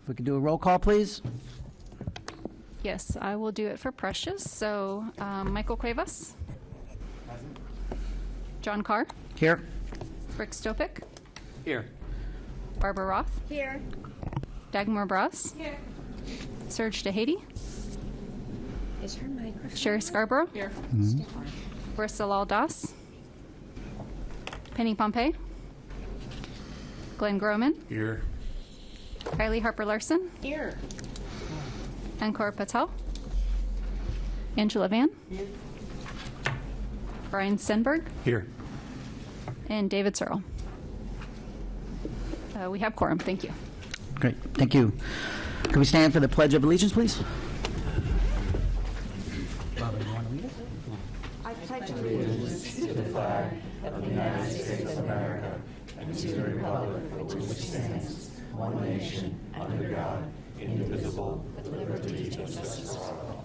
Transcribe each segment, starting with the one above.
If we could do a roll call, please. Yes, I will do it for Precious. So Michael Cuevas. John Carr. Here. Rick Stopik. Here. Barbara Roth. Here. Dagmar Bras. Here. Serge DeHady. Is her microphone? Sherry Scarborough. Here. Marissa Lal Das. Penny Pompey. Glenn Groman. Here. Kylie Harper Larson. Here. Ankor Patel. Angela Van. Brian Stenberg. Here. And David Searle. We have quorum. Thank you. Great, thank you. Can we stand for the Pledge of Allegiance, please? Barbara, you want to lead us? I pledge allegiance to the flag of the United States of America and to the republic for which it stands, one nation, under God, indivisible, with liberty and justice for all.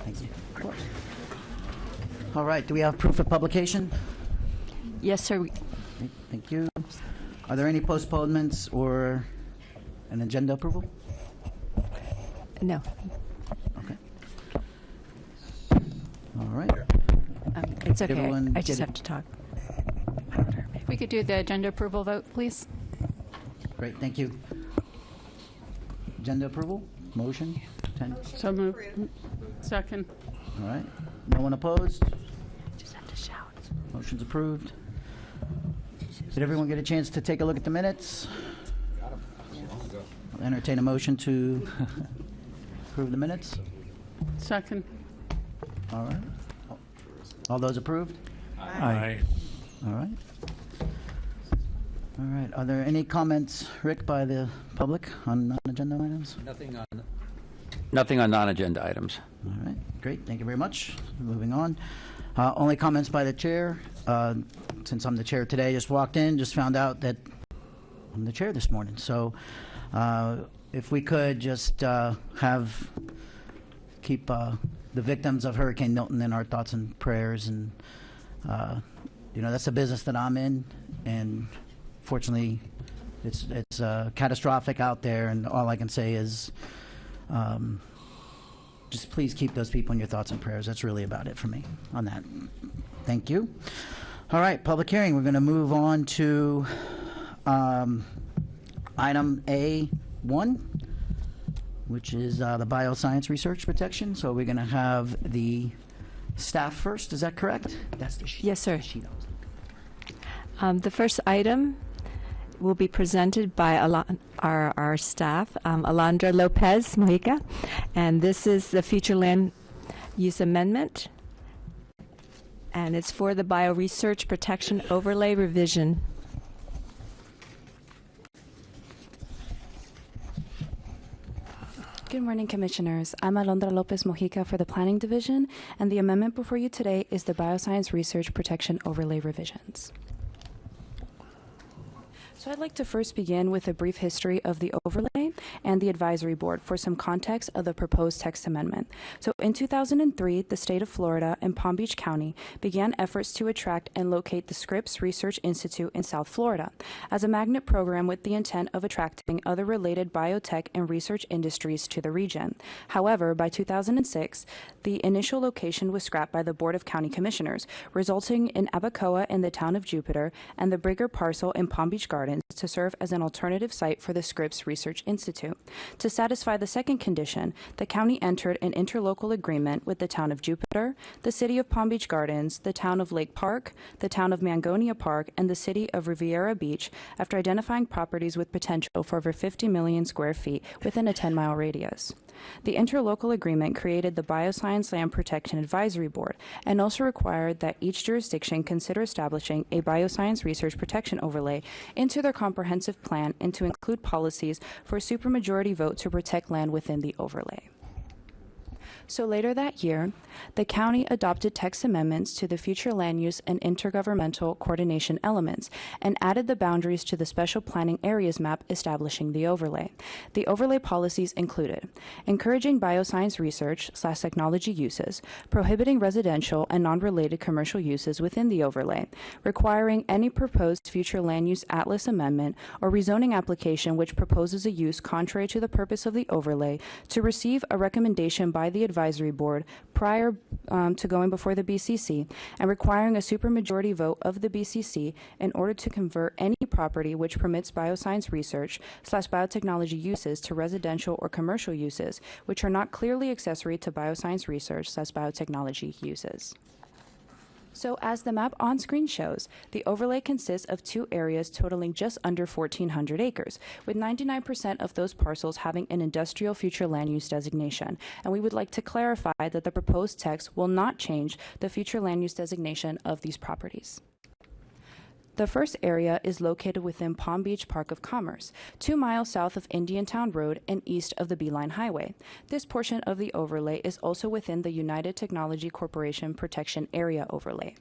Thank you. All right, do we have proof of publication? Yes, sir. Okay, thank you. Are there any postponements or an agenda approval? No. Okay. All right. It's okay. Everyone I just get it? have to talk. If we could do the agenda approval vote, please. Great, thank you. Agenda approval, motion, 10. So moved. Second. All right, no one opposed? Just have to shout. Motion's approved. Did everyone get a chance to take a look at the minutes? I'll entertain a motion to approve the minutes. Second. All right. All those approved? Aye. All right. All right, are there any comments, Rick, by the public on non-agenda items? Nothing on non-agenda items. All right, great, thank you very much. Moving on. Only comments by the chair. Since I'm the chair today, just walked in, just found out that I'm the chair this morning. So if we could just keep the victims of Hurricane Milton in our thoughts and prayers. And, that's the business that I'm in. And fortunately, it's catastrophic out there. And all I can say is just please keep those people in your thoughts and prayers. That's really about it for me on that. Thank you. All right, public hearing. We're going to move on to item A1, which is the bioscience research protection. So we're going to have the staff first. Is that correct? That's the sheet. Yes, sir. The sheet I was looking for. The first item will be presented by our staff, Alondra Lopez Mojica, and this is the future land use amendment, and it's for the bioresearch protection overlay revision. Good morning, Commissioners. I'm Alondra Lopez Mojica for the Planning Division, and the amendment before you today is the Bioscience Research Protection Overlay revisions. So I'd like to first begin with a brief history of the overlay and the advisory board for some context of the proposed text amendment. So in 2003, the state of Florida and Palm Beach County began efforts to attract and locate the Scripps Research Institute in South Florida as a magnet program with the intent of attracting other related biotech and research industries to the region. However, by 2006, the initial location was scrapped by the Board of County Commissioners, resulting in Abacoa in the town of Jupiter and the Brigger parcel in Palm Beach Gardens to serve as an alternative site for the Scripps Research Institute. To satisfy the second condition, the county entered an interlocal agreement with the town of Jupiter, the city of Palm Beach Gardens, the town of Lake Park, the town of Mangonia Park, and the city of Riviera Beach after identifying properties with potential for over 50 million square feet within a 10-mile radius. The interlocal agreement created the Bioscience Land Protection Advisory Board and also required that each jurisdiction consider establishing a bioscience research protection overlay into their comprehensive plan and to include policies for a supermajority vote to protect land within the overlay. So later that year, the county adopted text amendments to the future land use and intergovernmental coordination elements and added the boundaries to the special planning areas map establishing the overlay. The overlay policies included encouraging bioscience research/technology uses, prohibiting residential and non-related commercial uses within the overlay, requiring any proposed future land use atlas amendment or rezoning application which proposes a use contrary to the purpose of the overlay to receive a recommendation by the advisory board prior to going before the BCC, and requiring a supermajority vote of the BCC in order to convert any property which permits bioscience research/biotechnology uses to residential or commercial uses which are not clearly accessory to bioscience research/biotechnology uses. So as the map on screen shows, the overlay consists of 2 areas totaling just under 1,400 acres, with 99% of those parcels having an industrial future land use designation. And we would like to clarify that the proposed text will not change the future land use designation of these properties. The first area is located within Palm Beach Park of Commerce, 2 miles south of Indiantown Road and east of the Beeline Highway. This portion of the overlay is also within the United Technology Corporation Protection Area overlay.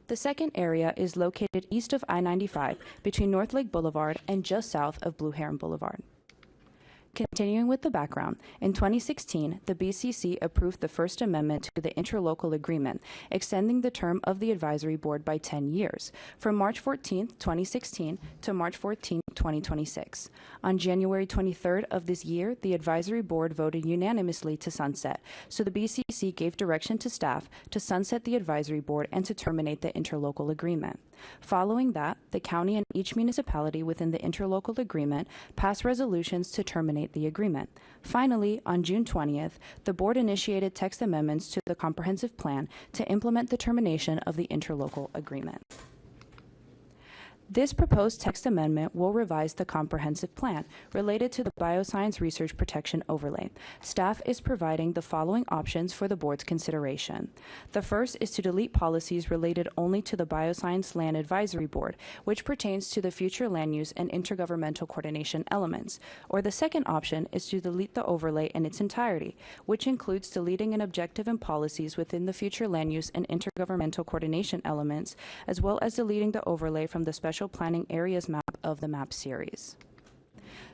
The second area is located east of I-95 between North Lake Boulevard and just south of Blue Heron Boulevard. Continuing with the background, in 2016, the BCC approved the First Amendment to the Interlocal Agreement, extending the term of the advisory board by 10 years, from March 14, 2016 to March 14, 2026. On January 23rd of this year, the advisory board voted unanimously to sunset, so the BCC gave direction to staff to sunset the advisory board and to terminate the interlocal agreement. Following that, the county and each municipality within the interlocal agreement passed resolutions to terminate the agreement. Finally, on June 20th, the board initiated text amendments to the comprehensive plan to implement the termination of the interlocal agreement. This proposed text amendment will revise the comprehensive plan related to the bioscience research protection overlay. Staff is providing the following options for the board's consideration. The first is to delete policies related only to the Bioscience Land Advisory Board, which pertains to the future land use and intergovernmental coordination elements. Or the second option is to delete the overlay in its entirety, which includes deleting an objective and policies within the future land use and intergovernmental coordination elements, as well as deleting the overlay from the special planning areas map of the map series.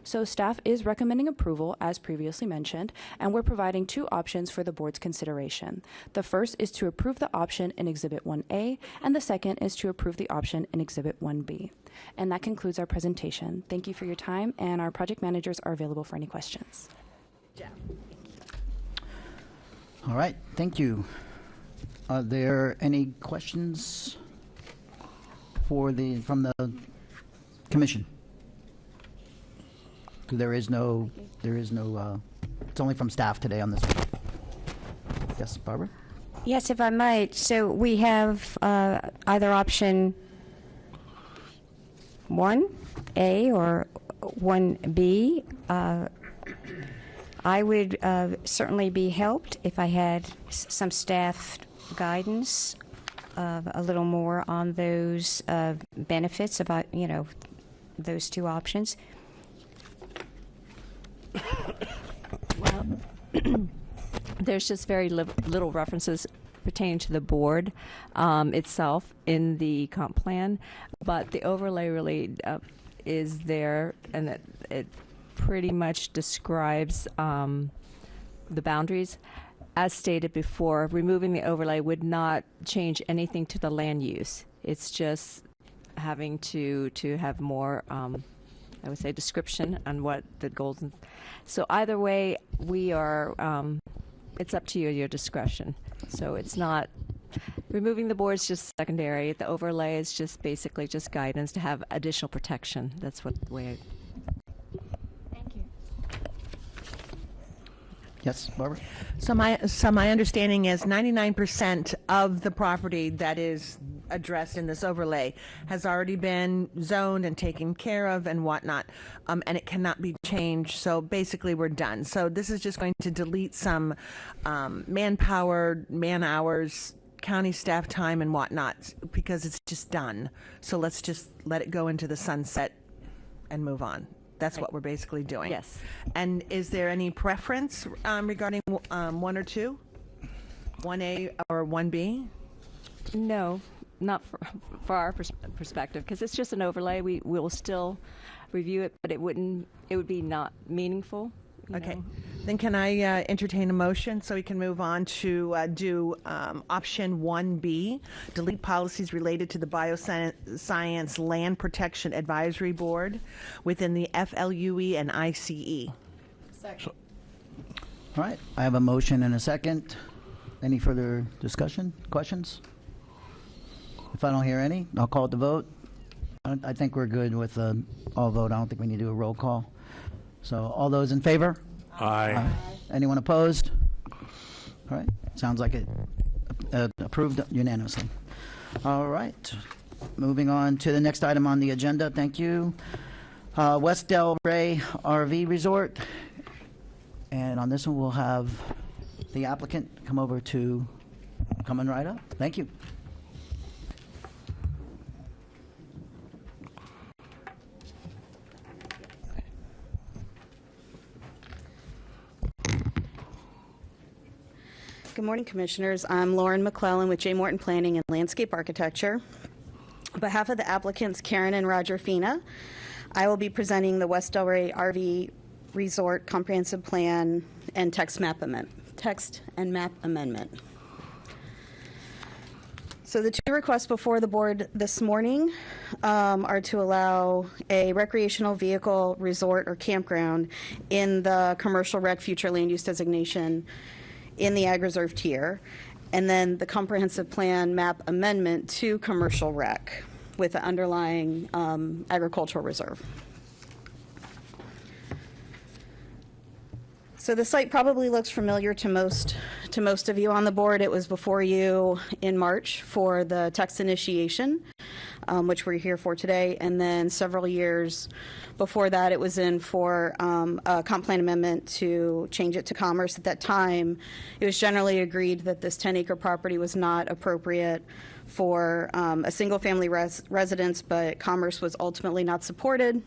So staff is recommending approval as previously mentioned, and we're providing 2 options for the board's consideration. The first is to approve the option in Exhibit 1A, and the second is to approve the option in Exhibit 1B. And that concludes our presentation. Thank you for your time, and our project managers are available for any questions. All right, thank you. Are there any questions from the commission? There is no, it's only from staff today on this one. Yes, Barbara? Yes, if I might. So we have either option 1A or 1B. I would certainly be helped if I had some staff guidance, a little more on those benefits about, those 2 options. Well, there's just very little references pertaining to the board itself in the comp plan, but the overlay really is there, and it pretty much describes the boundaries. As stated before, removing the overlay would not change anything to the land use. It's just having to have more, I would say, description on what the goals. So either way, we are. It's up to you, your discretion. So it's not removing the board is just secondary. The overlay is just basically just guidance to have additional protection. That's what the way. Yes, Barbara? So my understanding is 99% of the property that is addressed in this overlay has already been zoned and taken care of and whatnot, and it cannot be changed. So basically, we're done. So this is just going to delete some manpower, man hours, county staff time, and whatnot, because it's just done. So let's just let it go into the sunset and move on. That's what we're basically doing. Yes. And is there any preference regarding 1 or 2? 1A or 1B? No, not for our perspective, because it's just an overlay. We will still review it, but it would be not meaningful. you Okay. know. Then can I entertain a motion so we can move on to do option 1B, delete policies related to the Bioscience Land Protection Advisory Board within the FLUE and ICE? All right, I have a motion and a second. Any further discussion, questions? If I don't hear any, I'll call it the vote. I think we're good with all vote. I don't think we need to do a roll call. So all those in favor? Aye. Anyone opposed? All right, sounds like it approved unanimously. All right, moving on to the next item on the agenda. Thank you. West Delray RV Resort. And on this one, we'll have the applicant coming right up. Thank you. Good morning, Commissioners. I'm Lauren McClellan with J. Morton Planning and Landscape Architecture. On behalf of the applicants, Karen and Roger Fina, I will be presenting the West Delray RV Resort Comprehensive Plan and text and map amendment. So the two requests before the board this morning are to allow a recreational vehicle resort or campground in the commercial rec future land use designation in the ag reserve tier, and then the comprehensive plan map amendment to commercial rec with the underlying agricultural reserve. So the site probably looks familiar to most of you on the board. It was before you in March for the text initiation, which we're here for today, and then several years before that it was in for a comp plan amendment to change it to commerce. At that time, it was generally agreed that this 10-acre property was not appropriate for a single-family residence, but commerce was ultimately not supported.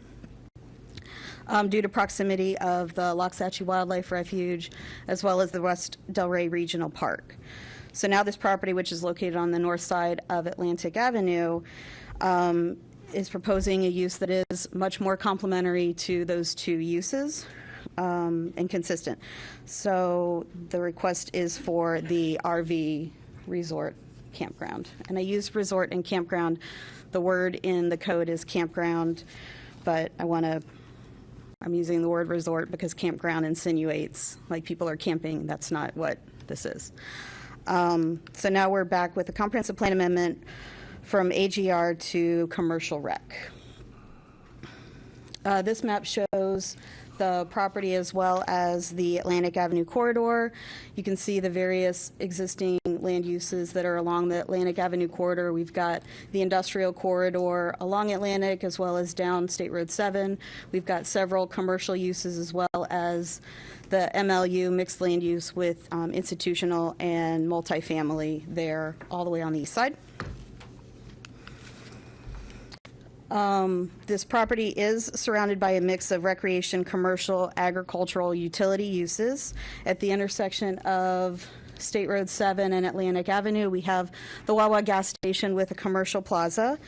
Due to proximity of the Loxahatchee Wildlife Refuge, as well as the West Delray Regional Park. So now this property, which is located on the north side of Atlantic Avenue, is proposing a use that is much more complementary to those two uses and consistent. So the request is for the RV resort campground. And I use resort and campground. The word in the code is campground, but I'm using the word resort because campground insinuates like people are camping. That's not what this is. So now we're back with a comprehensive plan amendment from AGR to commercial rec. This map shows the property as well as the Atlantic Avenue corridor. You can see the various existing land uses that are along the Atlantic Avenue corridor. We've got the industrial corridor along Atlantic as well as down State Road 7. We've got several commercial uses as well as the MLU, mixed land use with institutional and multifamily there all the way on the east side. This property is surrounded by a mix of recreation, commercial, agricultural, utility uses. At the intersection of State Road 7 and Atlantic Avenue, we have the Wawa gas station with a commercial plaza.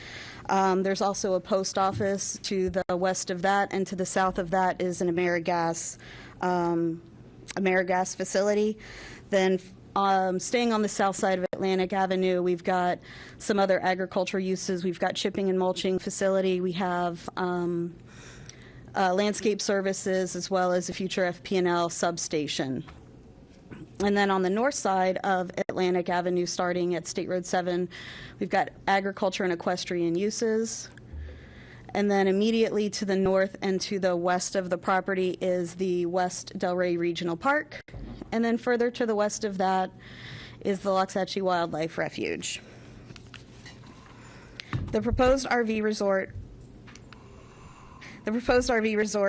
There's also a post office to the west of that, and to the south of that is an AmeriGas facility. Then staying on the south side of Atlantic Avenue, we've got some other agricultural uses. We've got chipping and mulching facility. We have landscape services as well as a future FP&L substation. And then on the north side of Atlantic Avenue, starting at State Road 7, we've got agriculture and equestrian uses. And then immediately to the north and to the west of the property is the West Delray Regional Park. And then further to the west of that is the Loxahatchee Wildlife Refuge. The proposed RV resort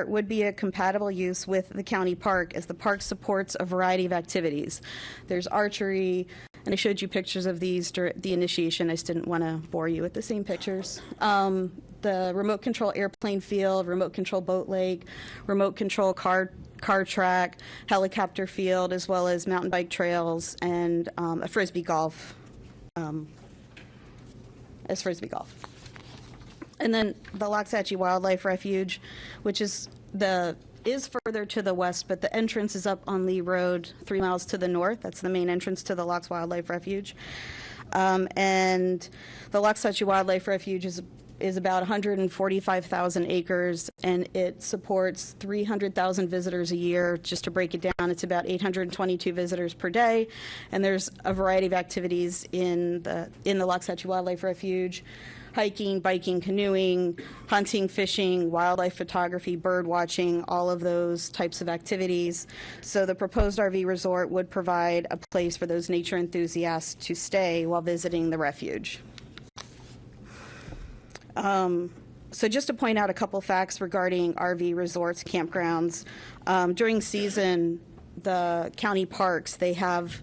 would be a compatible use with the county park, as the park supports a variety of activities. There's archery, And I showed you pictures of these during the initiation. I just didn't want to bore you with the same pictures. The remote control airplane field, remote control boat lake, remote control car track, helicopter field, as well as mountain bike trails and a frisbee golf. And then the Loxahatchee Wildlife Refuge, which is further to the west, but the entrance is up on Lee Road, 3 miles to the north. That's the main entrance to the Lox Wildlife Refuge. And the Loxahatchee Wildlife Refuge is about 145,000 acres, and it supports 300,000 visitors a year. Just to break it down, it's about 822 visitors per day, and there's a variety of activities in the Loxahatchee Wildlife Refuge: hiking, biking, canoeing, hunting, fishing, wildlife photography, bird watching, all of those types of activities. So the proposed RV resort would provide a place for those nature enthusiasts to stay while visiting the refuge. So just to point out a couple facts regarding RV resorts, campgrounds. During season, the county parks, they have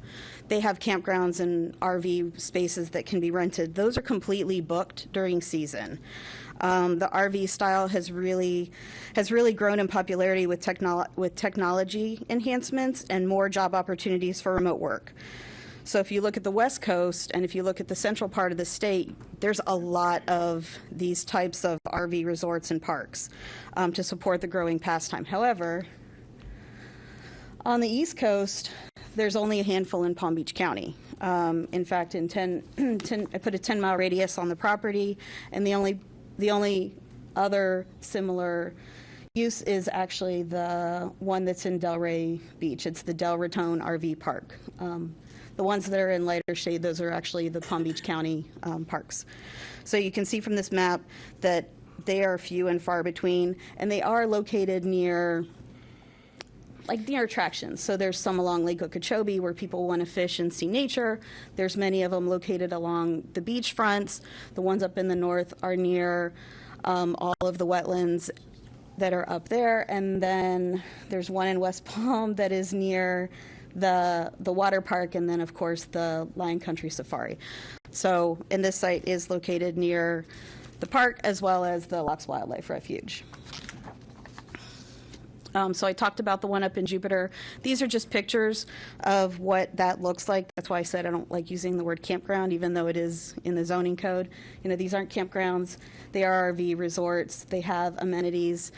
campgrounds and RV spaces that can be rented. Those are completely booked during season. The RV style has really grown in popularity with technology enhancements and more job opportunities for remote work. So if you look at the West Coast and if you look at the central part of the state, there's a lot of these types of RV resorts and parks to support the growing pastime. However, on the East Coast, there's only a handful in Palm Beach County. In fact, I put a 10-mile radius on the property, and the only other similar use is actually the one that's in Delray Beach. It's the Del Raton RV Park. The ones that are in lighter shade, those are actually the Palm Beach County parks. So you can see from this map that they are few and far between, and they are located near attractions. So there's some along Lake Okeechobee where people want to fish and see nature. There's many of them located along the beach fronts. The ones up in the north are near all of the wetlands that are up there. And then there's one in West Palm that is near the water park, and then of course the Lion Country Safari. So, and this site is located near the park as well as the Lox Wildlife Refuge. So I talked about the one up in Jupiter. These are just pictures of what that looks like. That's why I said I don't like using the word campground, even though it is in the zoning code. You know, these aren't campgrounds. They are RV resorts. They have amenities.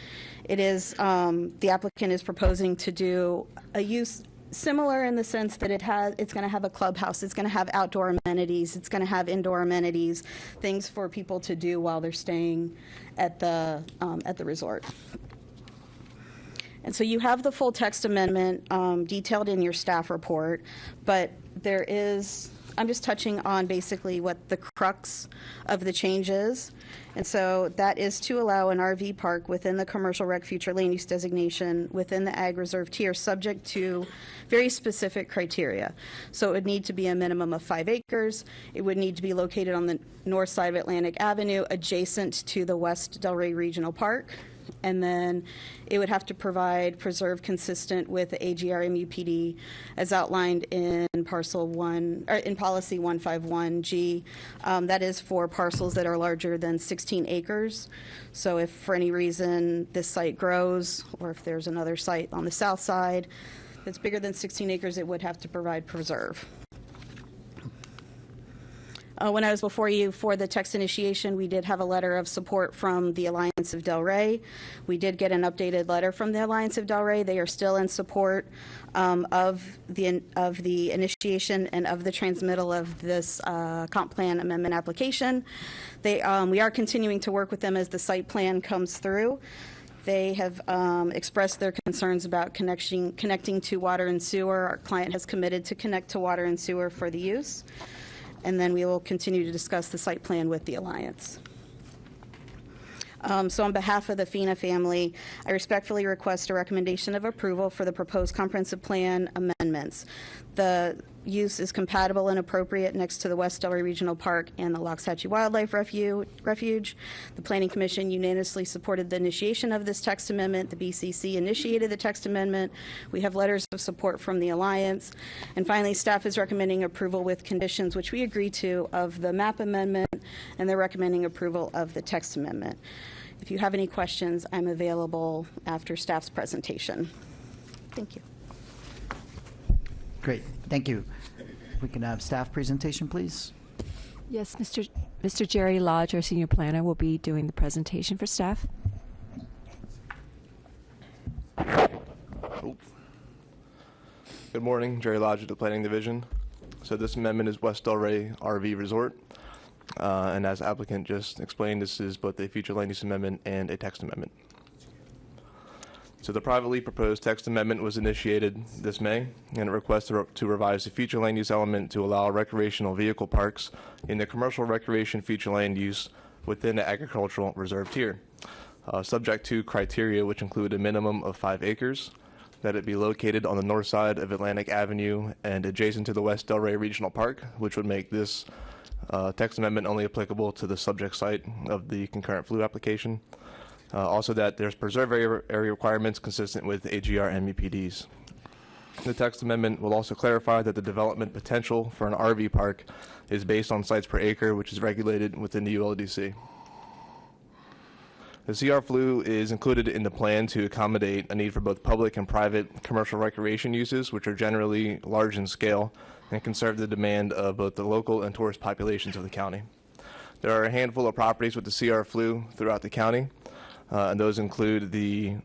It is, the applicant is proposing to do a use similar in the sense that it's going to have a clubhouse, it's going to have outdoor amenities, it's going to have indoor amenities, things for people to do while they're staying at the resort. And so you have the full text amendment detailed in your staff report, but there is, I'm just touching on basically what the crux of the change is. And so that is to allow an RV park within the commercial rec future land use designation within the ag reserve tier, subject to very specific criteria. So it would need to be a minimum of 5 acres. It would need to be located on the north side of Atlantic Avenue, adjacent to the West Delray Regional Park. And then it would have to provide preserve consistent with the AGR MUPD as outlined in parcel 1, or in policy 151G. That is for parcels that are larger than 16 acres. So if for any reason this site grows, or if there's another site on the south side that's bigger than 16 acres, it would have to provide preserve. When I was before you for the text initiation, we did have a letter of support from the Alliance of Delray. We did get an updated letter from the Alliance of Delray. They are still in support of the initiation and of the transmittal of this comp plan amendment application. We are continuing to work with them as the site plan comes through. They have expressed their concerns about connecting to water and sewer. Our client has committed to connect to water and sewer for the use. And then we will continue to discuss the site plan with the Alliance. So on behalf of the FINA family, I respectfully request a recommendation of approval for the proposed comprehensive plan amendment amendments. The use is compatible and appropriate next to the West Delray Regional Park and the Loxahatchee Wildlife Refuge. The Planning Commission unanimously supported the initiation of this text amendment. The BCC initiated the text amendment. We have letters of support from the Alliance. And finally, staff is recommending approval with conditions, which we agree to, of the map amendment, and they're recommending approval of the text amendment. If you have any questions, I'm available after staff's presentation. Thank you. Great, thank you. We can have staff presentation, please. Yes, Mr. Jerry Lodge, our senior planner, will be doing the presentation for staff. Good morning, Jerry Lodge of the Planning Division. So this amendment is West Delray RV Resort. And as applicant just explained, this is both a future land use amendment and a text amendment. So the privately proposed text amendment was initiated this May, and it requests to revise the future land use element to allow recreational vehicle parks in the commercial recreation future land use within the agricultural reserve tier, subject to criteria which include a minimum of 5 acres, that it be located on the north side of Atlantic Avenue and adjacent to the West Delray Regional Park, which would make this text amendment only applicable to the subject site of the concurrent flu application. Also that there's preserve area requirements consistent with AGR and MUPDs. The text amendment will also clarify that the development potential for an RV park is based on sites per acre, which is regulated within the ULDC. The CR flu is included in the plan to accommodate a need for both public and private commercial recreation uses, which are generally large in scale and can serve the demand of both the local and tourist populations of the county. There are a handful of properties with the CR flu throughout the county. And those include the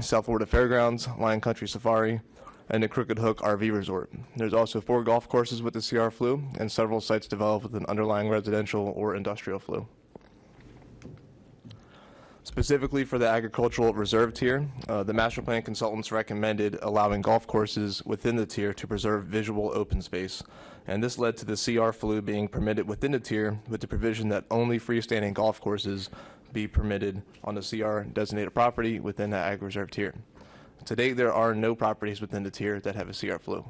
South Florida Fairgrounds, Lion Country Safari, and the Crooked Hook RV Resort. There's also 4 golf courses with the CR flu and several sites developed with an underlying residential or industrial flu. Specifically for the agricultural reserve tier, the master plan consultants recommended allowing golf courses within the tier to preserve visual open space. And this led to the CR flu being permitted within the tier with the provision that only freestanding golf courses be permitted on the CR designated property within the ag reserve tier. To date, there are no properties within the tier that have a CR flu.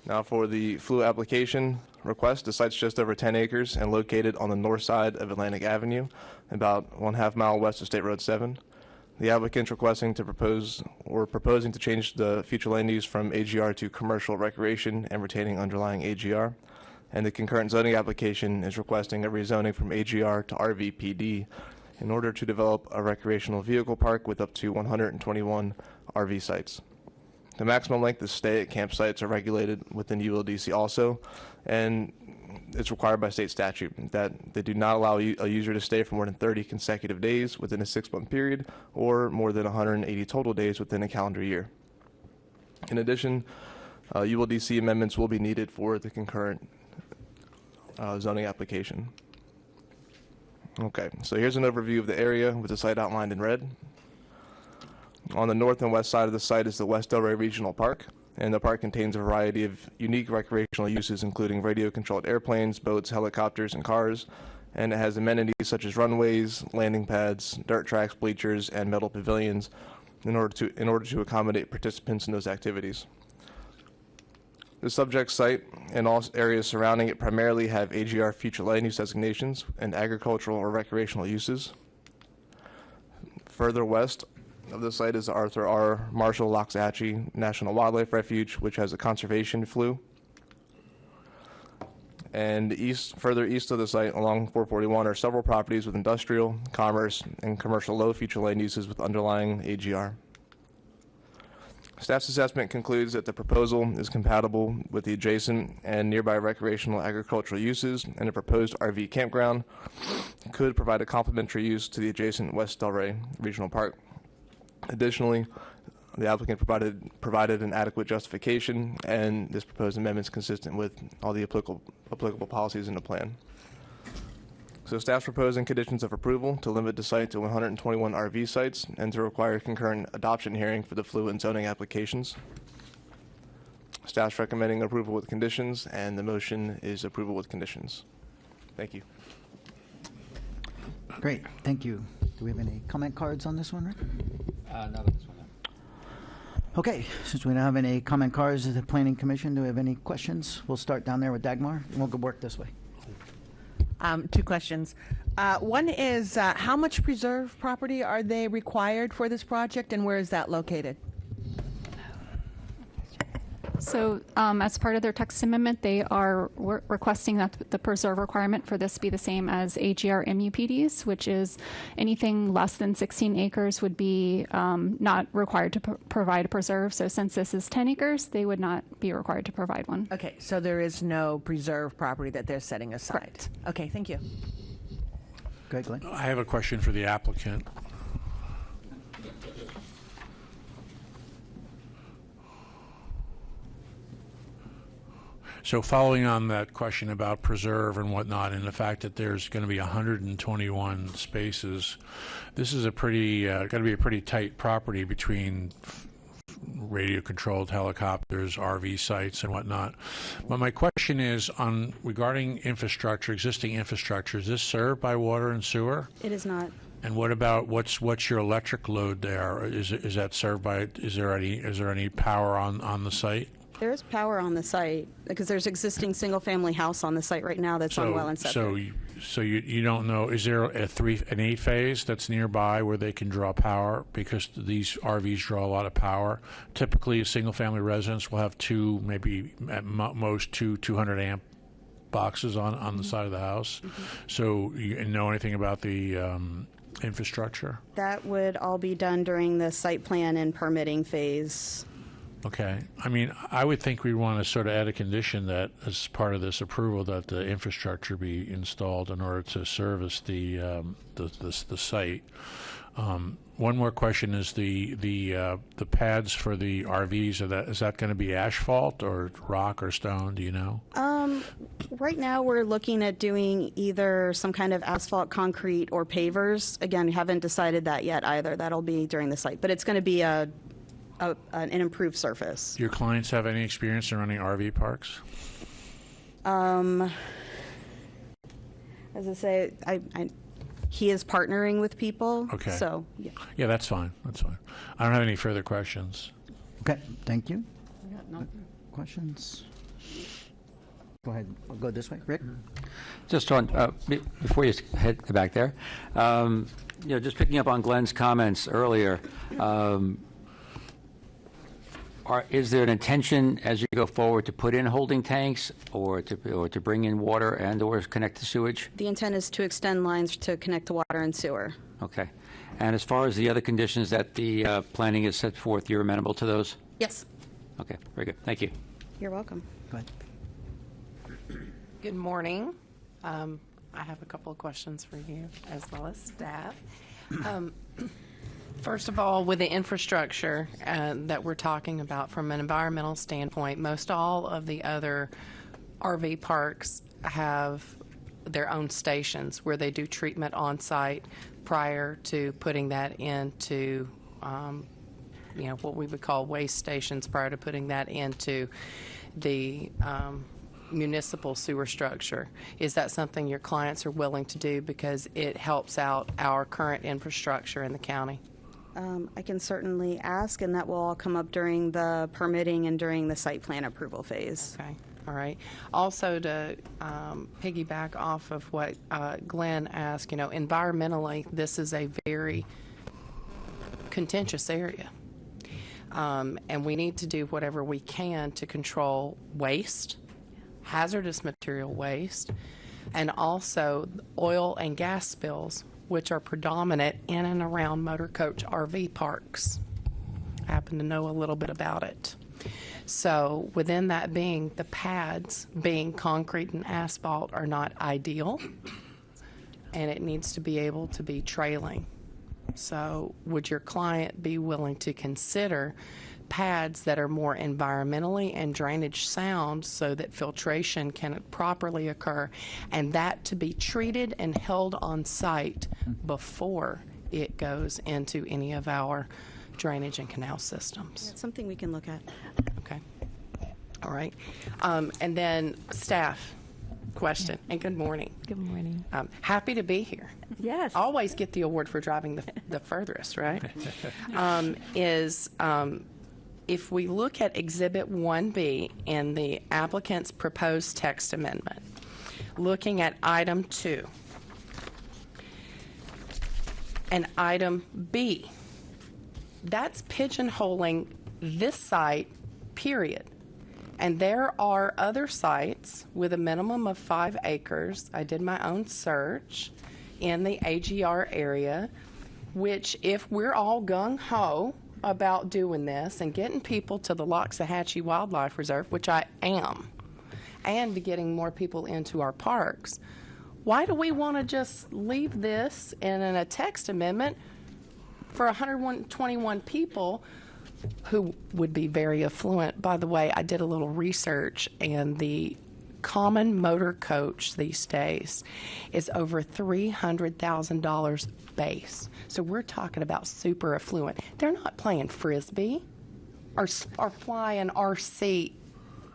Now for the flu application request, the site's just over 10 acres and located on the north side of Atlantic Avenue, about 1/2 mile west of State Road 7. The applicant's proposing to change the future land use from AGR to commercial recreation and retaining underlying AGR. And the concurrent zoning application is requesting a rezoning from AGR to RVPD in order to develop a recreational vehicle park with up to 121 RV sites. The maximum length of stay at campsites are regulated within ULDC also, and it's required by state statute that they do not allow a user to stay for more than 30 consecutive days within a 6-month period or more than 180 total days within a calendar year. In addition, ULDC amendments will be needed for the concurrent zoning application. Okay, so here's an overview of the area with the site outlined in red. On the north and west side of the site is the West Delray Regional Park, and the park contains a variety of unique recreational uses, including radio-controlled airplanes, boats, helicopters, and cars, and it has amenities such as runways, landing pads, dirt tracks, bleachers, and metal pavilions in order to accommodate participants in those activities. The subject site and all areas surrounding it primarily have AGR future land use designations and agricultural or recreational uses. Further west of the site is the Arthur R. Marshall Loxahatchee National Wildlife Refuge, which has a conservation flu. And further east of the site along 441 are several properties with industrial, commerce, and commercial low future land uses with underlying AGR. Staff's assessment concludes that the proposal is compatible with the adjacent and nearby recreational agricultural uses, and a proposed RV campground could provide a complementary use to the adjacent West Delray Regional Park. Additionally, the applicant provided an adequate justification, and this proposed amendment is consistent with all the applicable policies in the plan. So staff's proposing conditions of approval to limit the site to 121 RV sites and to require concurrent adoption hearing for the flu and zoning applications. Staff's recommending approval with conditions, and the motion is approval with conditions. Thank you. Great, thank you. Do we have any comment cards on this one, Rick? Not on this one. Okay, since we don't have any comment cards at the Planning Commission, do we have any questions? We'll start down there with Dagmar, and we'll go work this way. 2 questions. One is, how much preserve property are they required for this project, and where is that located? So as part of their text amendment, they are requesting that the preserve requirement for this be the same as AGR MUPDs, which is anything less than 16 acres would be not required to provide a preserve. So since this is 10 acres, they would not be required to provide one. Okay, so there is no preserve property that they're setting aside? Correct. Okay, thank you. Go ahead, Glenn. I have a question for the applicant. So following on that question about preserve and whatnot, and the fact that there's going to be 121 spaces, this is a pretty going to be a pretty tight property between radio-controlled helicopters, RV sites, and whatnot. But my question is on regarding infrastructure, existing infrastructure. Is this served by water and sewer? It is not. And what about what's your electric load there? Is that served by? Is there any power on the site? There is power on the site because there's existing single-family house on the site right now that's on well and septic. So you don't know, is there an 8-phase that's nearby where they can draw power? Because these RVs draw a lot of power. Typically, a single-family residence will have two, maybe at most two 200-amp boxes on the side of the house. So you know anything about the infrastructure? That would all be done during the site plan and permitting phase. Okay. I mean, I would think we'd want to sort of add a condition that as part of this approval that the infrastructure be installed in order to service the site. One more question is the pads for the RVs. Is that going to be asphalt or rock or stone? Do you know? Right now, we're looking at doing either some kind of asphalt, concrete, or pavers. Again, haven't decided that yet either. That'll be during the site, but it's going to be an improved surface. Do your clients have any experience in running RV parks? As I say, he is partnering with people. Okay. So, yeah. Yeah, that's fine. That's fine. I don't have any further questions. Okay, thank you. Questions? Go ahead. We'll go this way. Rick? Just on, before you head back there, just picking up on Glenn's comments earlier, is there an intention as you go forward to put in holding tanks or to bring in water and or connect to sewage? The intent is to extend lines to connect to water and sewer. Okay. And as far as the other conditions that the planning has set forth, you're amenable to those? Yes. Okay, very good. Thank you. You're welcome. Go ahead. Good morning. I have a couple of questions for you as well as staff. First of all, with the infrastructure that we're talking about from an environmental standpoint, most all of the other RV parks have their own stations where they do treatment on site prior to putting that into what we would call waste stations, prior to putting that into the municipal sewer structure. Is that something your clients are willing to do because it helps out our current infrastructure in the county? I can certainly ask, and that will all come up during the permitting and during the site plan approval phase. Okay. All right. Also, to piggyback off of what Glenn asked, environmentally, this is a very contentious area. And we need to do whatever we can to control waste, hazardous material waste, and also oil and gas spills, which are predominant in and around motor coach RV parks. I happen to know a little bit about it. So within that being, the pads being concrete and asphalt are not ideal, and it needs to be able to be trailing. So would your client be willing to consider pads that are more environmentally and drainage sound so that filtration can properly occur, and that to be treated and held on site before it goes into any of our drainage and canal systems? It's something we can look at. Okay. All right. And then staff question, and good morning. Good morning. Happy to be here. Yes. Always get the award for driving the furthest, right? if we look at Exhibit 1B in the applicant's proposed text amendment, looking at Item 2 and Item B, that's pigeonholing this site, period. And there are other sites with a minimum of 5 acres. I did my own search in the AGR area, which if we're all gung-ho about doing this and getting people to the Loxahatchee Wildlife Reserve, which I am, and getting more people into our parks, why do we want to just leave this in a text amendment for 121 people who would be very affluent? By the way, I did a little research, and the common motor coach these days is over $300,000 base. So we're talking about super affluent. They're not playing Frisbee or flying RC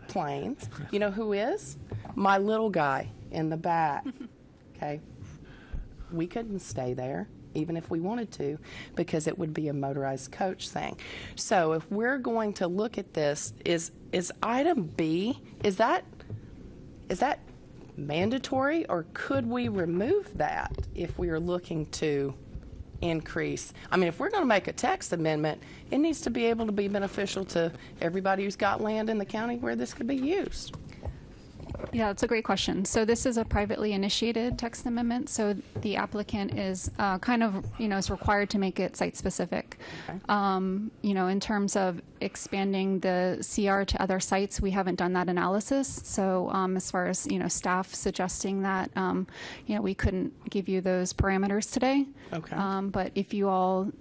planes. You know who is? My little guy in the back. Okay. We couldn't stay there, even if we wanted to, because it would be a motorized coach thing. So if we're going to look at this, is Item B, is that mandatory, or could we remove that if we are looking to increase? I mean, if we're going to make a text amendment, it needs to be able to be beneficial to everybody who's got land in the county where this could be used. Yeah, that's a great question. So this is a privately initiated text amendment. So the applicant is is required to make it site specific. Okay. In terms of expanding the CR to other sites, we haven't done that analysis. So as far as, staff suggesting that, we couldn't give you those parameters today. Okay. But if you all,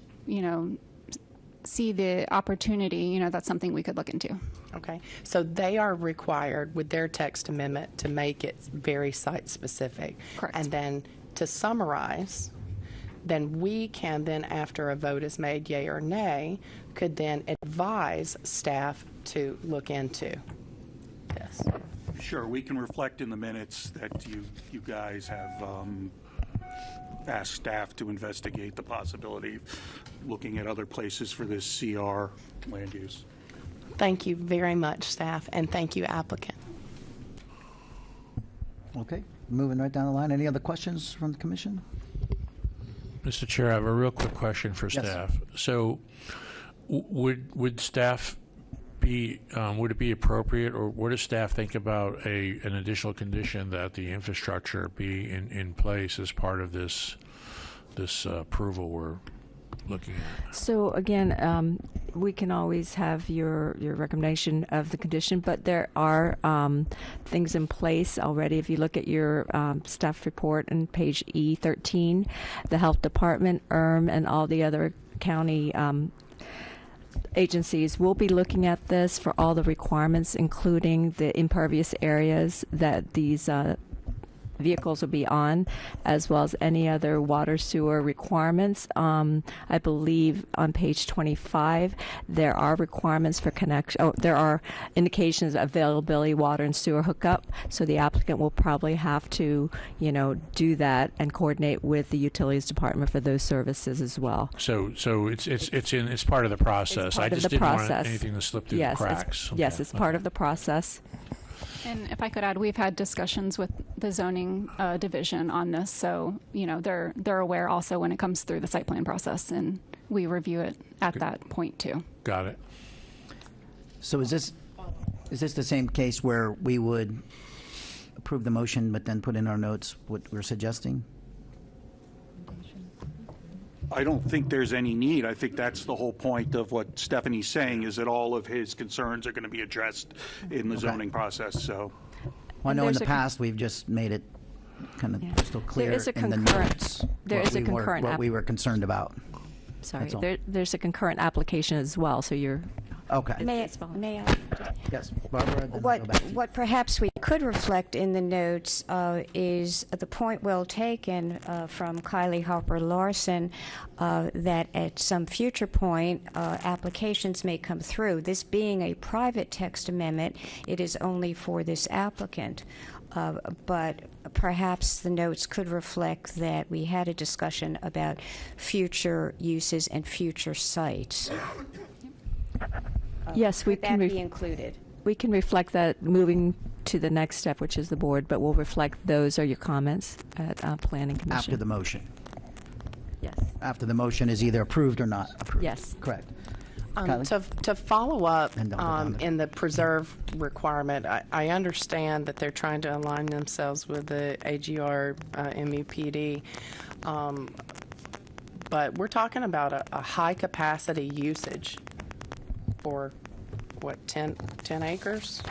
see the opportunity, that's something we could look into. Okay, so they are required with their text amendment to make it very site-specific. Correct. And then to summarize, then we can then, after a vote is made, yea or nay, could then advise staff to look into this. Sure, we can reflect in the minutes that you guys have asked staff to investigate the possibility of looking at other places for this CR land use. Thank you very much, staff, and thank you, applicant. Okay, moving right down the line. Any other questions from the commission? Mr. Chair, I have a real quick question for Yes. staff. So would staff be, would it be appropriate, or what does staff think about an additional condition that the infrastructure be in place as part of this approval we're looking at? So again, we can always have your recommendation of the condition, but there are things in place already. If you look at your staff report on page E13, the health department, and all the other county agencies will be looking at this for all the requirements, including the impervious areas that these vehicles will be on, as well as any other water sewer requirements. I believe on page 25 there are requirements for connection. Oh, there are indications of availability, water and sewer hookup. So the applicant will probably have to, do that and coordinate with the utilities department for those services as well. So it's part of the process. I just didn't want anything to slip through the cracks. Yes, it's part of the process. And if I could add, we've had discussions with the zoning division on this, so they're aware also when it comes through the site plan process, and we review it at that point too. Got it. So is this the same case where we would approve the motion but then put in our notes what we're suggesting? I don't think there's any need. I think that's the whole point of what Stephanie's saying, is that all of his concerns are going to be addressed in the zoning process. So, Well, I know in the past we've just made it kind of crystal clear There is a in the concurrent- notes there is a concurrent what we were concerned about. Sorry, That's all. there's a concurrent application as well, so you're... Okay. May I? Yes, Barbara. then I'll go back to you. What perhaps we could reflect in the notes is the point well taken from Kylie Harper Larson that at some future point applications may come through. This being a private text amendment, it is only for this applicant. But perhaps the notes could reflect that we had a discussion about future uses and future sites. Yes, we Would can that ref- be included? We can reflect that moving to the next step, which is the board, but we'll reflect those are your comments at Planning Commission. After the motion. Yes. After the motion is either approved or not approved. Yes. Correct. Kylie? To follow up And Dr. Donda. in the preserve requirement, I understand that they're trying to align themselves with the AGR MUPD, but we're talking about a high capacity usage for, what, 10 acres?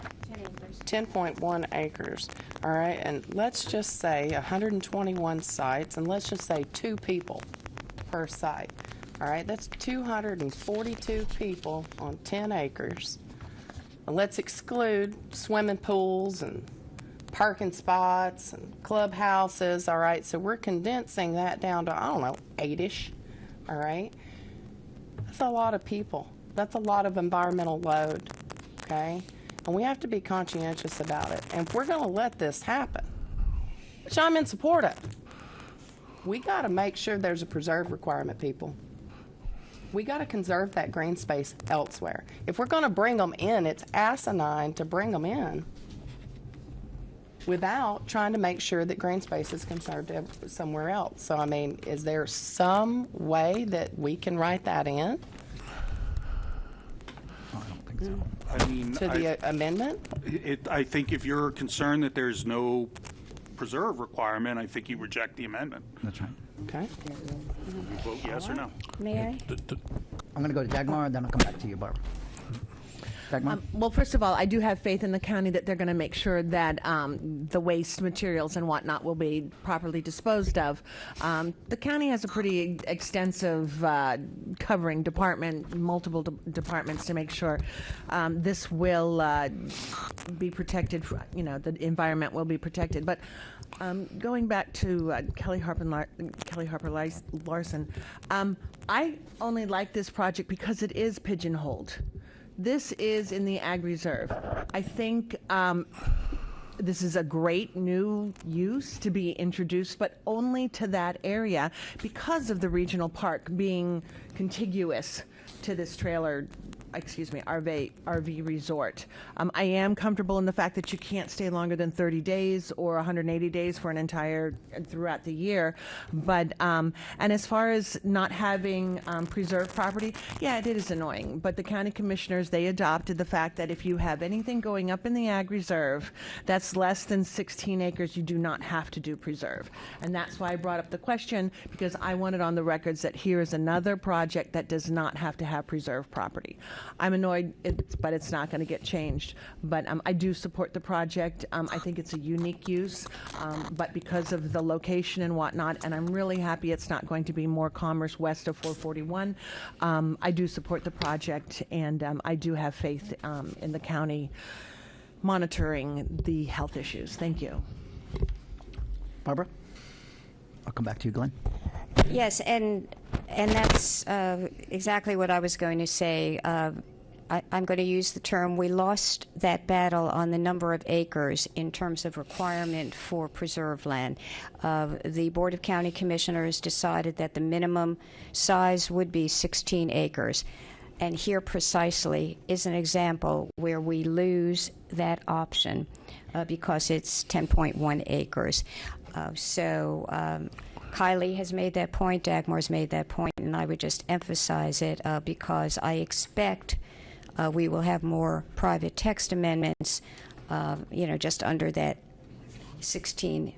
10.1 acres. All right, and let's just say 121 sites, and let's just say 2 people per site. All right, that's 242 people on 10 acres. And let's exclude swimming pools and parking spots and clubhouses. All right, so we're condensing that down to, I don't know, 8-ish. All right, that's a lot of people. That's a lot of environmental load. Okay, and we have to be conscientious about it. And if we're going to let this happen, which I'm in support of, we got to make sure there's a preserve requirement, people. We got to conserve that green space elsewhere. If we're going to bring them in, it's asinine to bring them in without trying to make sure that green space is conserved somewhere else. So, I mean, is there some way that we can write that in I don't think so. I mean, to the amendment? I think if you're concerned that there's no preserve requirement, I think you reject the amendment. That's right. Okay. You vote yes or no. May I? I'm going to go to Dagmar, and then I'll come back to you, Barbara. Dagmar? Well, first of all, I do have faith in the county that they're going to make sure that the waste materials and whatnot will be properly disposed of. The county has a pretty extensive covering department, multiple departments to make sure this will be protected. The environment will be protected. But going back to Kelly Harper Larson, I only like this project because it is pigeonholed. This is in the Ag Reserve. I think this is a great new use to be introduced, but only to that area because of the regional park being contiguous to this RV resort. I am comfortable in the fact that you can't stay longer than 30 days or 180 days for an entire throughout the year. But and as far as not having preserved property, yeah, it is annoying. But the county commissioners, they adopted the fact that if you have anything going up in the Ag Reserve that's less than 16 acres, you do not have to do preserve. And that's why I brought up the question, because I wanted on the records that here is another project that does not have to have preserved property. I'm annoyed, but it's not going to get changed. But I do support the project. I think it's a unique use, but because of the location and whatnot, and I'm really happy it's not going to be more commerce west of 441, I do support the project, and I do have faith in the county monitoring the health issues. Thank you. Barbara? I'll come back to you, Glenn. Yes, and that's exactly what I was going to say. I'm going to use the term, we lost that battle on the number of acres in terms of requirement for preserved land. The Board of County Commissioners decided that the minimum size would be 16 acres. And here precisely is an example where we lose that option because it's 10.1 acres. Kylie has made that point, Dagmar's made that point, and I would just emphasize it because I expect we will have more private text amendments, just under that 16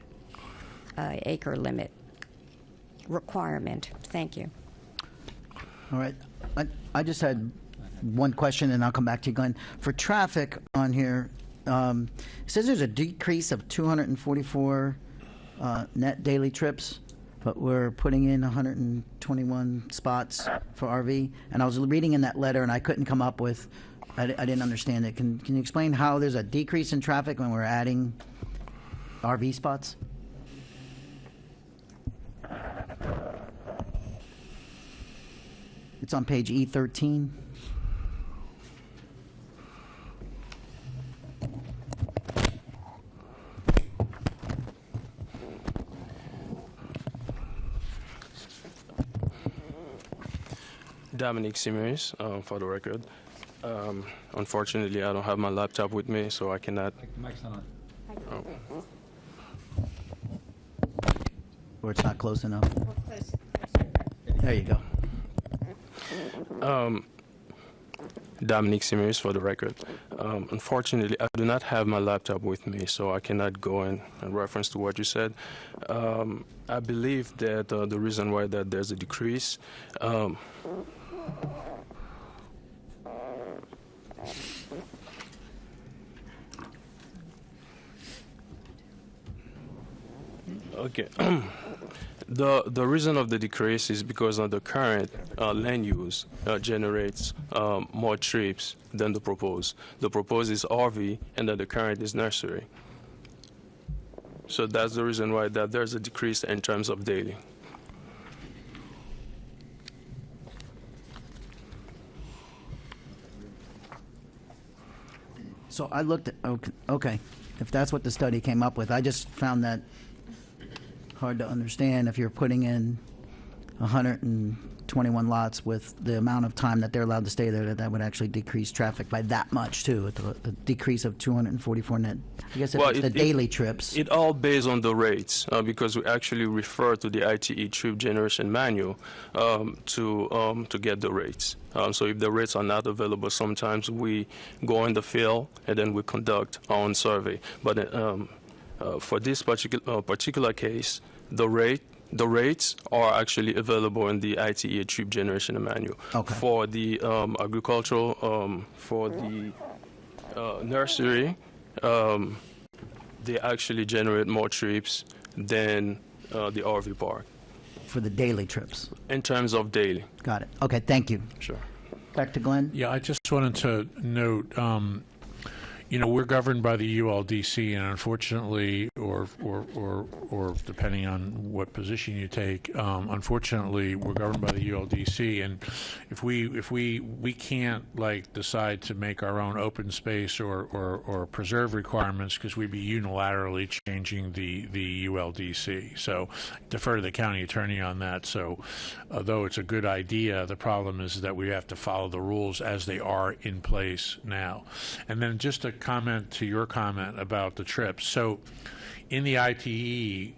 acre limit requirement. Thank you. All right. I just had one question, and I'll come back to you, Glenn. For traffic on here, it says there's a decrease of 244 net daily trips, but we're putting in 121 spots for RV. And I was reading in that letter, and I couldn't come up with, I didn't understand it. Can you explain how there's a decrease in traffic when we're adding RV spots? It's on page E13. Dominique Simmons, for the record. Unfortunately, I don't have my laptop with me, so I cannot. Mic's not on. Or it's not close enough. There you go. Dominic Simmers, for the record. Unfortunately, I do not have my laptop with me, so I cannot go in reference to what you said. I believe that the reason why that there's a decrease. Okay. The reason of the decrease is because the current land use generates more trips than the proposed. The proposed is RV, and then the current is nursery. So that's the reason why that there's a decrease in terms of daily. So I looked at, okay, if that's what the study came up with, I just found that hard to understand if you're putting in 121 lots with the amount of time that they're allowed to stay there, that would actually decrease traffic by that much too, a decrease of 244 net. I guess it's the daily trips. It all based on the rates because we actually refer to the ITE trip generation manual to get the rates. So if the rates are not available, sometimes we go in the field and then we conduct our own survey. But for this particular case, the rates are actually available in the ITE trip generation manual. Okay. For the agricultural, for the nursery, they actually generate more trips than the RV park. For the daily trips. In terms of daily. Got it. Okay, thank you. Sure. Back to Glenn. Yeah, I just wanted to note, we're governed by the ULDC, and unfortunately, or depending on what position you take, unfortunately, we're governed by the ULDC, and if we can't decide to make our own open space or preserve requirements because we'd be unilaterally changing the ULDC. So defer to the county attorney on that. So although it's a good idea, the problem is that we have to follow the rules as they are in place now. And then just a comment to your comment about the trips. So in the ITE,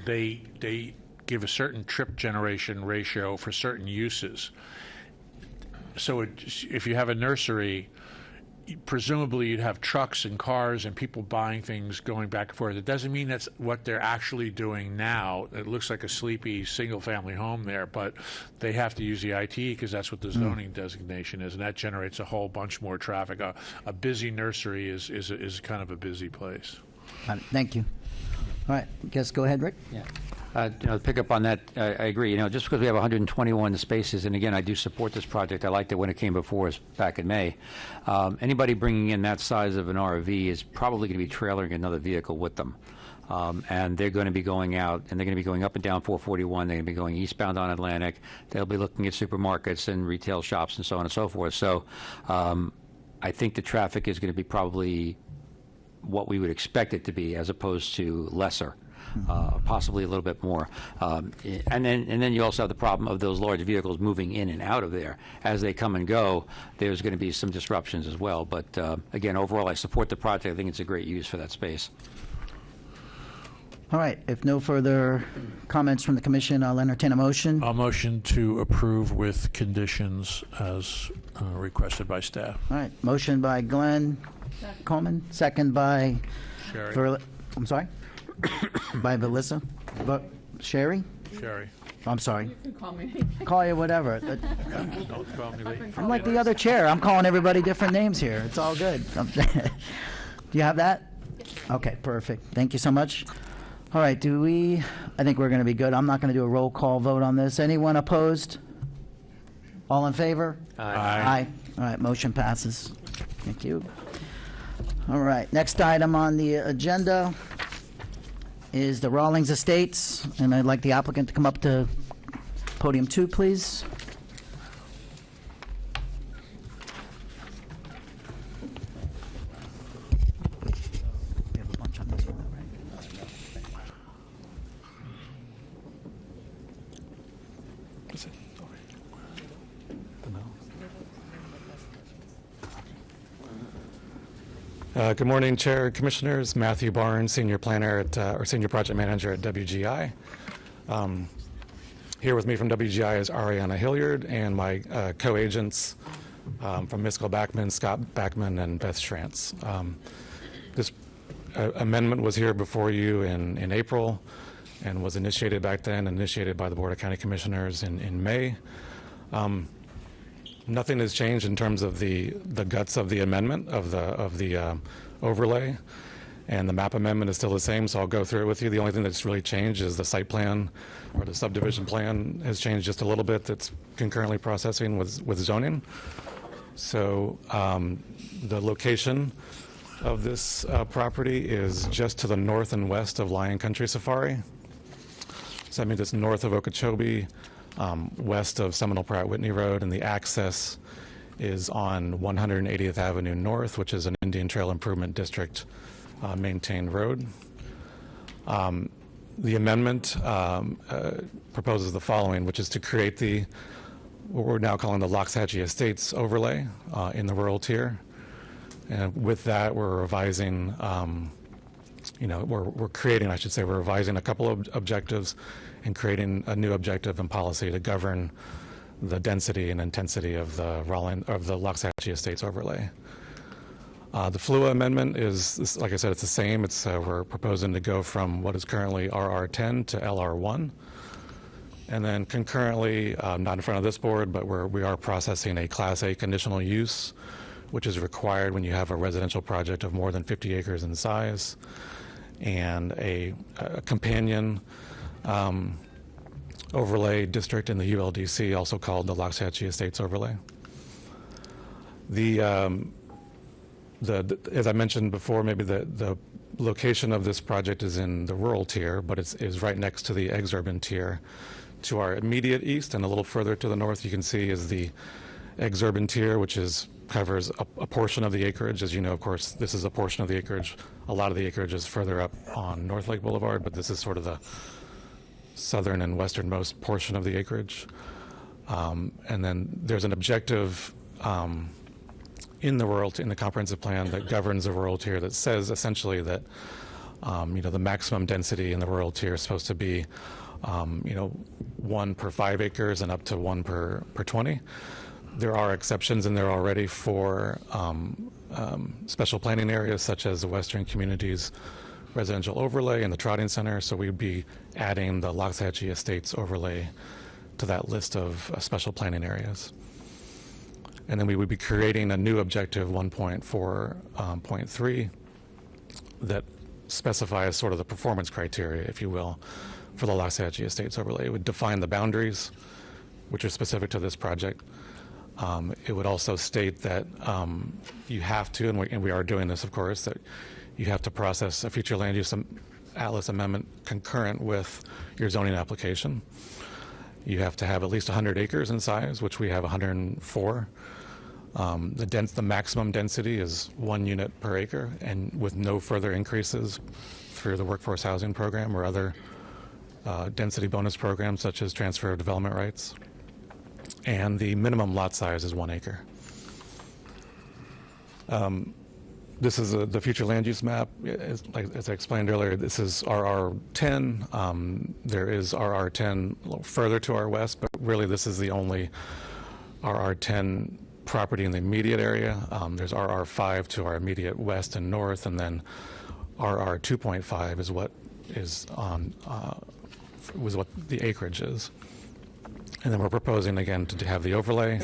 they give a certain trip generation ratio for certain uses. So if you have a nursery, presumably you'd have trucks and cars and people buying things going back and forth. It doesn't mean that's what they're actually doing now. It looks like a sleepy single-family home there, but they have to use the ITE because that's what the zoning designation is, and that generates a whole bunch more traffic. A busy nursery is kind of a busy place. Got it. Thank you. All right, guess go ahead, Rick. Yeah. To pick up on that, I agree. Just because we have 121 spaces, and again, I do support this project. I liked it when it came before us back in May. Anybody bringing in that size of an RV is probably going to be trailering another vehicle with them. And they're going to be going out, and they're going to be going up and down 441. They're going to be going eastbound on Atlantic. They'll be looking at supermarkets and retail shops and so on and so forth. So I think the traffic is going to be probably what we would expect it to be as opposed to lesser. Possibly a little bit more, and then you also have the problem of those large vehicles moving in and out of there as they come and go. There's going to be some disruptions as well. But again, overall, I support the project. I think it's a great use for that space. All right. If no further comments from the commission, I'll entertain a motion. I'll motion to approve with conditions as requested by staff. All right. Motion by Glenn Coleman, second by Sherry. I'm sorry. By Melissa? But Sherry? Sherry. I'm sorry. You can call me. Call you whatever. Don't call me late. I'm like the other chair. I'm calling everybody different names here. It's all good. Do you have that? Okay, perfect. Thank you so much. All right, I think we're going to be good. I'm not going to do a roll call vote on this. Anyone opposed? All in favor? Aye. All right, motion passes. Thank you. All right, next item on the agenda is the Rawlings Estates, and I'd like the applicant to come up to podium 2, please. We have a bunch on this one, right? Good morning, Chair, Commissioners. Matthew Barnes, Senior Planner or Senior Project Manager at WGI. Here with me from WGI is Ariana Hilliard and my co-agents from Miskell Backman, Scott Backman, and Beth Schrantz. This amendment was here before you in April and was initiated back then, initiated by the Board of County Commissioners in May. Nothing has changed in terms of the guts of the amendment of the overlay, and the map amendment is still the same, so I'll go through it with you. The only thing that's really changed is the site plan or the subdivision plan has changed just a little bit. That's concurrently processing with zoning. So the location of this property is just to the north and west of Lion Country Safari. So that means it's north of Okeechobee, west of Seminole Pratt Whitney Road, and the access is on 180th Avenue North, which is an Indian Trail Improvement District maintained road. The amendment proposes the following, which is to create what we're now calling the Loxahatchee Estates overlay in the rural tier. And with that, we're revising, we're creating, I should say, we're revising a couple of objectives and creating a new objective and policy to govern the density and intensity of the Loxahatchee Estates overlay. The FLUA amendment is, like I said, it's the same. We're proposing to go from what is currently RR10 to LR1. And then concurrently, not in front of this board, but we are processing a Class A conditional use, which is required when you have a residential project of more than 50 acres in size, and a companion overlay district in the ULDC, also called the Loxahatchee Estates overlay. As I mentioned before, maybe the location of this project is in the rural tier, but is right next to the exurban tier. To our immediate east and a little further to the north, you can see is the exurban tier, which covers a portion of the acreage. As you know, of course, this is a portion of the acreage. A lot of the acreage is further up on North Lake Boulevard, but this is sort of the southern and westernmost portion of the acreage. And then there's an objective in the comprehensive plan that governs the rural tier that says essentially that the maximum density in the rural tier is supposed to be 1 per 5 acres and up to 1 per 20. There are exceptions in there already for special planning areas such as the Western Communities Residential Overlay and the Trotting Center, so we'd be adding the Loxahatchee Estates overlay to that list of special planning areas. And then we would be creating a new objective 1.4.3 that specifies sort of the performance criteria, if you will, for the Loxahatchee Estates overlay. It would define the boundaries, which are specific to this project. It would also state that you have to, and we are doing this, of course, that you have to process a future land use atlas amendment concurrent with your zoning application. You have to have at least 100 acres in size, which we have 104. The maximum density is 1 unit per acre, and with no further increases through the workforce housing program or other density bonus programs such as transfer of development rights. And the minimum lot size is 1 acre. This is the future land use map. As I explained earlier, this is RR10. There is RR10 a little further to our west, but really this is the only RR10 property in the immediate area. There's RR5 to our immediate west and north, and then RR2.5 is what is was what the acreage is. And then we're proposing again to have the overlay,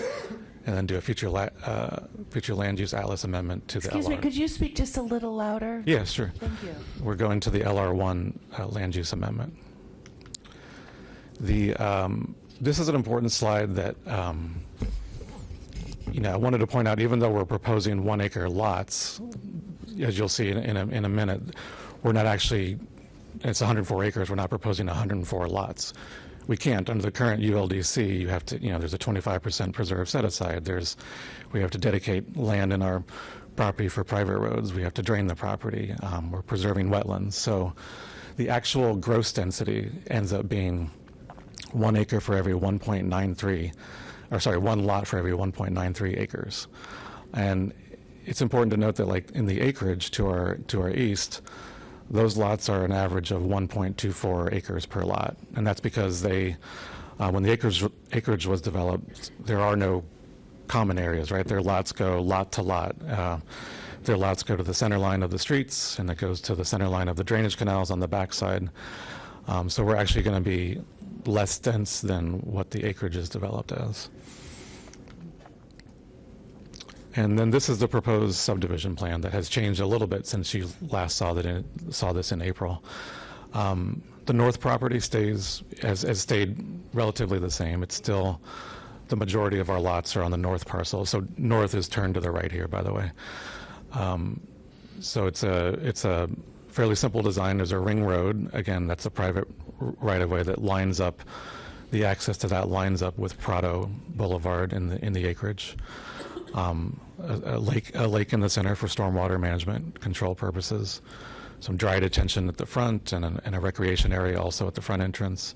and then do a future land use atlas amendment to the Excuse LR. me, could you speak just a little louder? Yeah, sure. Thank you. We're going to the LR1 land use amendment. This is an important slide that I wanted to point out. Even though we're proposing 1 acre lots, as you'll see in a minute, we're not actually. It's 104 acres. We're not proposing 104 lots. We can't. Under the current ULDC, you have to, there's a 25% preserve set aside. We have to dedicate land in our property for private roads. We have to drain the property. We're preserving wetlands. So the actual gross density ends up being 1 acre for every 1.93, or sorry, 1 lot for every 1.93 acres. And it's important to note that, like in the acreage to our east, those lots are an average of 1.24 acres per lot, and that's because they, when the acreage was developed, there are no common areas, right? Their lots go lot to lot. Their lots go to the center line of the streets, and it goes to the center line of the drainage canals on the backside. So we're actually going to be less dense than what the acreage is developed as. And then this is the proposed subdivision plan that has changed a little bit since you last saw this in April. The north property has stayed relatively the same. It's still, the majority of our lots are on the north parcel. So north is turned to the right here, by the way. So it's a fairly simple design. There's a ring road. Again, that's a private right-of-way that lines up, the access to that lines up with Prado Boulevard in the acreage. A lake in the center for stormwater management control purposes. Some dry detention at the front and a recreation area also at the front entrance.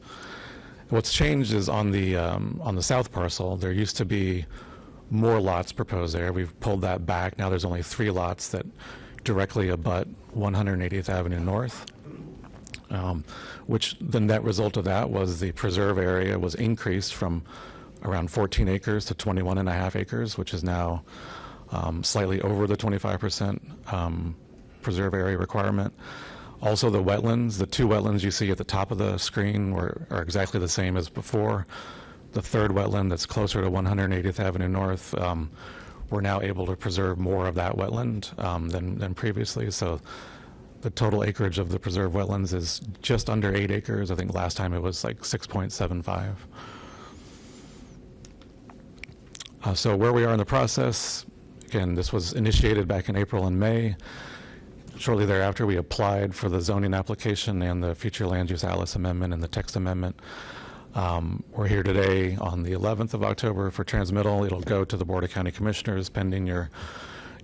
What's changed is on the south parcel, there used to be more lots proposed there. We've pulled that back. Now there's only 3 lots that directly abut 180th Avenue North, which the net result of that was the preserve area was increased from around 14 acres to 21.5 acres, which is now slightly over the 25% preserve area requirement. Also the wetlands, the 2 wetlands you see at the top of the screen are exactly the same as before. The 3rd wetland that's closer to 180th Avenue North, we're now able to preserve more of that wetland than previously. So the total acreage of the preserved wetlands is just under 8 acres. I think last time it was like 6.75. So where we are in the process, again, this was initiated back in April and May. Shortly thereafter, we applied for the zoning application and the future land use Alice amendment and the text amendment. We're here today on the 11th of October for transmittal. It'll go to the Board of County Commissioners pending your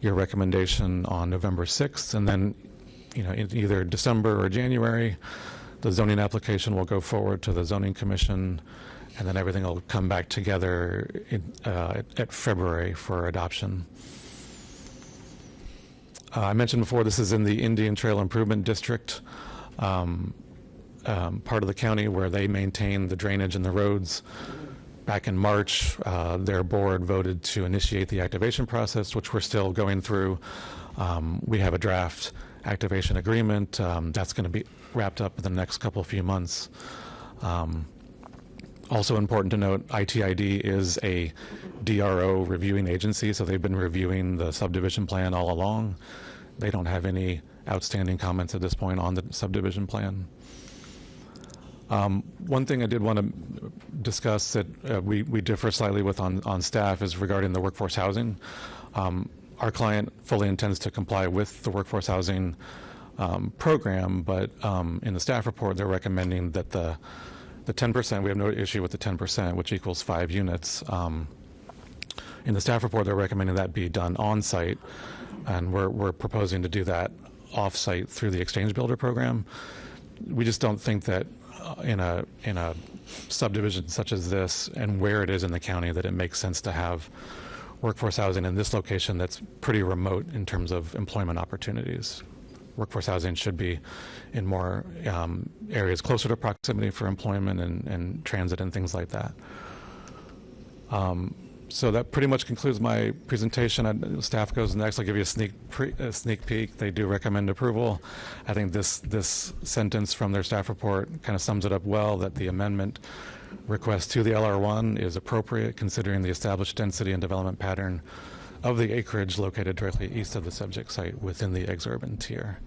recommendation on November 6th, and then, in either December or January, the zoning application will go forward to the Zoning Commission, and then everything will come back together at February for adoption. I mentioned before, this is in the Indian Trail Improvement District, part of the county where they maintain the drainage and the roads. Back in March, their board voted to initiate the activation process, which we're still going through. We have a draft activation agreement. That's going to be wrapped up in the next few months. Also important to note, ITID is a DRO reviewing agency, so they've been reviewing the subdivision plan all along. They don't have any outstanding comments at this point on the subdivision plan. One thing I did want to discuss that we differ slightly with on staff is regarding the workforce housing. Our client fully intends to comply with the workforce housing program, but in the staff report, they're recommending that the 10%, we have no issue with the 10%, which equals 5 units. In the staff report, they're recommending that be done on-site, and we're proposing to do that off-site through the Exchange Builder program. We just don't think that in a subdivision such as this and where it is in the county that it makes sense to have workforce housing in this location that's pretty remote in terms of employment opportunities. Workforce housing should be in more areas closer to proximity for employment and transit and things like that. So that pretty much concludes my presentation. Staff goes next. I'll give you a sneak peek. They do recommend approval. I think this sentence from their staff report kind of sums it up well, that the amendment request to the LR1 is appropriate considering the established density and development pattern of the acreage located directly east of the subject site within the exurban tier.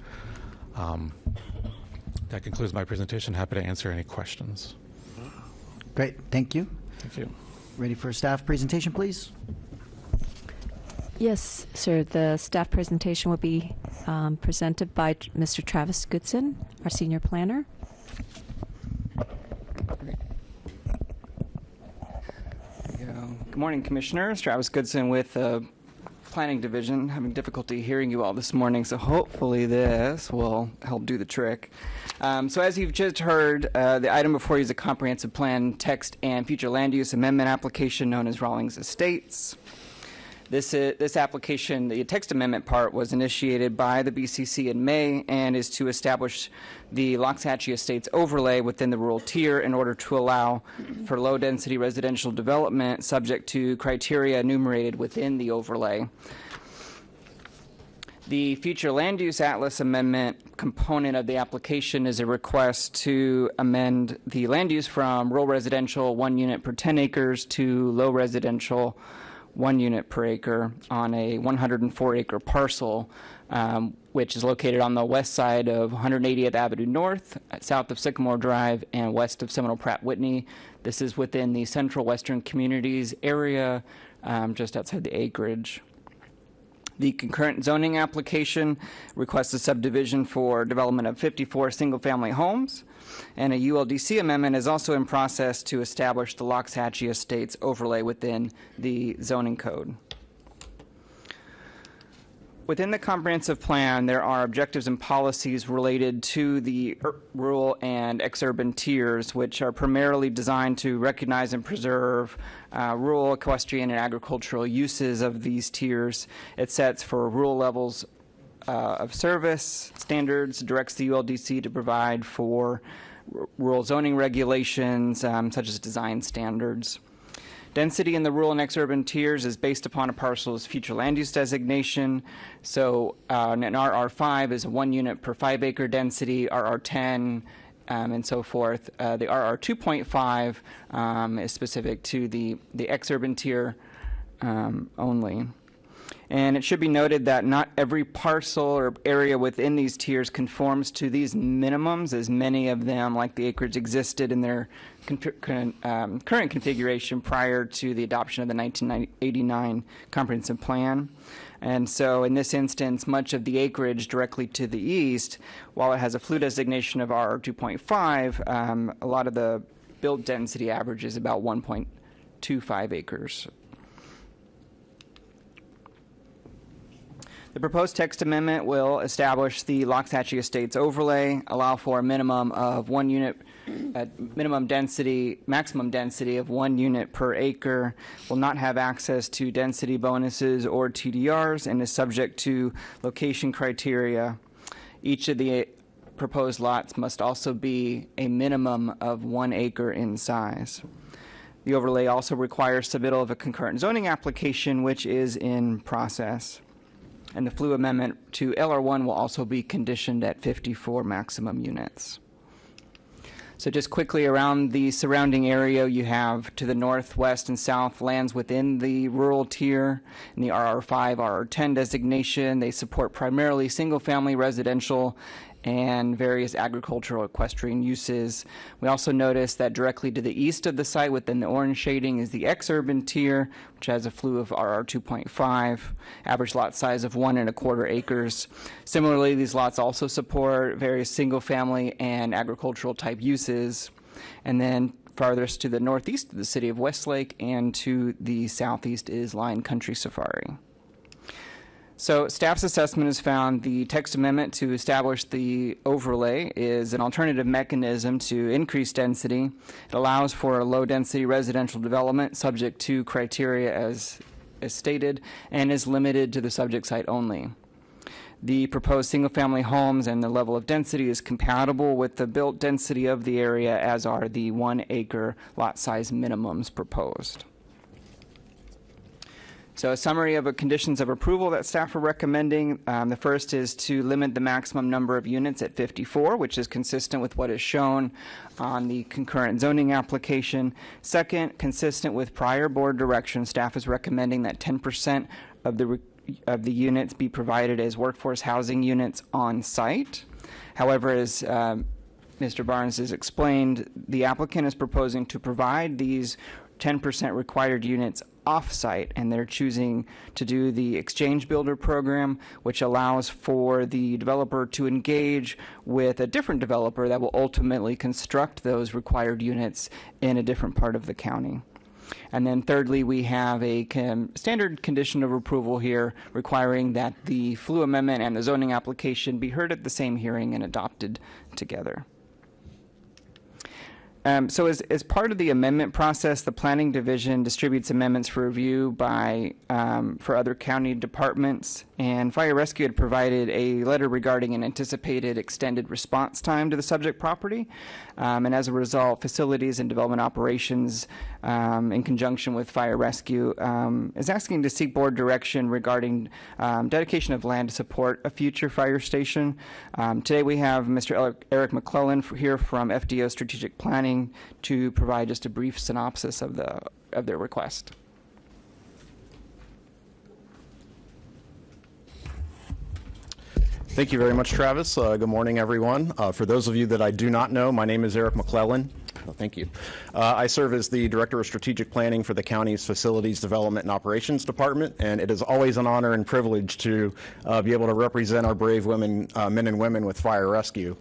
That concludes my presentation. Happy to answer any questions. Great, thank you. Thank you. Ready for staff presentation, please? Yes, sir. The staff presentation will be presented by Mr. Travis Goodson, our senior planner. Good morning, Commissioners. Travis Goodson with Planning Division. Having difficulty hearing you all this morning, so hopefully this will help do the trick. So as you've just heard, the item before you is a comprehensive plan text and future land use amendment application known as Rawlings Estates. This application, the text amendment part, was initiated by the BCC in May and is to establish the Loxahatchee Estates overlay within the rural tier in order to allow for low-density residential development subject to criteria enumerated within the overlay. The Future Land Use Atlas Amendment component of the application is a request to amend the land use from rural residential 1 unit per 10 acres to low residential 1 unit per acre on a 104-acre parcel, which is located on the west side of 180th Avenue North, south of Sycamore Drive, and west of Seminole Pratt Whitney. This is within the Central Western Communities area, just outside the acreage. The concurrent zoning application requests a subdivision for development of 54 single-family homes, and a ULDC amendment is also in process to establish the Loxahatchee Estates overlay within the zoning code. Within the comprehensive plan, there are objectives and policies related to the rural and exurban tiers, which are primarily designed to recognize and preserve rural, equestrian, and agricultural uses of these tiers. It sets for rural levels of service standards, directs the ULDC to provide for rural zoning regulations, such as design standards. Density in the rural and exurban tiers is based upon a parcel's future land use designation. So an RR5 is a 1 unit per 5-acre density, RR10, and so forth. The RR 2.5 is specific to the exurban tier only. And it should be noted that not every parcel or area within these tiers conforms to these minimums, as many of them, like the acreage, existed in their current configuration prior to the adoption of the 1989 comprehensive plan. And so in this instance, much of the acreage directly to the east, while it has a FLU designation of RR 2.5, a lot of the built density average is about 1.25 acres. The proposed text amendment will establish the Loxahatchee Estates overlay, allow for a minimum of 1 unit, maximum density of 1 unit per acre, will not have access to density bonuses or TDRs, and is subject to location criteria. Each of the proposed lots must also be a minimum of 1 acre in size. The overlay also requires submittal of a concurrent zoning application, which is in process. And the FLU amendment to LR1 will also be conditioned at 54 maximum units. So just quickly around the surrounding area, you have to the north, west, and south lands within the rural tier in the RR5, RR10 designation. They support primarily single-family residential and various agricultural equestrian uses. We also notice that directly to the east of the site within the orange shading is the exurban tier, which has a FLU of RR 2.5, average lot size of 1.25 acres. Similarly, these lots also support various single-family and agricultural type uses. And then farthest to the northeast of the city of Westlake and to the southeast is Lion Country Safari. So staff's assessment has found the text amendment to establish the overlay is an alternative mechanism to increase density. It allows for a low-density residential development subject to criteria as stated and is limited to the subject site only. The proposed single-family homes and the level of density is compatible with the built density of the area, as are the 1 acre lot size minimums proposed. So a summary of the conditions of approval that staff are recommending. The first is to limit the maximum number of units at 54, which is consistent with what is shown on the concurrent zoning application. Second, consistent with prior board direction, staff is recommending that 10% of the units be provided as workforce housing units on site. However, as Mr. Barnes has explained, the applicant is proposing to provide these 10% required units off-site, and they're choosing to do the Exchange Builder program, which allows for the developer to engage with a different developer that will ultimately construct those required units in a different part of the county. And then thirdly, we have a standard condition of approval here requiring that the FLU amendment and the zoning application be heard at the same hearing and adopted together. So as part of the amendment process, the Planning Division distributes amendments for review by for other county departments, and Fire Rescue had provided a letter regarding an anticipated extended response time to the subject property. And as a result, Facilities and Development Operations, in conjunction with Fire Rescue, is asking to seek board direction regarding dedication of land to support a future fire station. Today we have Mr. Eric McClellan here from FDO Strategic Planning to provide just a brief synopsis of their request. Thank you very much, Travis. Good morning, everyone. For those of you that I do not know, my name is Eric McClellan. Thank you. I serve as the Director of Strategic Planning for the county's Facilities Development and Operations Department, and it is always an honor and privilege to be able to represent our brave women, men and women with Fire Rescue.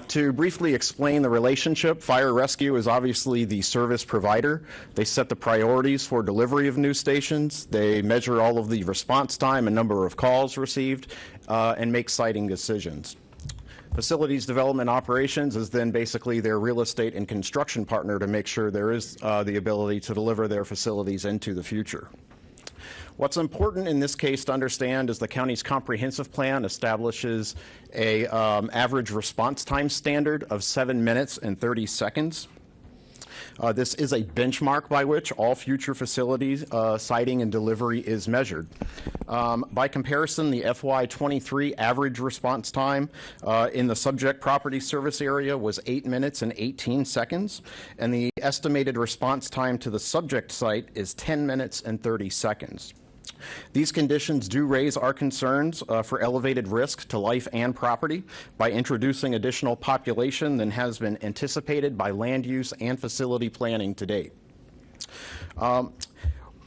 To briefly explain the relationship, Fire Rescue is obviously the service provider. They set the priorities for delivery of new stations. They measure all of the response time and number of calls received, and make siting decisions. Facilities Development Operations is then basically their real estate and construction partner to make sure there is the ability to deliver their facilities into the future. What's important in this case to understand is the county's comprehensive plan establishes a average response time standard of 7 minutes and 30 seconds. This is a benchmark by which all future facilities siting and delivery is measured. By comparison, the FY23 average response time in the subject property service area was 8 minutes and 18 seconds, and the estimated response time to the subject site is 10 minutes and 30 seconds. These conditions do raise our concerns for elevated risk to life and property by introducing additional population than has been anticipated by land use and facility planning to date.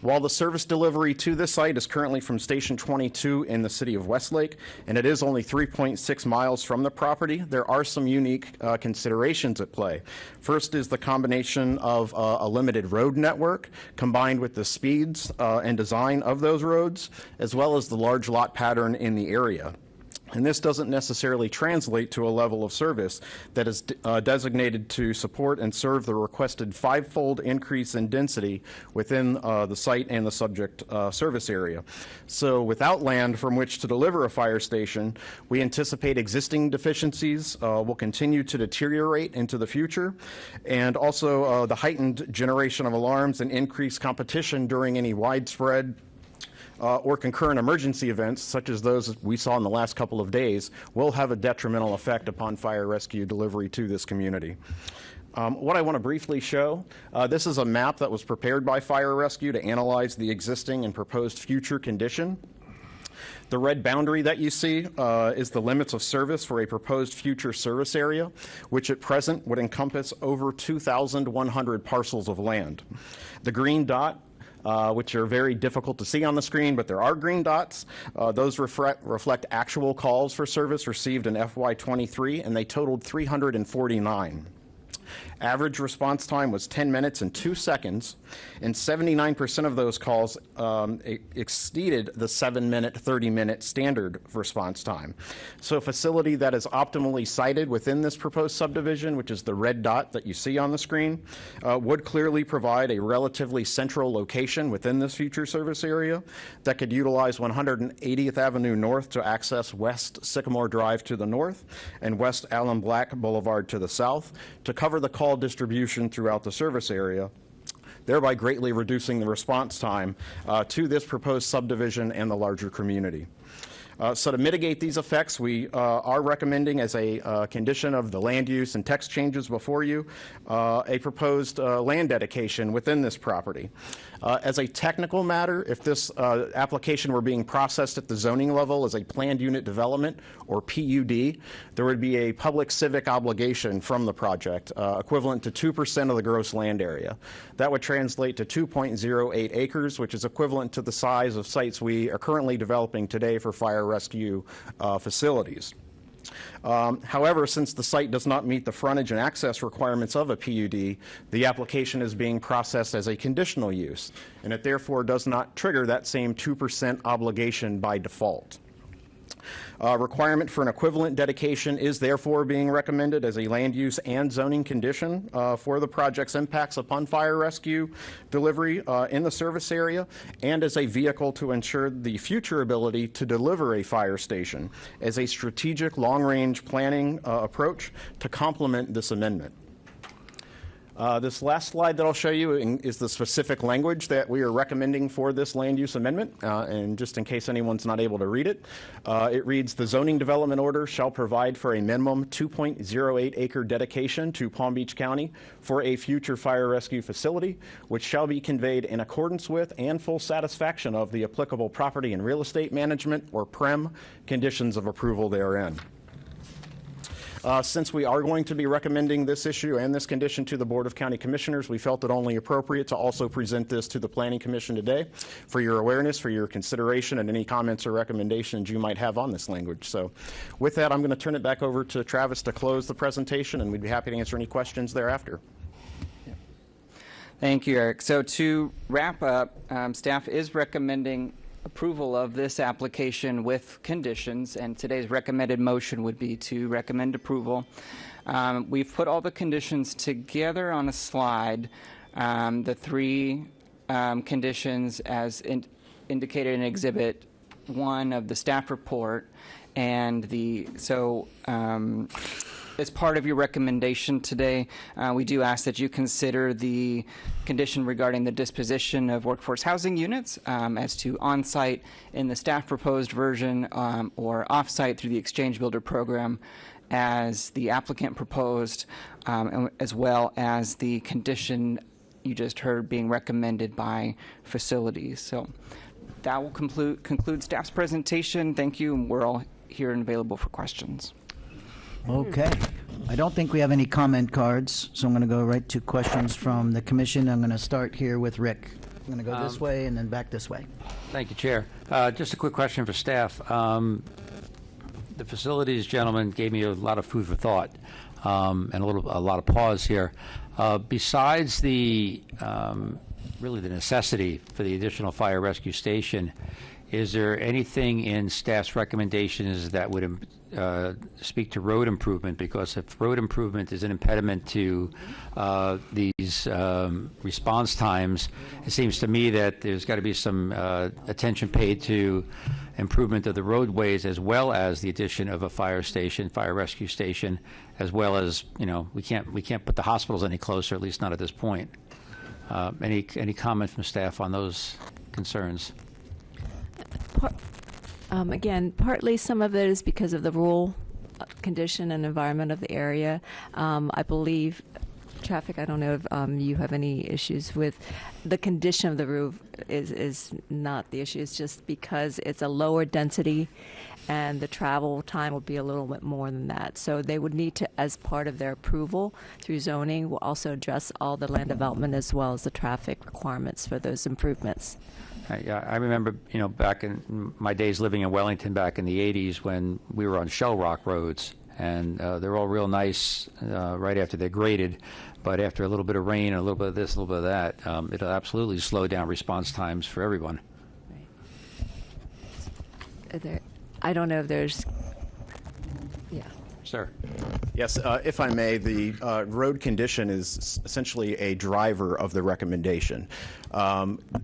While the service delivery to this site is currently from Station 22 in the city of Westlake, and it is only 3.6 miles from the property, there are some unique considerations at play. First is the combination of a limited road network combined with the speeds and design of those roads, as well as the large lot pattern in the area. And this doesn't necessarily translate to a level of service that is designated to support and serve the requested 5-fold increase in density within the site and the subject service area. So without land from which to deliver a fire station, we anticipate existing deficiencies will continue to deteriorate into the future, and also the heightened generation of alarms and increased competition during any widespread or concurrent emergency events, such as those we saw in the last couple of days, will have a detrimental effect upon fire rescue delivery to this community. What I want to briefly show, this is a map that was prepared by Fire Rescue to analyze the existing and proposed future condition. The red boundary that you see is the limits of service for a proposed future service area, which at present would encompass over 2,100 parcels of land. The green dot, which are very difficult to see on the screen, but there are green dots. Those reflect actual calls for service received in FY23, and they totaled 349. Average response time was 10 minutes and 2 seconds, and 79% of those calls exceeded the 7-minute, 30-minute standard response time. So a facility that is optimally sited within this proposed subdivision, which is the red dot that you see on the screen, would clearly provide a relatively central location within this future service area that could utilize 180th Avenue North to access West Sycamore Drive to the north and West Allen Black Boulevard to the south to cover the call distribution throughout the service area, thereby greatly reducing the response time to this proposed subdivision and the larger community. So to mitigate these effects, we are recommending as a condition of the land use and text changes before you, a proposed land dedication within this property. As a technical matter, if this application were being processed at the zoning level as a planned unit development, or PUD, there would be a public civic obligation from the project, equivalent to 2% of the gross land area. That would translate to 2.08 acres, which is equivalent to the size of sites we are currently developing today for fire rescue facilities. However, since the site does not meet the frontage and access requirements of a PUD, the application is being processed as a conditional use, and it therefore does not trigger that same 2% obligation by default. Requirement for an equivalent dedication is therefore being recommended as a land use and zoning condition for the project's impacts upon fire rescue delivery in the service area, and as a vehicle to ensure the future ability to deliver a fire station as a strategic long-range planning approach to complement this amendment. This last slide that I'll show you is the specific language that we are recommending for this land use amendment. And just in case anyone's not able to read it, it reads, the zoning development order shall provide for a minimum 2.08 acre dedication to Palm Beach County for a future fire rescue facility, which shall be conveyed in accordance with and full satisfaction of the applicable property and real estate management, or PREM, conditions of approval therein. Since we are going to be recommending this issue and this condition to the Board of County Commissioners, we felt it only appropriate to also present this to the Planning Commission today for your awareness, for your consideration, and any comments or recommendations you might have on this language. So with that, I'm going to turn it back over to Travis to close the presentation, and we'd be happy to answer any questions thereafter. Thank you, Eric. So to wrap up, staff is recommending approval of this application with conditions, and today's recommended motion would be to recommend approval. We've put all the conditions together on a slide, the three conditions as indicated in Exhibit 1 of the staff report, and as part of your recommendation today, we do ask that you consider the condition regarding the disposition of workforce housing units as to on-site in the staff proposed version or off-site through the Exchange Builder program as the applicant proposed, as well as the condition you just heard being recommended by facilities. So that will conclude staff's presentation. Thank you, and we're all here and available for questions. Okay. I don't think we have any comment cards, so I'm going to go right to questions from the commission. I'm going to start here with Rick. I'm going to go this way and then back this way. Thank you, Chair. Just a quick question for staff. The facilities gentleman gave me a lot of food for thought and a lot of pause here. Besides the really the necessity for the additional fire rescue station, is there anything in staff's recommendations that would speak to road improvement? Because if road improvement is an impediment to these response times, it seems to me that there's got to be some attention paid to improvement of the roadways, as well as the addition of a fire rescue station, as well as, we can't put the hospitals any closer, at least not at this point. Any comment from staff on those concerns? Again, partly some of it is because of the rural condition and environment of the area. I believe traffic, I don't know if you have any issues with the condition of the roof is not the issue. It's just because it's a lower density and the travel time will be a little bit more than that. So they would need to, as part of their approval through zoning, will also address all the land development as well as the traffic requirements for those improvements. Yeah, I remember, back in my days living in Wellington back in the 80s when we were on shell rock roads, and they're all real nice right after they're graded, but after a little bit of rain, a little bit of this, a little bit of that, it'll absolutely slow down response times for everyone. I don't know if there's, yeah. Sir. Yes, if I may, the road condition is essentially a driver of the recommendation.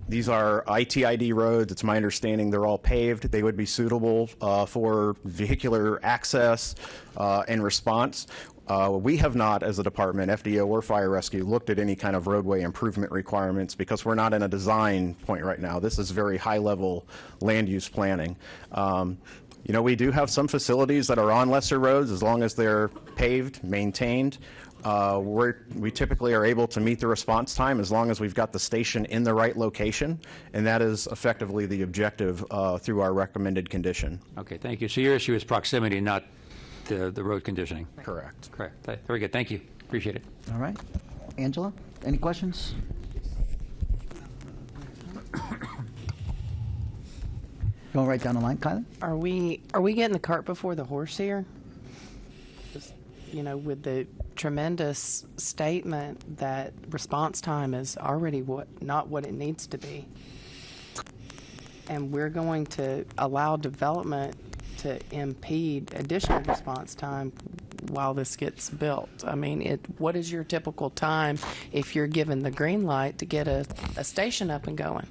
These are ITID roads. It's my understanding they're all paved. They would be suitable for vehicular access and response. We have not, as a department, FDO or Fire Rescue, looked at any kind of roadway improvement requirements because we're not in a design point right now. This is very high-level land use planning. We do have some facilities that are on lesser roads as long as they're paved, maintained. We typically are able to meet the response time as long as we've got the station in the right location, and that is effectively the objective through our recommended condition. Okay, thank you. So your issue is proximity, not the road conditioning? Correct. Correct. Very good. Thank you. Appreciate it. All right. Angela, any questions? Going right down the line, Kylie? Are we getting the cart before the horse here? Just, with the tremendous statement that response time is already not what it needs to be, and we're going to allow development to impede additional response time while this gets built? I mean, what is your typical time if you're given the green light to get a station up and going?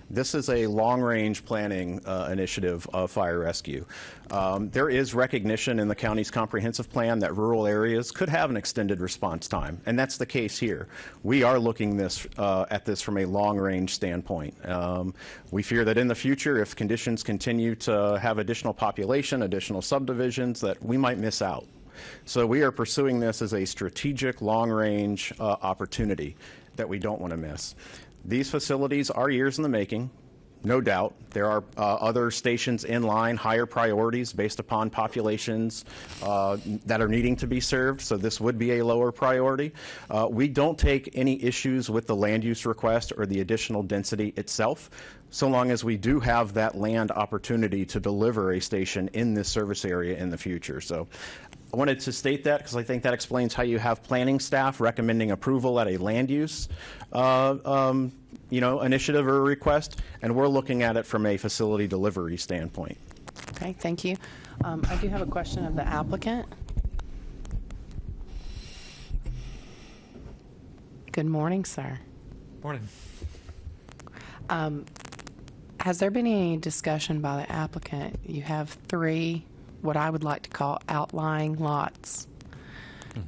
This is a long-range planning initiative of fire rescue. There is recognition in the county's comprehensive plan that rural areas could have an extended response time, and that's the case here. We are looking at this from a long-range standpoint. We fear that in the future, if conditions continue to have additional population, additional subdivisions, that we might miss out. So we are pursuing this as a strategic, long-range opportunity that we don't want to miss. These facilities are years in the making, no doubt. There are other stations in line, higher priorities based upon populations that are needing to be served, so this would be a lower priority. We don't take any issues with the land use request or the additional density itself, so long as we do have that land opportunity to deliver a station in this service area in the future. So I wanted to state that because I think that explains how you have planning staff recommending approval at a land use initiative or request, and we're looking at it from a facility delivery standpoint. Okay, thank you. I do have a question of the applicant. Good morning, sir. Morning. Has there been any discussion by the applicant? You have 3, what I would like to call outlying lots,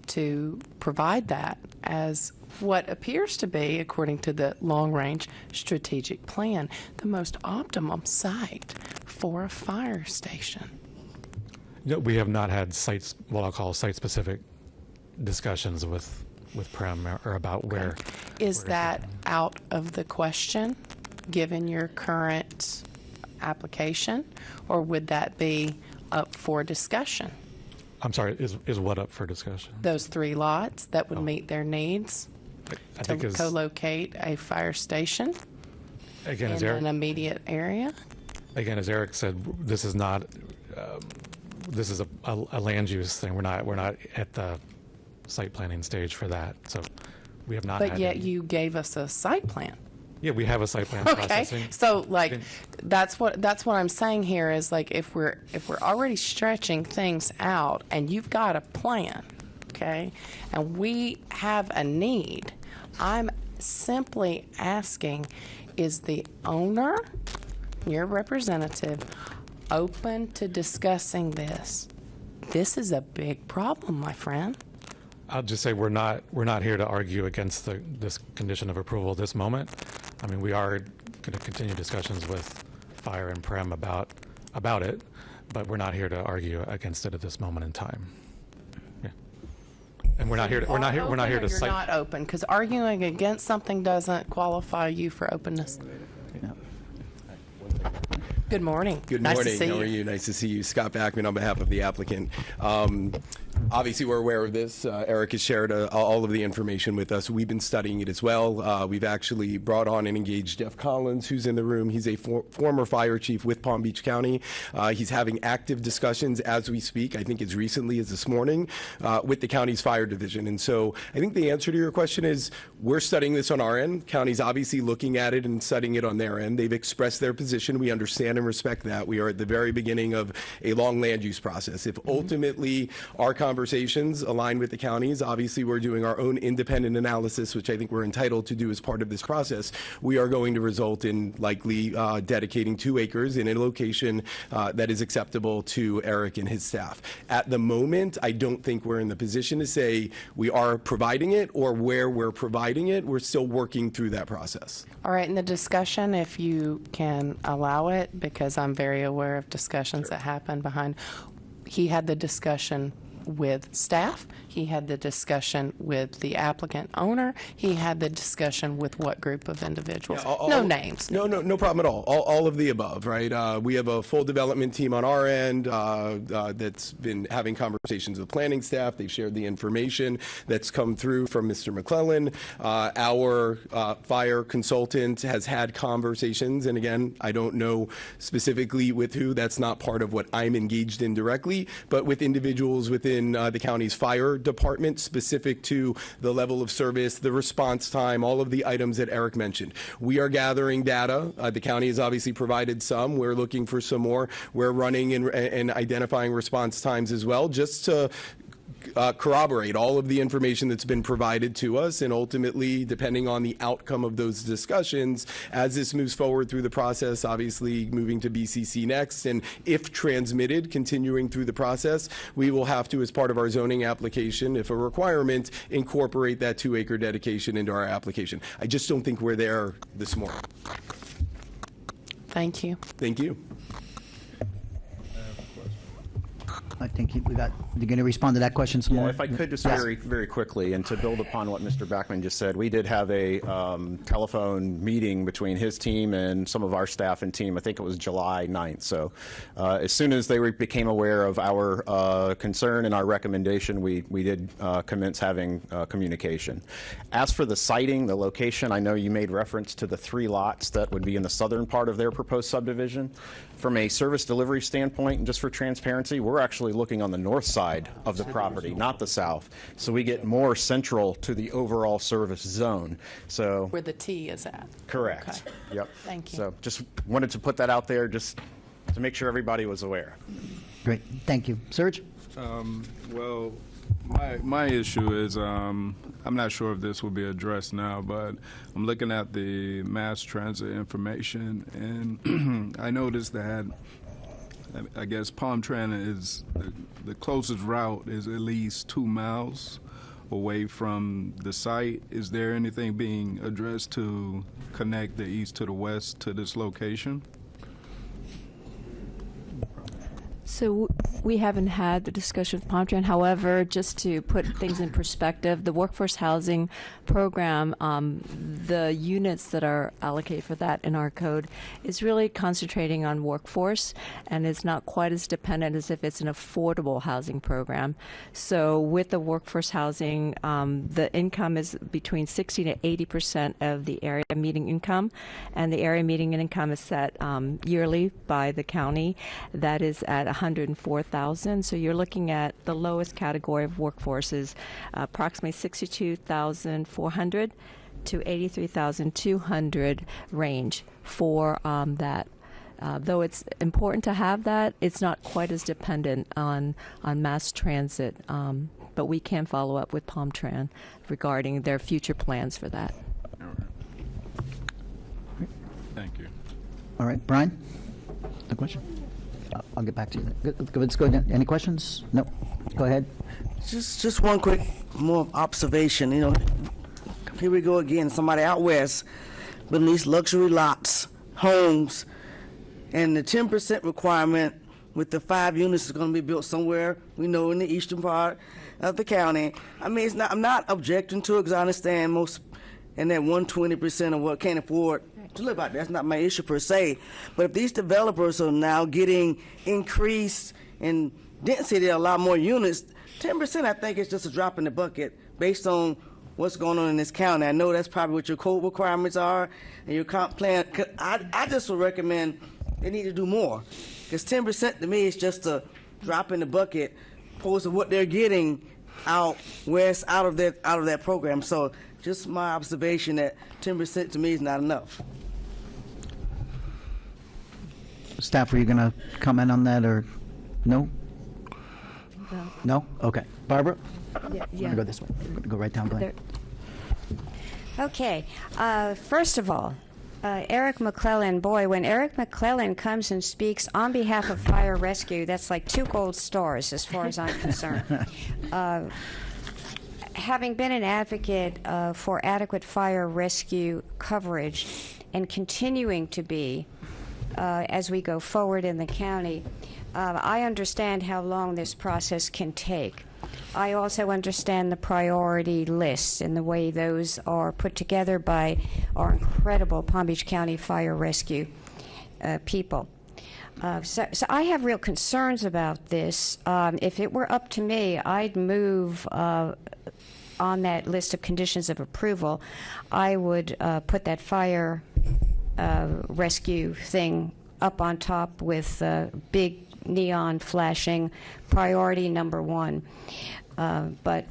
to provide that as what appears to be, according to the long-range strategic plan, the most optimum site for a fire station. We have not had what I'll call site-specific discussions with Prem or about where. Is that out of the question, given your current application, or would that be up for discussion? I'm sorry, is what up for discussion? Those 3 lots that would meet their needs to co-locate a fire station in an immediate area? Again, as Eric said, this is not. This is a land use thing. We're not at the site planning stage for that. So we have not. But yet you gave us a site plan. Yeah, we have a site plan Okay, processing. so that's what I'm saying here is if we're already stretching things out and you've got a plan, okay, and we have a need, I'm simply asking, is the owner, your representative, open to discussing this? This is a big problem, my friend. I'll just say we're not here to argue against this condition of approval at this moment. I mean, we are going to continue discussions with Fire and Prem about it, but we're not here to argue against it at this moment in time. Yeah. And we're not here to You're not open because arguing against something doesn't qualify you for openness. Good morning. Good nice morning. To see How are you? Nice to see you. Scott Backman on behalf of the applicant. Obviously, we're aware of this. Eric has shared all of the information with us. We've been studying it as well. We've actually brought on and engaged Jeff Collins, who's in the room. He's a former fire chief with Palm Beach County. He's having active discussions as we speak, I think as recently as this morning, with the county's fire division. And so I think the answer to your question is we're studying this on our end. County's obviously looking at it and studying it on their end. They've expressed their position. We understand and respect that. We are at the very beginning of a long land use process. If ultimately our conversations align with the counties, obviously we're doing our own independent analysis, which I think we're entitled to do as part of this process. We are going to result in likely dedicating 2 acres in a location that is acceptable to Eric and his staff. At the moment, I don't think we're in the position to say we are providing it or where we're providing it. We're still working through that process. All right, in the discussion, if you can allow it, because I'm very aware of discussions that happen behind. He had the discussion with staff. He had the discussion with the applicant owner. He had the discussion with what group of individuals? No names. No problem at all. All of the above, right? We have a full development team on our end that's been having conversations with planning staff. They've shared the information that's come through from Mr. McClellan. Our fire consultant has had conversations, and again, I don't know specifically with who. That's not part of what I'm engaged in directly, but with individuals within within the county's fire department, specific to the level of service, the response time, all of the items that Eric mentioned. We are gathering data. The county has obviously provided some. We're looking for some more. We're running and identifying response times as well, just to corroborate all of the information that's been provided to us, and ultimately, depending on the outcome of those discussions, as this moves forward through the process, obviously moving to BCC next, and if transmitted, continuing through the process, we will have to, as part of our zoning application, if a requirement, incorporate that 2-acre dedication into our application. I just don't think we're there this morning. Thank you. Thank you. I think you're going to respond to that question some more? If I could just Yes. very quickly, and to build upon what Mr. Backman just said, we did have a telephone meeting between his team and some of our staff and team. I think it was July 9th. So as soon as they became aware of our concern and our recommendation, we did commence having communication. As for the siting, the location, I know you made reference to the 3 lots that would be in the southern part of their proposed subdivision. From a service delivery standpoint, and just for transparency, we're actually looking on the north side of the property, not the south. So we get more central to the overall service zone. So Where the T is at. correct. Okay. Yep. Thank you. So just wanted to put that out there just to make sure everybody was aware. Great. Thank you. Serge? Well, my issue is I'm not sure if this will be addressed now, but I'm looking at the mass transit information, and I noticed that I guess Palm Tran is the closest route is at least 2 miles away from the site. Is there anything being addressed to connect the east to the west to this location? So we haven't had the discussion with Palm Tran. However, just to put things in perspective, the workforce housing program, the units that are allocated for that in our code is really concentrating on workforce, and it's not quite as dependent as if it's an affordable housing program. So with the workforce housing, the income is between 60 to 80% of the area median income, and the area median income is set yearly by the county. That is at $104,000. So you're looking at the lowest category of workforce is approximately $62,400 to $83,200 range for that. Though it's important to have that, it's not quite as dependent on mass transit. But we can follow up with Palm Tran regarding their future plans for that. Thank you. All right. Brian? The question? I'll get back to you. Let's go. Any questions? No. Go ahead. Just one quick more observation. You know, here we go again. Somebody out west building these luxury lots, homes, and the 10% requirement with the 5 units is going to be built somewhere we know in the eastern part of the county. I mean, it's not. I'm not objecting to it because I understand most, and that 120% of what can't afford to live out there. That's not my issue per se. But if these developers are now getting increased in density, a lot more units, 10% I think is just a drop in the bucket based on what's going on in this county. I know that's probably what your code requirements are and your comp plan. I just would recommend they need to do more, because 10% to me is just a drop in the bucket opposed to what they're getting out west out of that program. So just my observation that 10% to me is not enough. Staff, are you going to comment on that or no? No? Okay. Barbara? Yeah. I'm going to go this way. I'm going to go right down, Glenn. Okay. First of all, Eric McClellan, boy, when Eric McClellan comes and speaks on behalf of fire rescue, that's like 2 gold stars as far as I'm concerned. Having been an advocate for adequate fire rescue coverage and continuing to be as we go forward in the county, I understand how long this process can take. I also understand the priority lists and the way those are put together by our incredible Palm Beach County Fire Rescue people. So I have real concerns about this. If it were up to me, I'd move on that list of conditions of approval. I would put that fire rescue thing up on top with big neon flashing, priority number 1. But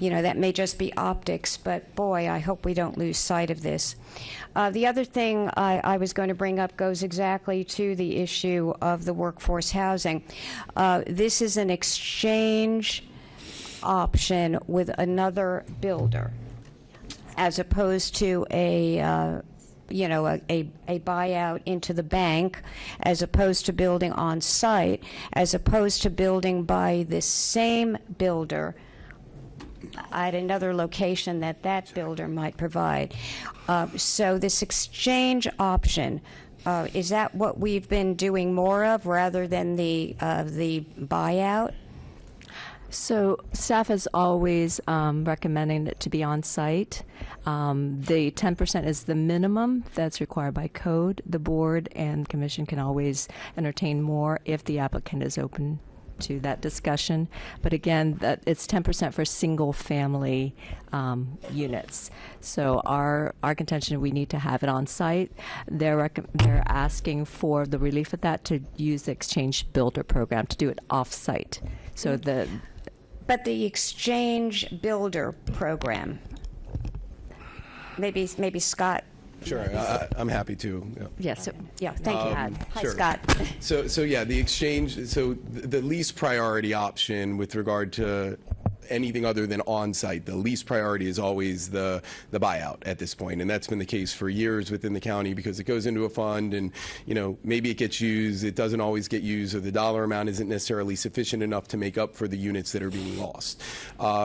that may just be optics, but boy, I hope we don't lose sight of this. The other thing I was going to bring up goes exactly to the issue of the workforce housing. This is an exchange option with another builder, as opposed to a buyout into the bank, as opposed to building on site, as opposed to building by the same builder at another location that builder might provide. So this exchange option, is that what we've been doing more of rather than the buyout? So staff is always recommending it to be on site. The 10% is the minimum that's required by code. The board and commission can always entertain more if the applicant is open to that discussion. But again, that it's 10% for single family units. So our contention, we need to have it on site. They're asking for the relief of that to use the exchange builder program to do it off site. So But the exchange builder program, maybe Scott. Sure, I'm happy to. Yes. Yeah. Thank you. Hi, sure. Scott. So yeah, the exchange. So the least priority option with regard to anything other than on-site, the least priority is always the buyout at this point, and that's been the case for years within the county because it goes into a fund, and maybe it gets used, it doesn't always get used, or the dollar amount isn't necessarily sufficient enough to make up for the units that are being lost.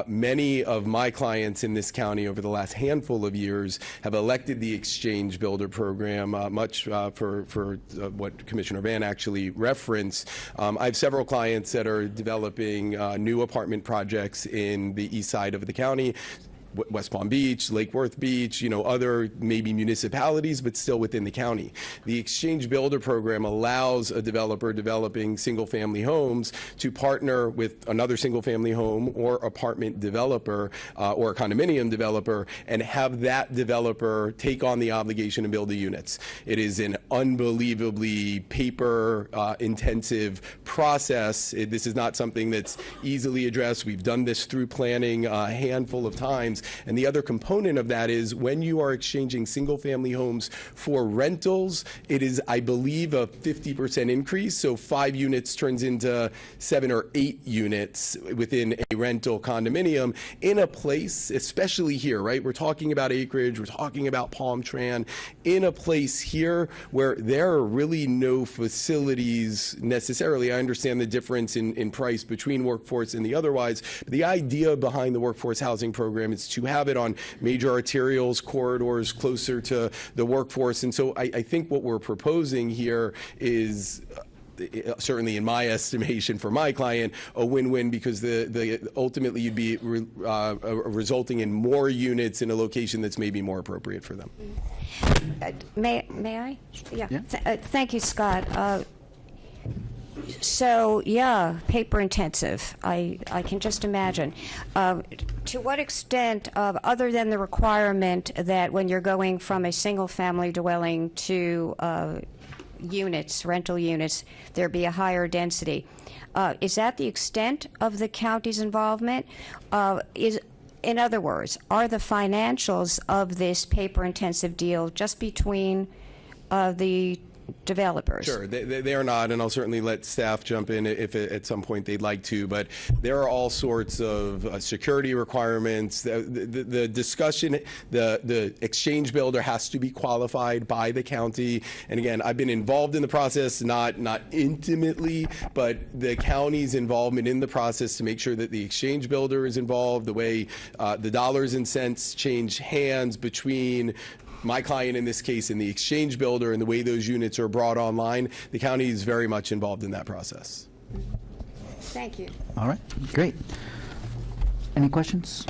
Many of my clients in this county over the last handful of years have elected the exchange builder program, much for what Commissioner Van actually referenced. I have several clients that are developing new apartment projects in the east side of the county, West Palm Beach, Lake Worth Beach, other maybe municipalities, but still within the county. The Exchange Builder Program allows a developer developing single-family homes to partner with another single-family home or apartment developer or a condominium developer and have that developer take on the obligation to build the units. It is an unbelievably paper-intensive process. This is not something that's easily addressed. We've done this through planning a handful of times. And the other component of that is when you are exchanging single-family homes for rentals, it is, I believe, a 50% increase. So 5 units turns into 7 or 8 units within a rental condominium in a place, especially here, right? We're talking about acreage, we're talking about Palm Tran, in a place here where there are really no facilities necessarily. I understand the difference in price between workforce and the otherwise, but the idea behind the workforce housing program is to have it on major arterials, corridors closer to the workforce. And so I think what we're proposing here is certainly in my estimation for my client, a win-win because ultimately you'd be resulting in more units in a location that's maybe more appropriate for them. May I? Yeah. Thank you, Scott. So, yeah, paper intensive. I can just imagine. To what extent, other than the requirement that when you're going from a single-family dwelling to units, rental units, there be a higher density, is that the extent of the county's involvement? In other words, are the financials of this paper-intensive deal just between the developers? Sure, they are not, and I'll certainly let staff jump in if at some point they'd like to, but there are all sorts of security requirements. The discussion, the exchange builder has to be qualified by the county, and again, I've been involved in the process, not intimately, but the county's involvement in the process to make sure that the exchange builder is involved, the way the dollars and cents change hands between my client in this case and the exchange builder and the way those units are brought online, the county is very much involved in that process. Thank you. All right, great. Any questions?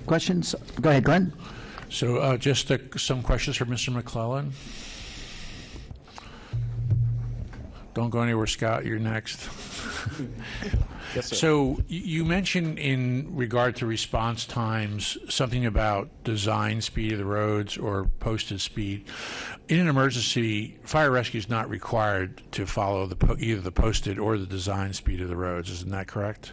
Questions? Go ahead, Glenn. So just some questions for Mr. McClellan. Don't go anywhere, Scott. You're next. Yes, sir. So you mentioned in regard to response times something about design speed of the roads or posted speed. In an emergency, fire rescue is not required to follow either the posted or the design speed of the roads. Isn't that correct?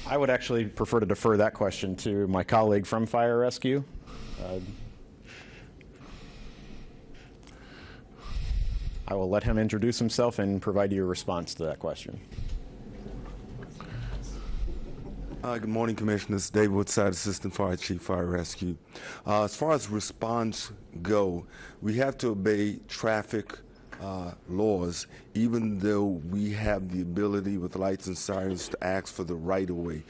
I would actually prefer to defer that question to my colleague from Fire Rescue. I will let him introduce himself and provide you a response to that question. Good morning, Commissioners. Dave Woodside, Assistant Fire Chief, Fire Rescue. As far as response go, we have to obey traffic laws, even though we have the ability with lights and sirens to ask for the right-of-way.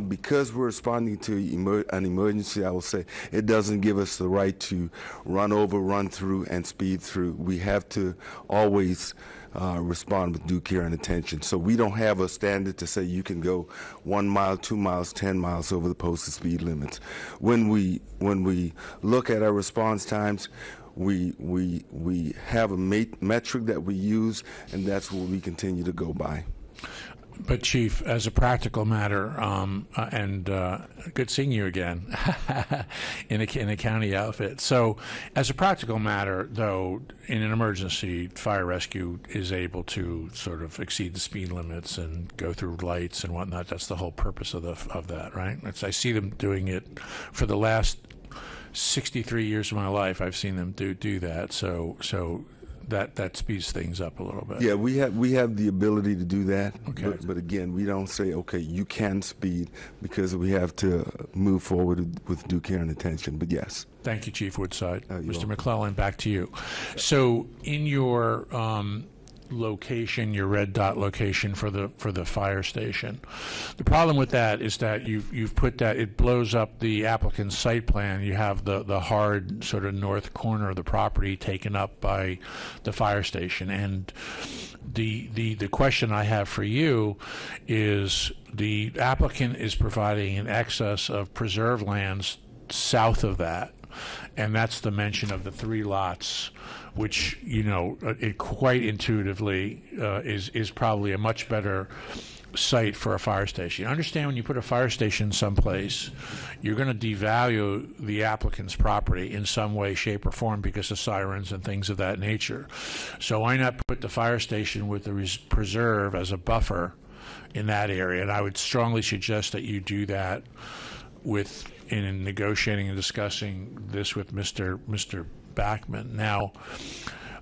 Because we're responding to an emergency, I will say it doesn't give us the right to run over, run through, and speed through. We have to always respond with due care and attention. So we don't have a standard to say you can go 1 mile, 2 miles, 10 miles over the posted speed limits. When we look at our response times, we have a metric that we use, and that's what we continue to go by. But Chief, as a practical matter, and good seeing you again in a county outfit. So, as a practical matter, though, in an emergency, fire rescue is able to sort of exceed the speed limits and go through lights and whatnot. That's the whole purpose of that, right? I see them doing it for the last 63 years of my life. I've seen them do that. So that speeds things up a little bit. Yeah, we have the ability to do that. Okay. But again, we don't say, okay, you can speed, because we have to move forward with due care and attention. But yes. Thank you, Chief Woodside. Mr. welcome. McClellan, back to you. So in your location, your red dot location for the fire station, the problem with that is that you've put that, it blows up the applicant's site plan. You have the hard sort of north corner of the property taken up by the fire station. And the question I have for you is, the applicant is providing an excess of preserve lands south of that, and that's the mention of the 3 lots, which, it quite intuitively is probably a much better site for a fire station. Understand, when you put a fire station someplace, you're going to devalue the applicant's property in some way, shape, or form because of sirens and things of that nature. So why not put the fire station with the preserve as a buffer in that area? And I would strongly suggest that you do that in negotiating and discussing this with Mr. Backman. Now,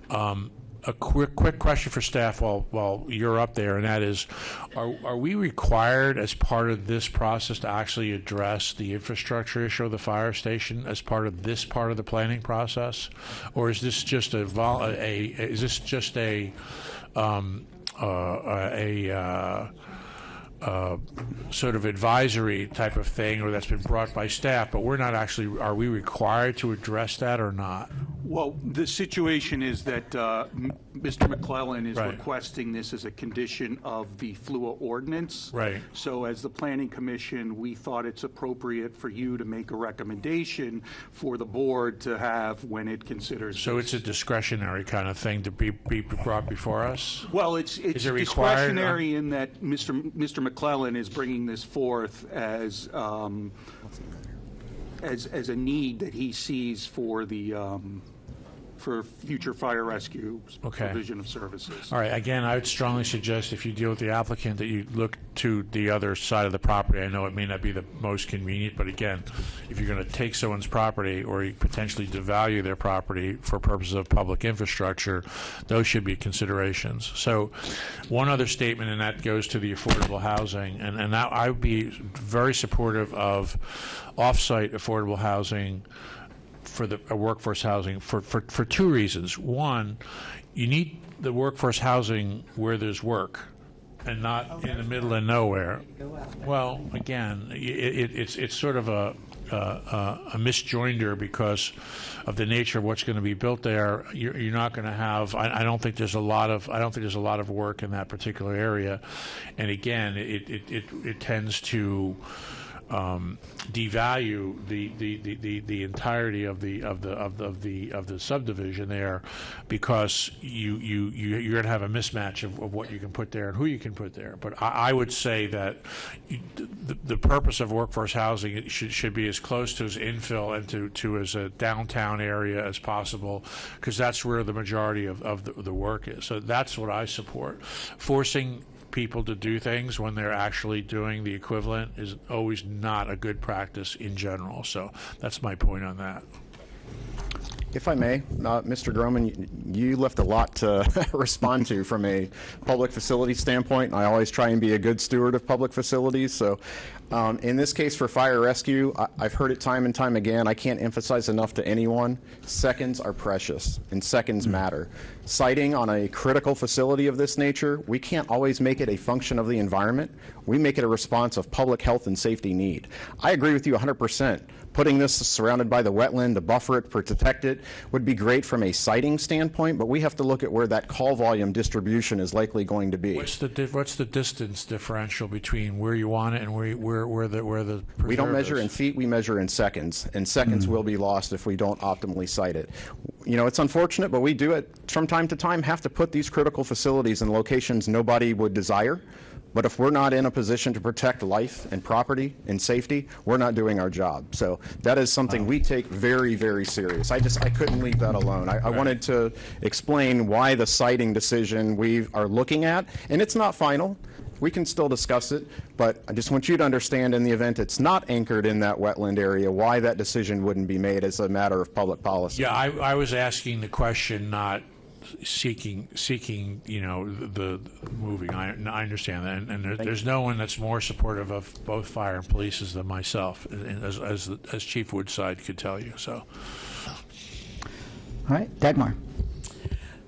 a quick question for staff while you're up there, and that is, are we required as part of this process to actually address the infrastructure issue of the fire station as part of this part of the planning process, or is this just a sort of advisory type of thing, or that's been brought by staff, but are we required to address that or not? Well, the situation is that Mr. McClellan is Right. requesting this as a condition of the FLUA ordinance. Right. So as the Planning Commission, we thought it's appropriate for you to make a recommendation for the board to have when it considers So this. it's a discretionary kind of thing to be brought before us? Well, it's Is it required? discretionary in that Mr. McClellan is bringing this forth as a need that he sees for the for future fire rescue Okay. provision of services. All right, again, I would strongly suggest, if you deal with the applicant, that you look to the other side of the property. I know it may not be the most convenient, but again, if you're going to take someone's property or you potentially devalue their property for purposes of public infrastructure, those should be considerations. So one other statement, and that goes to the affordable housing, and that I would be very supportive of off-site affordable housing for the workforce housing for 2 reasons. One, you need the workforce housing where there's work and not in the middle of nowhere. Well, again, it's sort of a misjoinder because of the nature of what's going to be built there. You're not going to have. I don't think there's a lot of work in that particular area, and again, it tends to devalue the entirety of the subdivision there, because you're going to have a mismatch of what you can put there and who you can put there. But I would say that the purpose of workforce housing should be as close to as infill and to as a downtown area as possible, because that's where the majority of the work is. So that's what I support. Forcing people to do things when they're actually doing the equivalent is always not a good practice in general. So that's my point on that. If I may, Mr. Groman, you left a lot to respond to from a public facility standpoint. I always try and be a good steward of public facilities. So in this case for fire rescue, I've heard it time and time again. I can't emphasize enough to anyone, seconds are precious and seconds matter. Siting on a critical facility of this nature, we can't always make it a function of the environment. We make it a response of public health and safety need. I agree with you 100%. Putting this surrounded by the wetland to buffer it, protect it, would be great from a siting standpoint, but we have to look at where that call volume distribution is likely going to be. What's the distance differential between where you want it and where the We don't measure preserve in is? feet, we measure in seconds, and seconds will be lost if we don't optimally site it. You know, it's unfortunate, but we do it from time to time, have to put these critical facilities in locations nobody would desire. But if we're not in a position to protect life and property and safety, we're not doing our job. So that is something we take very, very serious. I couldn't leave that alone. I wanted to explain why the siting decision we are looking at, and it's not final. We can still discuss it, but I just want you to understand, in the event it's not anchored in that wetland area, why that decision wouldn't be made as a matter of public policy. Yeah, I was asking the question, not seeking, you know, the moving. I understand that, and there's no one that's more supportive of both fire and police than myself, as Chief Woodside could tell you. So, All right, Dagmar.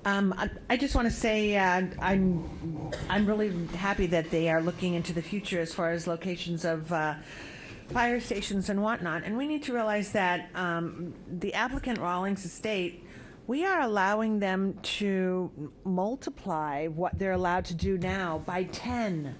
I just want to say I'm really happy that they are looking into the future as far as locations of fire stations and whatnot. And we need to realize that the applicant Rawlings Estate, we are allowing them to multiply what they're allowed to do now by 10.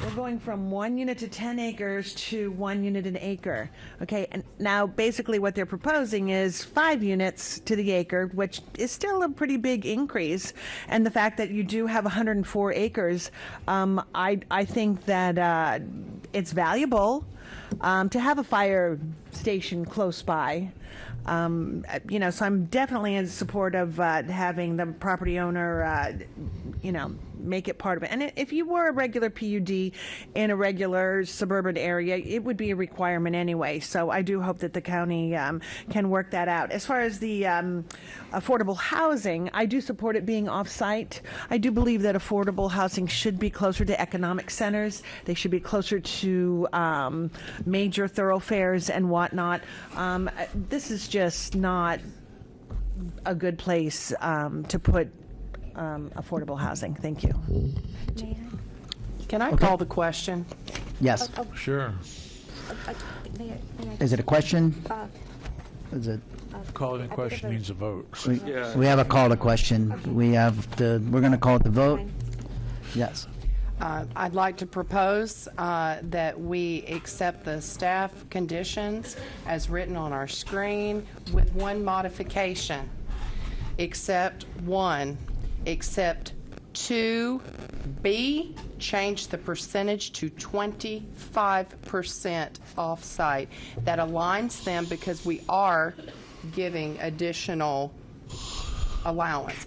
We're going from 1 unit to 10 acres to 1 unit an acre. Okay, and now basically what they're proposing is 5 units to the acre, which is still a pretty big increase. And the fact that you do have 104 acres, I think that it's valuable to have a fire station close by. You know, so I'm definitely in support of having the property owner, you know, make it part of it. And if you were a regular PUD in a regular suburban area, it would be a requirement anyway. So I do hope that the county can work that out. As far as the affordable housing, I do support it being off-site. I do believe that affordable housing should be closer to economic centers. They should be closer to major thoroughfares and whatnot. This is just not a good place to put affordable housing. Thank you. Can I call the question? Yes. Sure. Is it a question? Is it? Calling the question means a vote. We have a call to question. We're going to call it the vote. Yes. I'd like to propose that we accept the staff conditions as written on our screen with one modification. Except 2B, change the percentage to 25% off-site. That aligns them because we are giving additional allowance.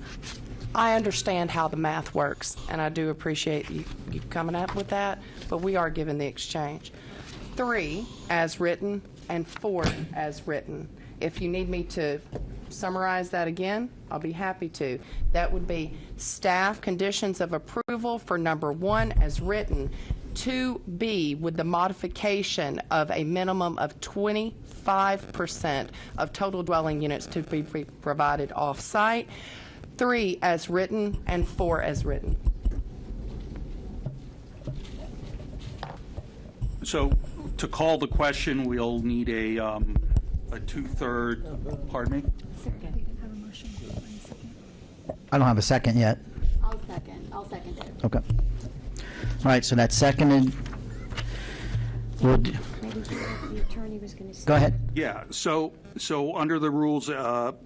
I understand how the math works, and I do appreciate you coming up with that, but we are giving the exchange. 3, as written, and 4, as written. If you need me to summarize that again, I'll be happy to. That would be staff conditions of approval for number 1 as written. 2B with the modification of a minimum of 25% of total dwelling units to be provided off-site. 3 as written and 4 as written. So to call the question, we'll need a 2/3, pardon me? I don't have a second yet. I'll second it. Okay. All right, so that's seconded. attorney was going to say. Go ahead. Yeah, so under the rules,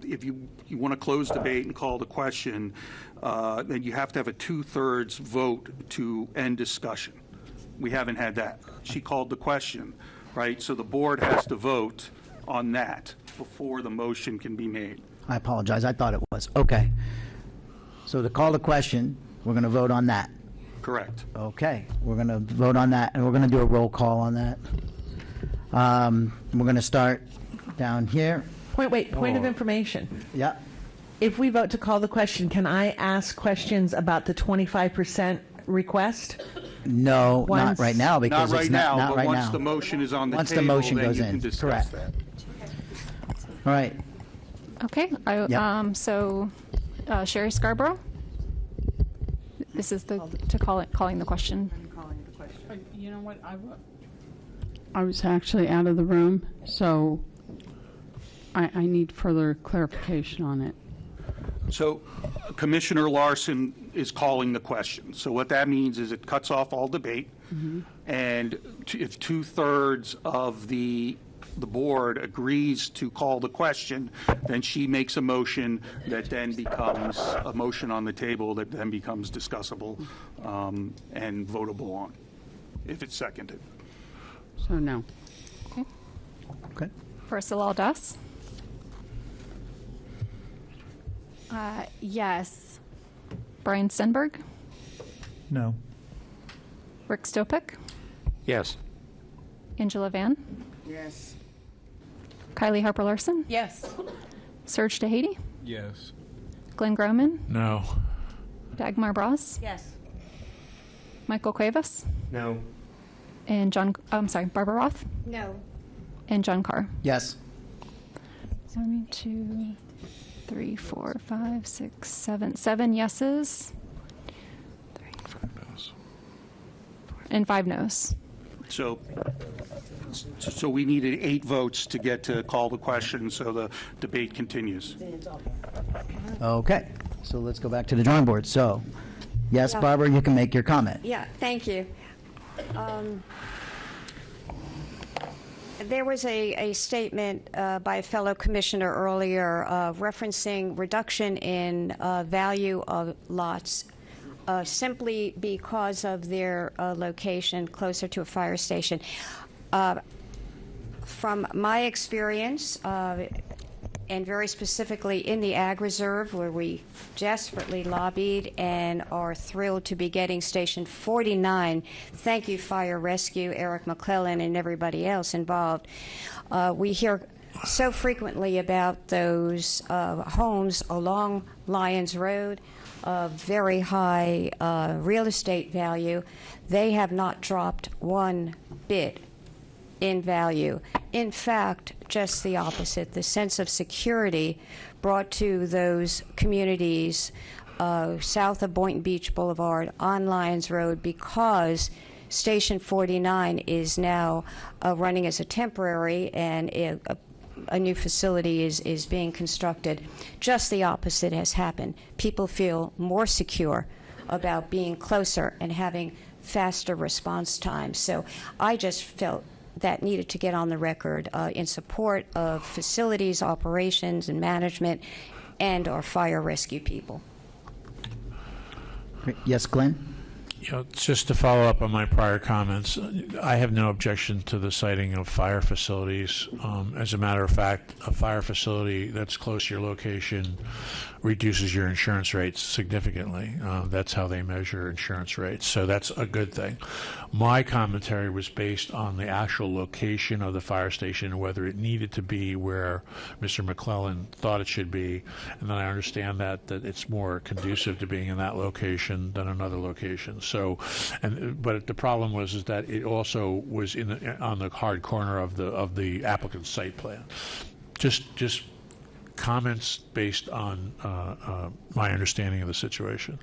if you want to close debate and call the question, then you have to have a 2/3 vote to end discussion. We haven't had that. She called the question, right? So the board has to vote on that before the motion can be made. I apologize. I thought it was. Okay. So to call the question, we're going to vote on that. Correct. Okay. We're going to vote on that, and we're going to do a roll call on that. We're going to start down here. Point of information. Yeah. If we vote to call the question, can I ask questions about the 25% request? No, not Once- right now because Not right it's now, not but right once now. the motion is on the Once table, the motion then goes you in. can discuss Correct. that. All right. Okay, Yep. so Sherry Scarborough? This is calling the question. You know what? I was actually out of the room, so I need further clarification on it. So Commissioner Larson is calling the question. So what that means is it cuts off all debate, and if 2/3 of the board agrees to call the question, then she makes a motion that then becomes a motion on the table that then becomes discussable and votable on, if it's seconded. So no. Okay. Priscilla Aldas? Yes. Brian Stenberg? No. Rick Stopik? Yes. Angela Van? Yes. Kylie Harper Larson? Yes. Serge DeHady? Yes. Glenn Groman? No. Dagmar Bras? Yes. Michael Cuevas? No. And Barbara Roth? No. And John Carr? Yes. 1, 2, 3, 4, 5, 6, 7. 7 yeses. 3, 4, and 5 noes. So we needed 8 votes to get to call the question, so the debate continues. Okay. So let's go back to the drawing board. So, yes, Yeah. Barbara, you can make your comment. Yeah, thank you. There was a statement by a fellow commissioner earlier referencing reduction in value of lots simply because of their location closer to a fire station. From my experience, and very specifically in the Ag Reserve, where we desperately lobbied and are thrilled to be getting Station 49. Thank you, Fire Rescue, Eric McClellan, and everybody else involved. We hear so frequently about those homes along Lyons Road of very high real estate value. They have not dropped one bit in value. In fact, just the opposite. The sense of security brought to those communities south of Boynton Beach Boulevard on Lyons Road, because Station 49 is now running as a temporary and a new facility is being constructed. Just the opposite has happened. People feel more secure about being closer and having faster response times. So I just felt that needed to get on the record in support of facilities, operations, and management, and our fire rescue people. Yes, Glenn? You know, just to follow up on my prior comments, I have no objection to the siting of fire facilities. As a matter of fact, a fire facility that's close to your location reduces your insurance rates significantly. That's how they measure insurance rates, so that's a good thing. My commentary was based on the actual location of the fire station and whether it needed to be where Mr. McClellan thought it should be, and then I understand that it's more conducive to being in that location than another location. So, but the problem was that it also was on the hard corner of the applicant's site plan. Just comments based on my understanding of the situation.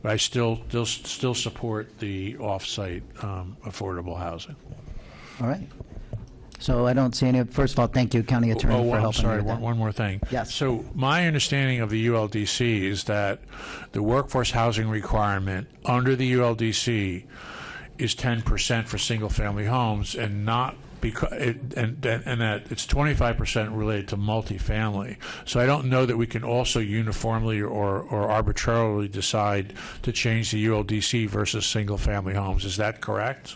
But I still support the off-site affordable housing. All right. So I don't see any. First of all, thank you, County Attorney, for I'm helping sorry, me with that. one more thing. Yes. So my understanding of the ULDC is that the workforce housing requirement under the ULDC is 10% for single-family homes and not because and that it's 25% related to multifamily. So I don't know that we can also uniformly or arbitrarily decide to change the ULDC versus single-family homes. Is that correct?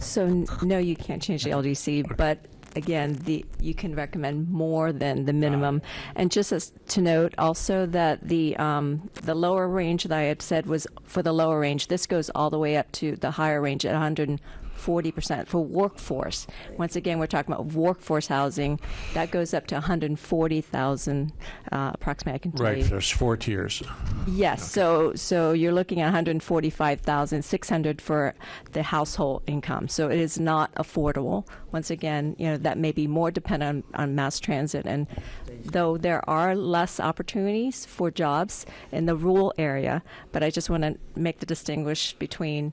So no, you can't change the LDC, but again, you can recommend more than the minimum. And just to note also that the lower range that I had said was for the lower range. This goes all the way up to the higher range at 140% for workforce. Once again, we're talking about workforce housing. That goes up to 140,000 approximately, I can tell you. Right, there's 4 tiers. Yes, so you're looking at 145,600 for the household income. So it is not affordable. Once again, that may be more dependent on mass transit, and though there are less opportunities for jobs in the rural area, but I just want to make the distinguish between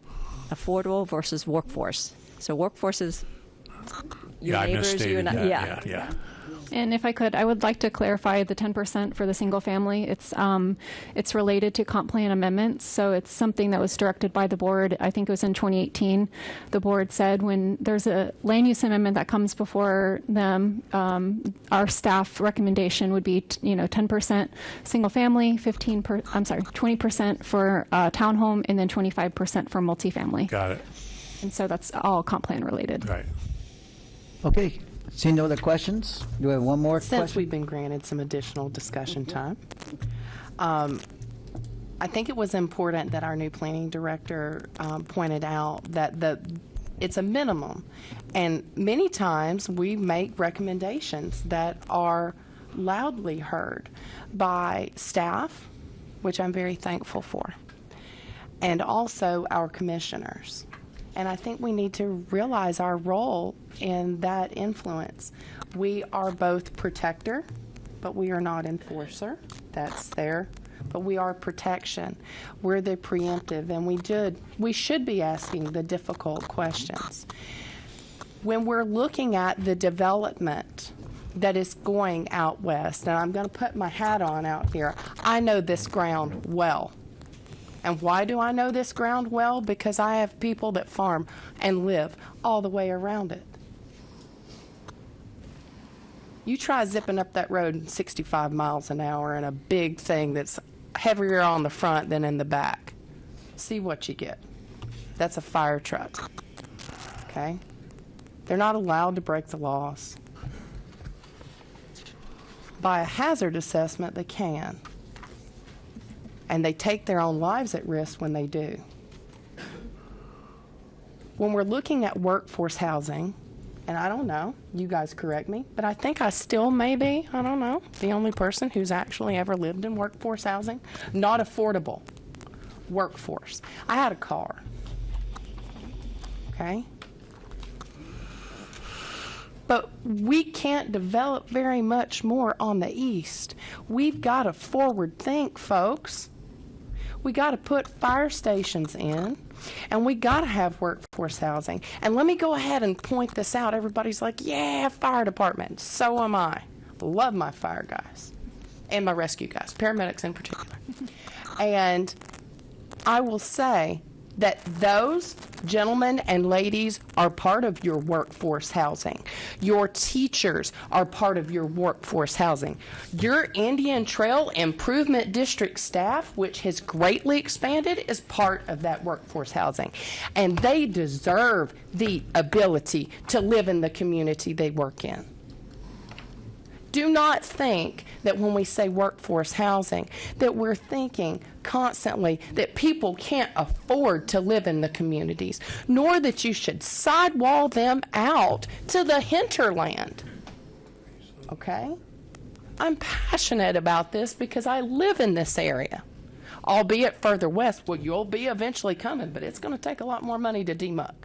affordable versus workforce. So workforce is your neighbors, you and I. Yeah. And if I could, I would like to clarify the 10% for the single family. It's related to comp plan amendments, so it's something that was directed by the board. I think it was in 2018. The board said when there's a land use amendment that comes before them, our staff recommendation would be 10% single family, 20% for townhome, and then 25% for multifamily. Got it. And so that's all comp plan related. Right. Okay. Seeing no other questions, do we have one more question? Since we've been granted some additional discussion time, I think it was important that our new planning director pointed out that it's a minimum, and many times we make recommendations that are loudly heard by staff, which I'm very thankful for, and also our commissioners. And I think we need to realize our role in that influence. We are both protector, but we are not enforcer. That's there. But we are protection. We're the preemptive, and we should be asking the difficult questions. When we're looking at the development that is going out west, and I'm going to put my hat on out here, I know this ground well. And why do I know this ground well? Because I have people that farm and live all the way around it. You try zipping up that road 65 miles an hour in a big thing that's heavier on the front than in the back. See what you get. That's a fire truck. Okay? They're not allowed to break the laws. By a hazard assessment, they can. And they take their own lives at risk when they do. When we're looking at workforce housing, and I don't know, you guys correct me, but I think I still may be, I don't know, the only person who's actually ever lived in workforce housing. Not affordable. Workforce. I had a car. Okay? But we can't develop very much more on the east. We've got to forward think, folks. We got to put fire stations in, and we got to have workforce housing. And let me go ahead and point this out. Everybody's like, yeah, fire department. So am I. Love my fire guys and my rescue guys, paramedics in particular. And I will say that those gentlemen and ladies are part of your workforce housing. Your teachers are part of your workforce housing. Your Indian Trail Improvement District staff, which has greatly expanded, is part of that workforce housing. And they deserve the ability to live in the community they work in. Do not think that when we say workforce housing, that we're thinking constantly that people can't afford to live in the communities, nor that you should sidewall them out to the hinterland. Okay? I'm passionate about this because I live in this area, albeit further west. Well, you'll be eventually coming, but it's going to take a lot more money to demuck.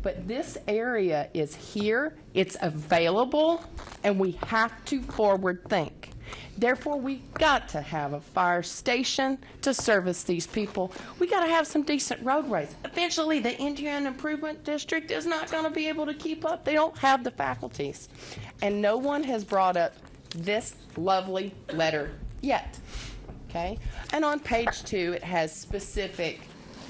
But this area is here, it's available, and we have to forward think. Therefore, we got to have a fire station to service these people. We got to have some decent roadways. Eventually, the Indian Improvement District is not going to be able to keep up. They don't have the faculties. And no one has brought up this lovely letter yet. Okay? And on page 2, it has specific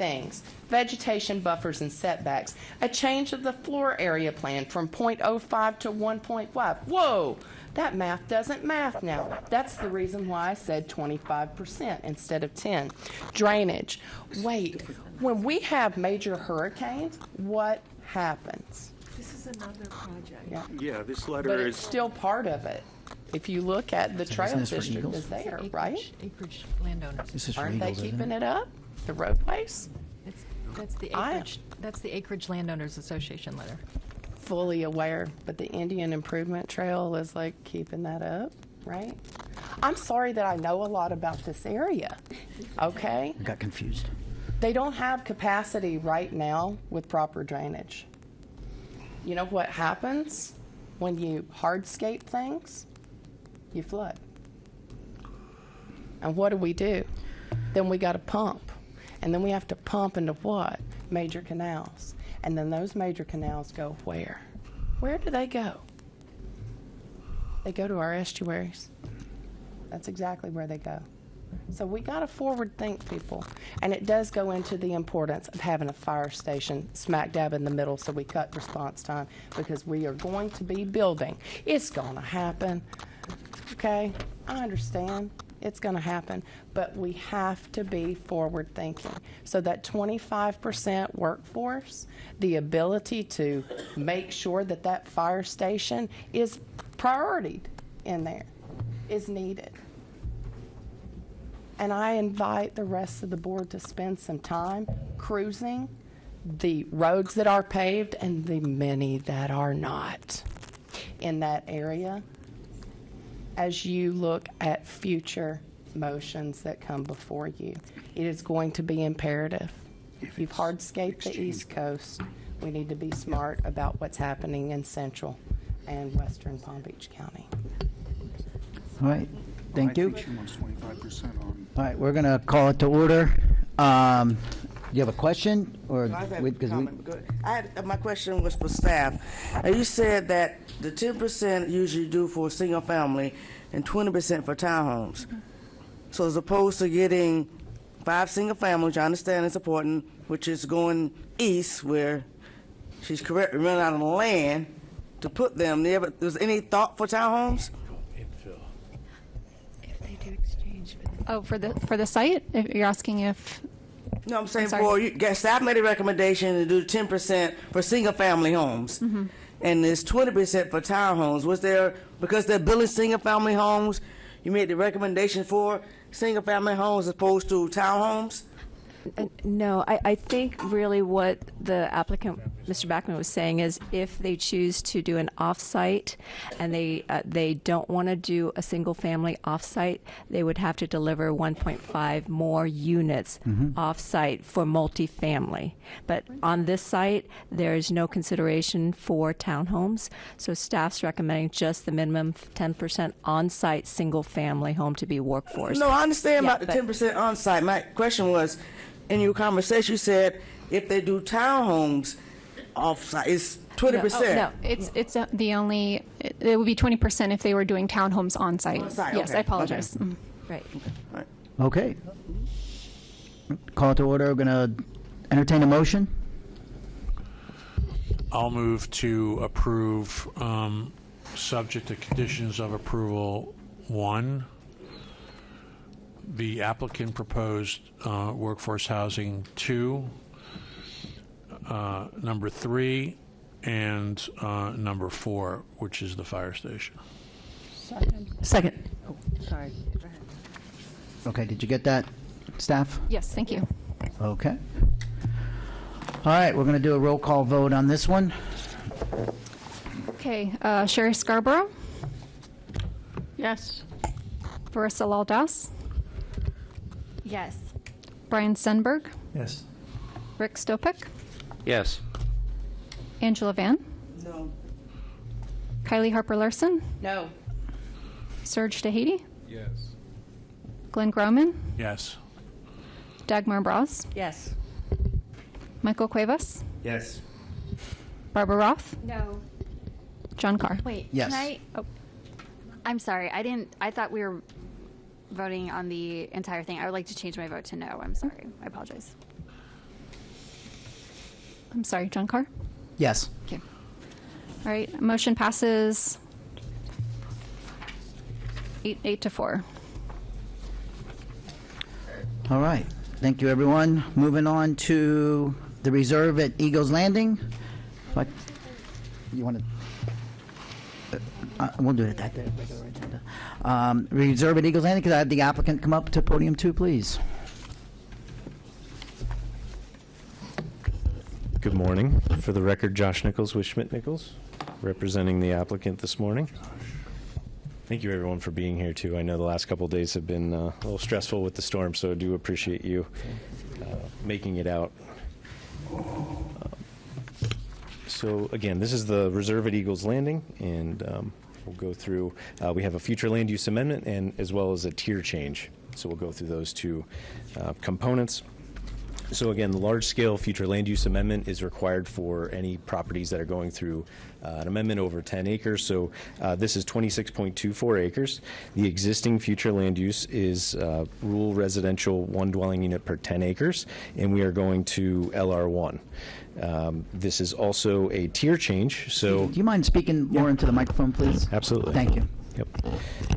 things: vegetation buffers and setbacks, a change of the floor area plan from 0.05 to 1.5. Whoa, that math doesn't math now. That's the reason why I said 25% instead of 10. Drainage. Wait, when we have major hurricanes, what happens? This is another project. Yeah. Yeah, this letter But is. it's still part of it. If you look at the So trail isn't this for district Eagles? is there, right? Acreage landowners. This is for Aren't they Eagles, isn't keeping it? it up? The roadways? That's the I am acreage. That's the Acreage Landowners Association letter. fully aware, but the Indian Improvement Trail is like keeping that up, right? I'm sorry that I know a lot about this area, okay? I got confused. They don't have capacity right now with proper drainage. You know what happens when you hardscape things? You flood. And what do? Then we got to pump. And then we have to pump into what? Major canals. And then those major canals go where? Where do they go? They go to our estuaries. That's exactly where they go. So we got to forward think, people. And it does go into the importance of having a fire station smack dab in the middle so we cut response time, because we are going to be building. It's going to happen. Okay? I understand. It's going to happen. But we have to be forward thinking. So that 25% workforce, the ability to make sure that that fire station is prioritied in there, is needed. And I invite the rest of the board to spend some time cruising the roads that are paved and the many that are not in that area as you look at future motions that come before you. It is going to be imperative. If you've hardscaped the East Coast, we need to be smart about what's happening in Central and Western Palm Beach County. All right, thank you. I think she wants 25% on. All right, we're going to call it to order. You have a question? Or I have a because we comment. Go ahead. My question was for staff. You said that the 10% usually do for a single family and 20% for townhomes. So as opposed to getting 5 single families, which I understand is important, which is going east where she's correct, we run out of land to put them there, but was any thought for townhomes? Oh, for the site? If you're asking if... No, I'm saying sorry. staff made a recommendation to do 10% for single-family homes, and there's 20% for townhomes. Was there, because they're building single-family homes, you made the recommendation for single-family homes as opposed to townhomes? No, I think really what the applicant, Mr. Backman, was saying is if they choose to do an off-site and they don't want to do a single-family off-site, they would have to deliver 1.5 more units off-site for multifamily. But on this site, there is no consideration for townhomes, so staff's recommending just the minimum 10% on-site single-family home to be workforce. No, I understand Yeah, about the but- 10% on-site. My question was, in your conversation, you said if they do townhomes off-site, it's 20%. No, it's the only, it would be 20% if they were doing townhomes on site. On-site, Yes, okay, I apologize. okay. Right. okay. Call to order. We're going to entertain a motion. I'll move to approve, subject to conditions of approval 1, the applicant proposed workforce housing 2, number 3, and number 4, which is the fire station. Second. Oh, sorry. Go ahead. Okay, did you get that, staff? Yes, thank you. Okay. All right, we're going to do a roll call vote on this one. Okay, Sherry Scarborough, Yes. Marissa Laldas, Yes. Brian Stenberg, Yes. Rick Stopik, Yes. Angela Van, No. Kylie Harper Larson, No. Serge DeHady, Yes. Glenn Groman, Yes. Dagmar Bras, Yes. Michael Cuevas, Yes. Barbara Roth, No. John Carr. Wait. Yes. Can I? Oh, I'm sorry. I thought we were voting on the entire thing. I would like to change my vote to no. I'm sorry. I apologize. I'm sorry, John Carr? Yes. Okay. All right, motion passes 8-4. All right. Thank you, everyone. Moving on to the reserve at Eagles Landing. What? You want to? We'll do it at that. Reserve at Eagles Landing. Could I have the applicant come up to podium 2, please? Good morning. For the record, Josh Nichols with Schmidt Nichols, representing the applicant this morning. Thank you, everyone, for being here, too. I know the last couple of days have been a little stressful with the storm, so I do appreciate you making it out. So, again, this is the reserve at Eagles Landing, and we'll go through. We have a future land use amendment and as well as a tier change. So we'll go through those two components. So again, the large-scale future land use amendment is required for any properties that are going through an amendment over 10 acres. So this is 26.24 acres. The existing future land use is rural residential 1 dwelling unit per 10 acres, and we are going to LR1. This is also a tier change. So, do you mind speaking more into the microphone, please? Absolutely. Thank you. Yep.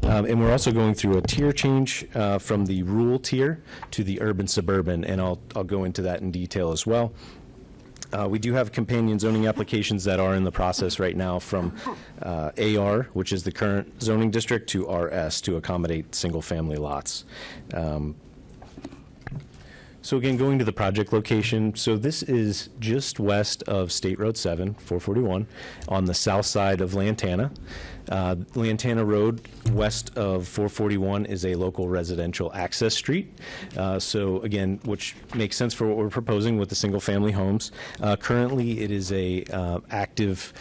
And we're also going through a tier change from the rural tier to the urban suburban, and I'll go into that in detail as well. We do have companion zoning applications that are in the process right now from AR, which is the current zoning district, to RS to accommodate single-family lots. So again, going to the project location, so this is just west of State Road 7, 441, on the south side of Lantana. Lantana Road, west of 441, is a local residential access street. So again, which makes sense for what we're proposing with the single-family homes. Currently, it is a active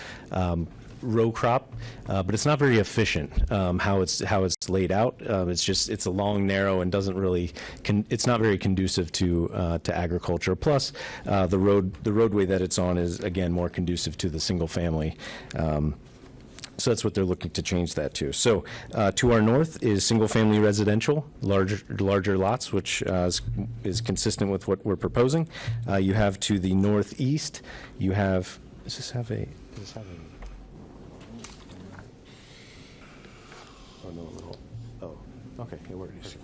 row crop, but it's not very efficient how it's laid out. It's a long, narrow, and doesn't really it's not very conducive to agriculture. Plus, the roadway that it's on is again more conducive to the single family. So that's what they're looking to change that to. So to our north is single-family residential, larger lots, which is consistent with what we're proposing. You have to the northeast, you have. Does this have a? Oh no! Oh, okay. It works.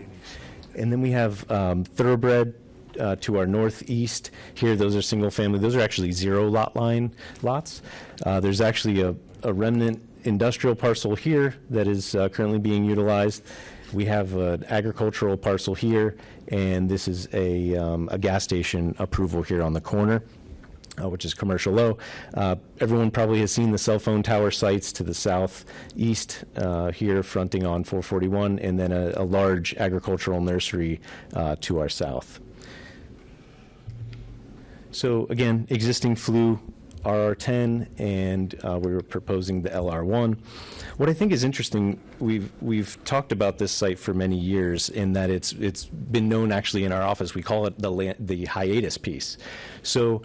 And then we have thoroughbred. To our northeast here, those are single family. Those are actually 0 lot line lots. There's actually a remnant industrial parcel here that is currently being utilized. We have an agricultural parcel here, and this is a gas station approval here on the corner, which is commercial low. Everyone probably has seen the cell phone tower sites to the southeast here fronting on 441, and then a large agricultural nursery to our south. So again, existing FLU RR10, and we were proposing the LR1. What I think is interesting, we've talked about this site for many years in that it's been known actually in our office. We call it the hiatus piece. So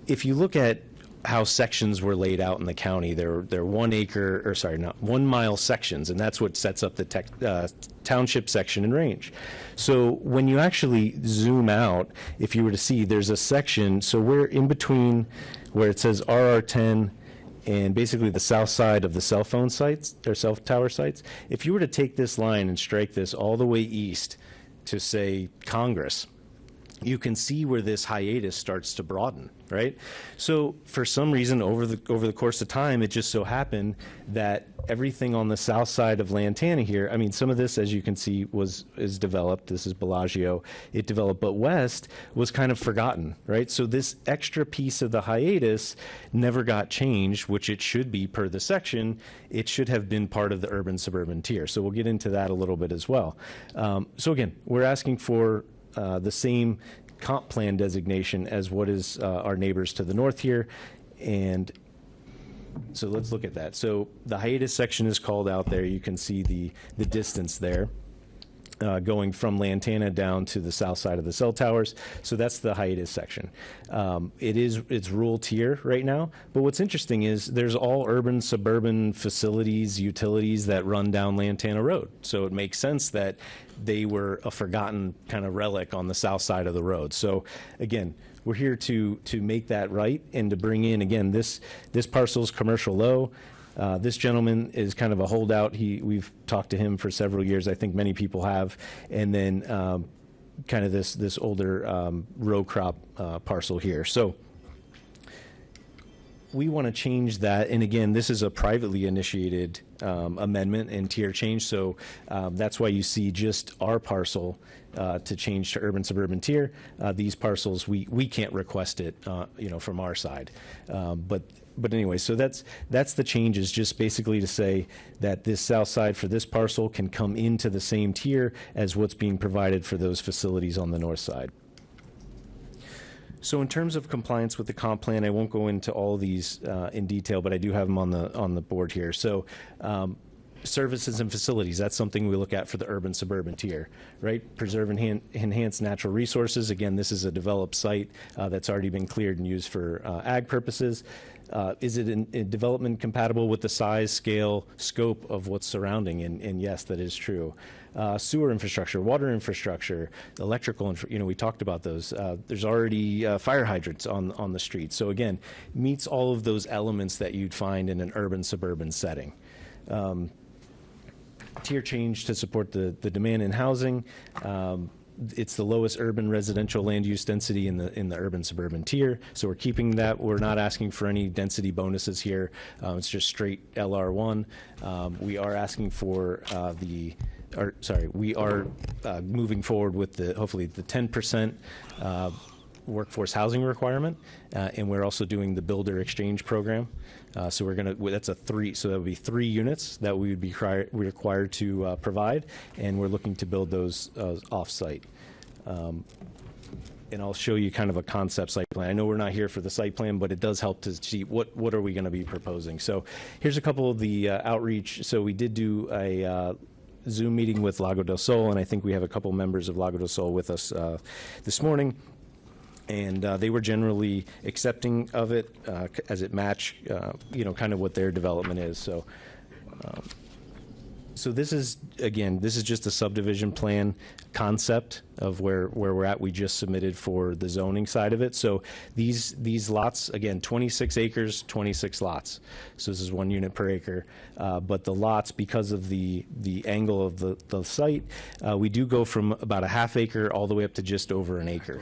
if you look at how sections were laid out in the county, they're 1 mile sections, and that's what sets up the township section and range. So when you actually zoom out, if you were to see, there's a section, so we're in between where it says RR10 and basically the south side of the cell phone sites, or cell tower sites. If you were to take this line and strike this all the way east to, say, Congress, you can see where this hiatus starts to broaden, right? So for some reason, over the course of time, it just so happened that everything on the south side of Lantana here, I mean, some of this, as you can see, is developed. This is Bellagio. It developed, but west was kind of forgotten, right? So this extra piece of the hiatus never got changed, which it should be per the section. It should have been part of the urban-suburban tier. So we'll get into that a little bit as well. So again, we're asking for the same comp plan designation as what is our neighbors to the north here. And so let's look at that. So the hiatus section is called out there. You can see the distance there going from Lantana down to the south side of the cell towers. So that's the hiatus section. It's rural tier right now. But what's interesting is there's all urban, suburban facilities, utilities that run down Lantana Road. So it makes sense that they were a forgotten kind of relic on the south side of the road. So again, we're here to make that right and to bring in, again, this parcel's commercial low. This gentleman is kind of a holdout. We've talked to him for several years. I think many people have. And then kind of this older row crop parcel here. So we want to change that. And again, this is a privately initiated amendment and tier change. So that's why you see just our parcel to change to urban suburban tier. These parcels, we can't request it, from our side. But anyway, so that's the change, is just basically to say that this south side for this parcel can come into the same tier as what's being provided for those facilities on the north side. So in terms of compliance with the comp plan, I won't go into all these in detail, but I do have them on the board here. So services and facilities, that's something we look at for the urban suburban tier, right? Preserve and enhance natural resources. Again, this is a developed site that's already been cleared and used for ag purposes. Is it in development compatible with the size, scale, scope of what's surrounding? And yes, that is true. Sewer infrastructure, water infrastructure, electrical, we talked about those. There's already fire hydrants on the street. So again, meets all of those elements that you'd find in an urban suburban setting. Tier change to support the demand in housing. It's the lowest urban residential land use density in the urban suburban tier. So we're keeping that. We're not asking for any density bonuses here. It's just straight LR1. We are asking for we are moving forward with hopefully the 10% workforce housing requirement, and we're also doing the builder exchange program. So that's so that would be 3 units that we would be required to provide, and we're looking to build those off-site. And I'll show you kind of a concept site plan. I know we're not here for the site plan, but it does help to see what are we going to be proposing. So here's a couple of the outreach. So we did do a Zoom meeting with Lago del Sol, and I think we have a couple members of Lago del Sol with us this morning. And they were generally accepting of it as it matched, kind of what their development is. So this is just a subdivision plan concept of where we're at. We just submitted for the zoning side of it. So these lots, again, 26 acres, 26 lots. So this is 1 unit per acre. But the lots, because of the angle of the site, we do go from about a half acre all the way up to just over an acre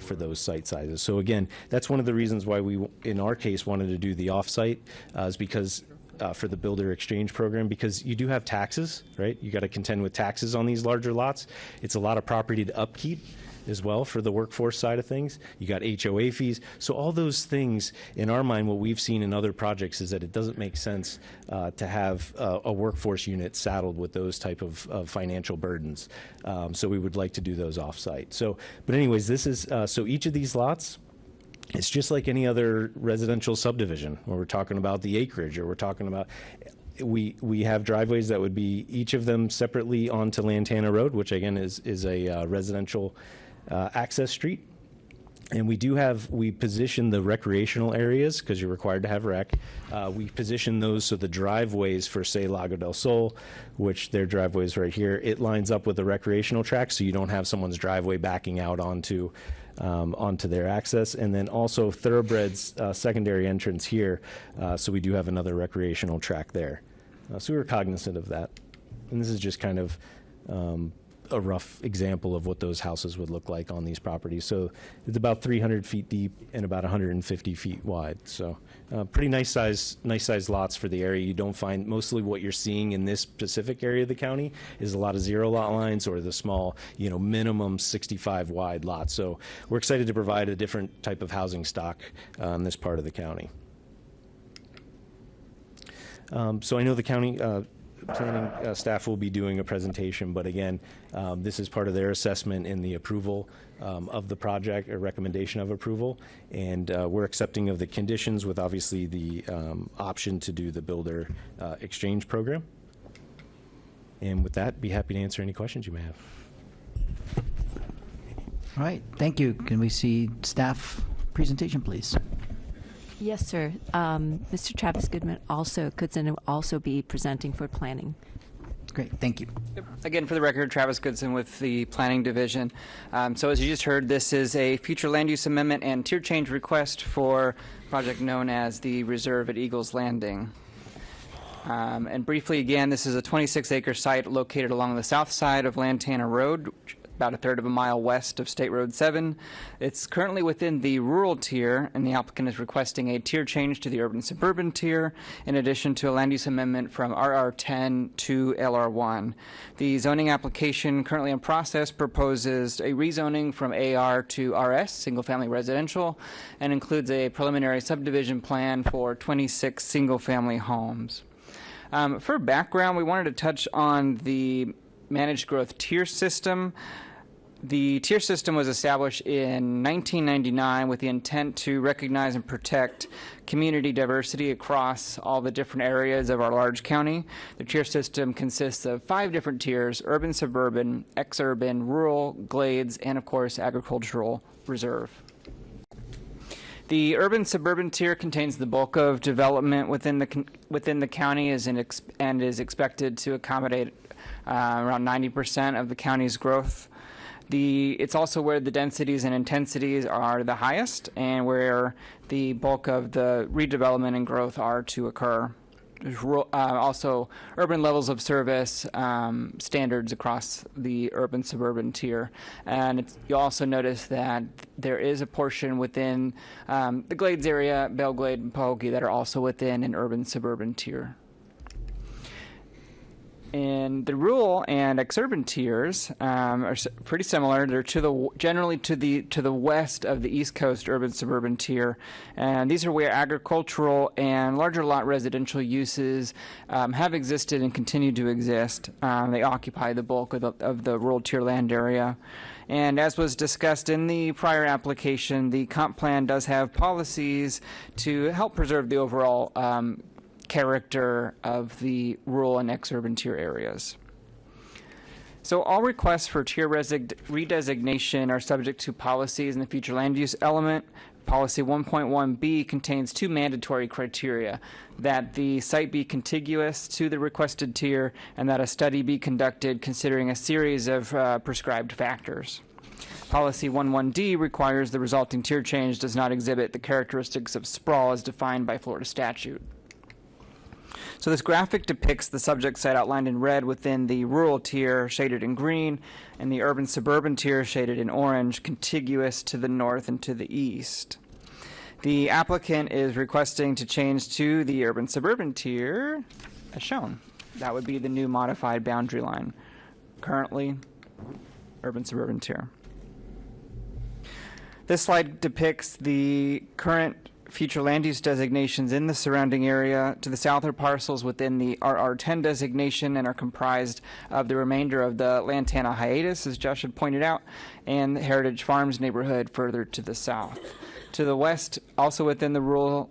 for those site sizes. So again, that's one of the reasons why we, in our case, wanted to do the off-site, is because for the builder exchange program, because you do have taxes, right? You got to contend with taxes on these larger lots. It's a lot of property to upkeep as well for the workforce side of things. You got HOA fees. So all those things, in our mind, what we've seen in other projects is that it doesn't make sense to have a workforce unit saddled with those type of financial burdens. So we would like to do those off-site. But anyways, this is, so each of these lots, it's just like any other residential subdivision where we're talking about the acreage, or we're talking about, we have driveways that would be each of them separately onto Lantana Road, which again is a residential access street. And we position the recreational areas, because you're required to have rec. We position those so the driveways for, say, Lago del Sol, which their driveway is right here, it lines up with the recreational track, so you don't have someone's driveway backing out onto their access. And then also Thoroughbreds secondary entrance here, so we do have another recreational track there. So we were cognizant of that. And this is just kind of a rough example of what those houses would look like on these properties. So it's about 300 feet deep and about 150 feet wide. So pretty nice size lots for the area. You don't find, mostly what you're seeing in this specific area of the county is a lot of 0 lot lines or the small, minimum 65 wide lots. So we're excited to provide a different type of housing stock in this part of the county. So I know the county planning staff will be doing a presentation, but again, this is part of their assessment in the approval of the project, or recommendation of approval, and we're accepting of the conditions with obviously the option to do the builder exchange program. And with that, be happy to answer any questions you may have. All right, thank you. Can we see staff presentation, please? Yes, sir. Mr. Travis Goodman could also be presenting for planning. Great, thank you. Again, for the record, Travis Goodson with the Planning Division. So as you just heard, this is a future land use amendment and tier change request for a project known as the Reserve at Eagles Landing. And briefly, again, this is a 26-acre site located along the south side of Lantana Road, about a third of a mile west of State Road 7. It's currently within the rural tier, and the applicant is requesting a tier change to the urban-suburban tier, in addition to a land use amendment from RR10 to LR1. The zoning application currently in process proposes a rezoning from AR to RS, single-family residential, and includes a preliminary subdivision plan for 26 single-family homes. For background, we wanted to touch on the managed growth tier system. The tier system was established in 1999 with the intent to recognize and protect community diversity across all the different areas of our large county. The tier system consists of 5 different tiers: urban, suburban, exurban, rural, glades, and of course agricultural reserve. The urban-suburban tier contains the bulk of development within the county and is expected to accommodate around 90% of the county's growth. It's also where the densities and intensities are the highest and where the bulk of the redevelopment and growth are to occur. There's also urban levels of service standards across the urban-suburban tier. And you'll also notice that there is a portion within the Glades area, Belle Glade and Pahokee, that are also within an urban-suburban tier. And the rural and exurban tiers are pretty similar. They're generally to the west of the East Coast urban-suburban tier, and these are where agricultural and larger lot residential uses have existed and continue to exist. They occupy the bulk of the rural tier land area. And as was discussed in the prior application, the comp plan does have policies to help preserve the overall character of the rural and exurban tier areas. So all requests for tier redesignation are subject to policies in the future land use element. Policy 1.1b contains 2 mandatory criteria: that the site be contiguous to the requested tier and that a study be conducted considering a series of prescribed factors. Policy 11d requires the resulting tier change does not exhibit the characteristics of sprawl as defined by Florida statute. So this graphic depicts the subject site outlined in red within the rural tier, shaded in green, and the urban-suburban tier, shaded in orange, contiguous to the north and to the east. The applicant is requesting to change to the urban-suburban tier, as shown. That would be the new modified boundary line. Currently, urban-suburban tier. This slide depicts the current future land use designations in the surrounding area. To the south are parcels within the RR10 designation and are comprised of the remainder of the Lantana hiatus, as Josh had pointed out, and the Heritage Farms neighborhood further to the south. To the west, also within the rural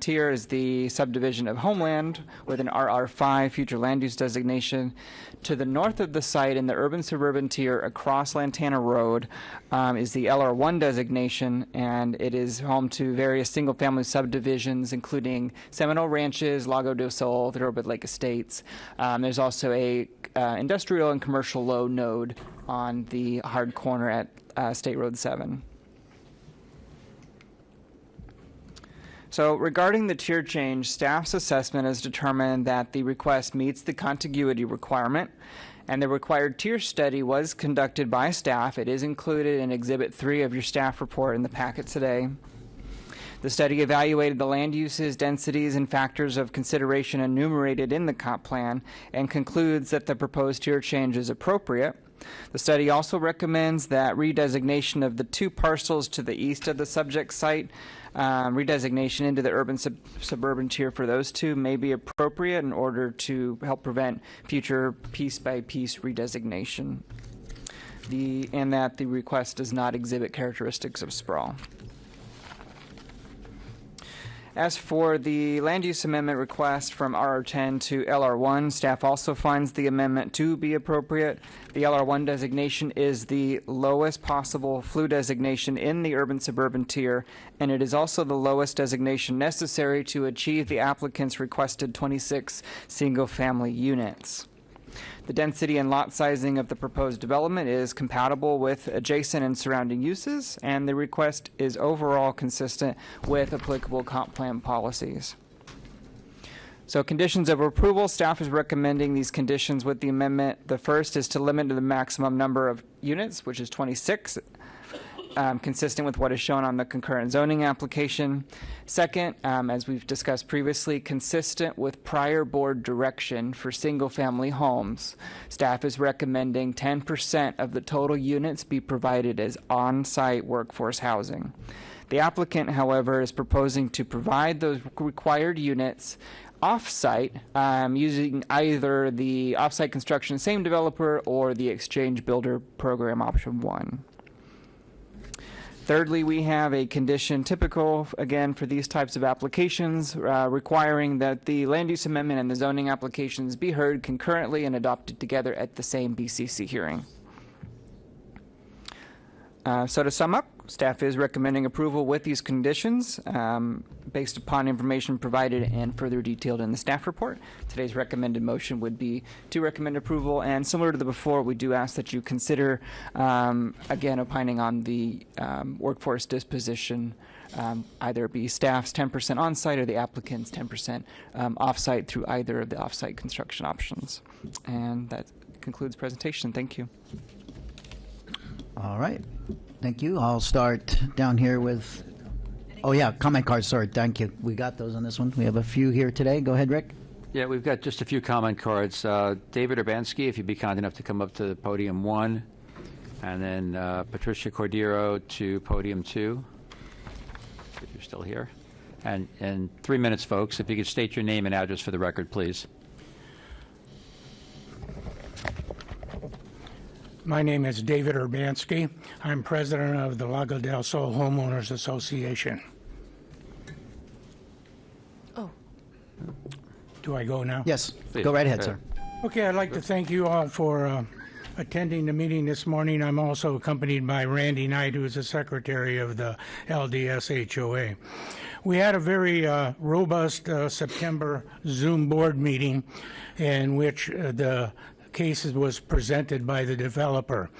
tier, is the subdivision of Homeland with an RR5 future land use designation. To the north of the site in the urban-suburban tier across Lantana Road is the LR1 designation, and it is home to various single-family subdivisions, including Seminole Ranches, Lago del Sol, Thoroughbred Lake Estates. There's also a industrial and commercial low node on the hard corner at State Road 7. So regarding the tier change, staff's assessment has determined that the request meets the contiguity requirement, and the required tier study was conducted by staff. It is included in Exhibit 3 of your staff report in the packet today. The study evaluated the land uses, densities, and factors of consideration enumerated in the comp plan and concludes that the proposed tier change is appropriate. The study also recommends that redesignation of the 2 parcels to the east of the subject site, redesignation into the urban-suburban tier for those 2 may be appropriate in order to help prevent future piece-by-piece redesignation, and that the request does not exhibit characteristics of sprawl. As for the land use amendment request from RR10 to LR1, staff also finds the amendment to be appropriate. The LR1 designation is the lowest possible flu designation in the urban-suburban tier, and it is also the lowest designation necessary to achieve the applicant's requested 26 single-family units. The density and lot sizing of the proposed development is compatible with adjacent and surrounding uses, and the request is overall consistent with applicable comp plan policies. So conditions of approval, staff is recommending these conditions with the amendment. The first is to limit the maximum number of units, which is 26, consistent with what is shown on the concurrent zoning application. Second, as we've discussed previously, consistent with prior board direction for single-family homes, staff is recommending 10% of the total units be provided as on-site workforce housing. The applicant, however, is proposing to provide those required units off-site using either the off-site construction same developer or the exchange builder program option 1. Thirdly, we have a condition typical, again, for these types of applications, requiring that the land use amendment and the zoning applications be heard concurrently and adopted together at the same BCC hearing. So to sum up, staff is recommending approval with these conditions based upon information provided and further detailed in the staff report. Today's recommended motion would be to recommend approval, and similar to the before, we do ask that you consider, again, opining on the workforce disposition, either be staff's 10% on-site or the applicant's 10% off-site through either of the off-site construction options. And that concludes presentation. Thank you. All right. Thank you. I'll start down here with, oh yeah, comment cards, sorry, thank you. We got those on this one. We have a few here today. Go ahead, Rick. Yeah, we've got just a few comment cards. David Urbanski, if you'd be kind enough to come up to the podium 1, and then Patricia Cordero to podium 2, if you're still here. And 3 minutes, folks. If you could state your name and address for the record, please. My name is David Urbanski. I'm president of the Lago del Sol Homeowners Association. Oh. Do I go now? Yes, go right ahead, sir. Okay, I'd like to thank you all for attending the meeting this morning. I'm also accompanied by Randy Knight, who is the secretary of the LDS HOA. We had a very robust September Zoom board meeting in which the cases was presented by the developer.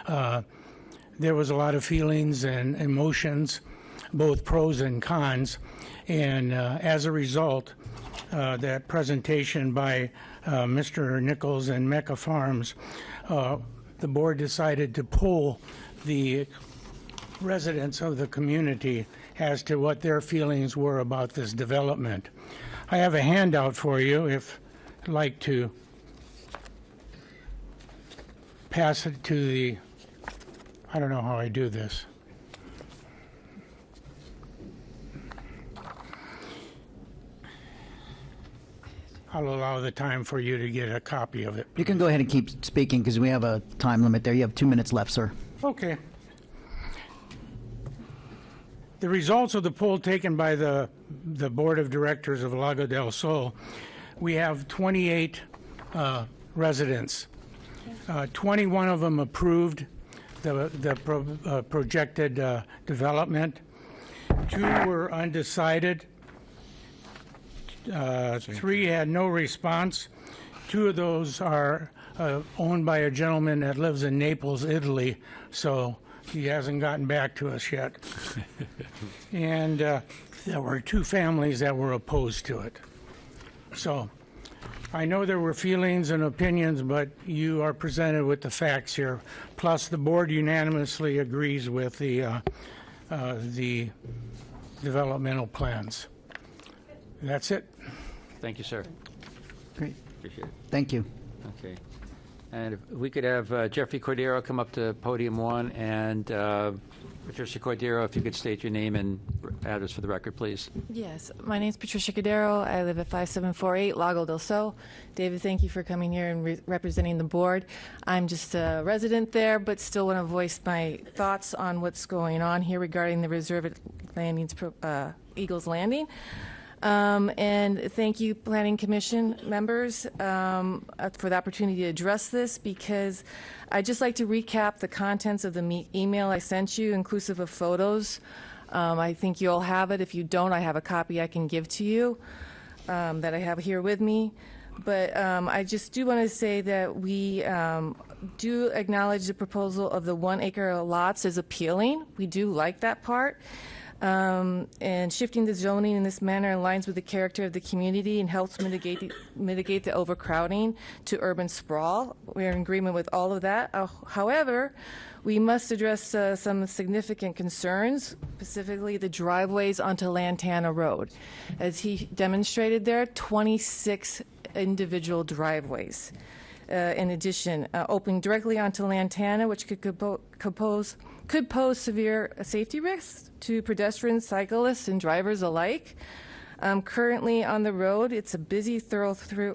There was a lot of feelings and emotions, both pros and cons, and as a result, that presentation by Mr. Nichols and Mecca Farms, the board decided to poll the residents of the community as to what their feelings were about this development. I have a handout for you if you'd like to pass it to the, I don't know how I do this. I'll allow the time for you to get a copy of it. You can go ahead and keep speaking because we have a time limit there. You have 2 minutes left, sir. Okay. The results of the poll taken by the board of directors of Lago del Sol, we have 28 residents. 21 of them approved the projected development. 2 were undecided. 3 had no response. 2 of those are owned by a gentleman that lives in Naples, Italy, so he hasn't gotten back to us yet. And there were 2 families that were opposed to it. So I know there were feelings and opinions, but you are presented with the facts here. Plus, the board unanimously agrees with the developmental plans. That's it. Thank you, sir. Great. Appreciate it. Thank you. Okay. And if we could have Jeffrey Cordero come up to podium 1 and Patricia Cordero, if you could state your name and address for the record, please. Yes, my name is Patricia Cordero. I live at 5748 Lago del Sol. David, thank you for coming here and representing the board. I'm just a resident there, but still want to voice my thoughts on what's going on here regarding the reserve landings, Eagles Landing. And thank you, Planning Commission members, for the opportunity to address this, because I'd just like to recap the contents of the email I sent you, inclusive of photos. I think you all have it. If you don't, I have a copy I can give to you that I have here with me. But I just do want to say that we do acknowledge the proposal of the 1 acre lots is appealing. We do like that part. And shifting the zoning in this manner aligns with the character of the community and helps mitigate the overcrowding to urban sprawl. We're in agreement with all of that. However, we must address some significant concerns, specifically the driveways onto Lantana Road. As he demonstrated there, 26 individual driveways. In addition, opening directly onto Lantana, which could pose severe safety risks to pedestrians, cyclists, and drivers alike. Currently on the road, it's a busy thoroughfare,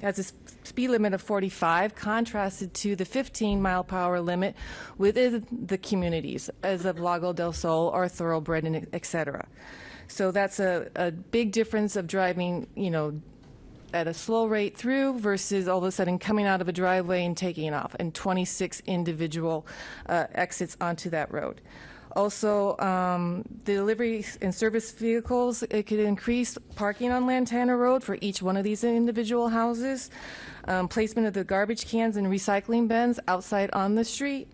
has a speed limit of 45, contrasted to the 15-mile-per-hour limit within the communities, as of Lago del Sol or Thoroughbred, and et cetera. So that's a big difference of driving, at a slow rate through versus all of a sudden coming out of a driveway and taking off, and 26 individual exits onto that road. Also, the delivery and service vehicles, it could increase parking on Lantana Road for each one of these individual houses, placement of the garbage cans and recycling bins outside on the street.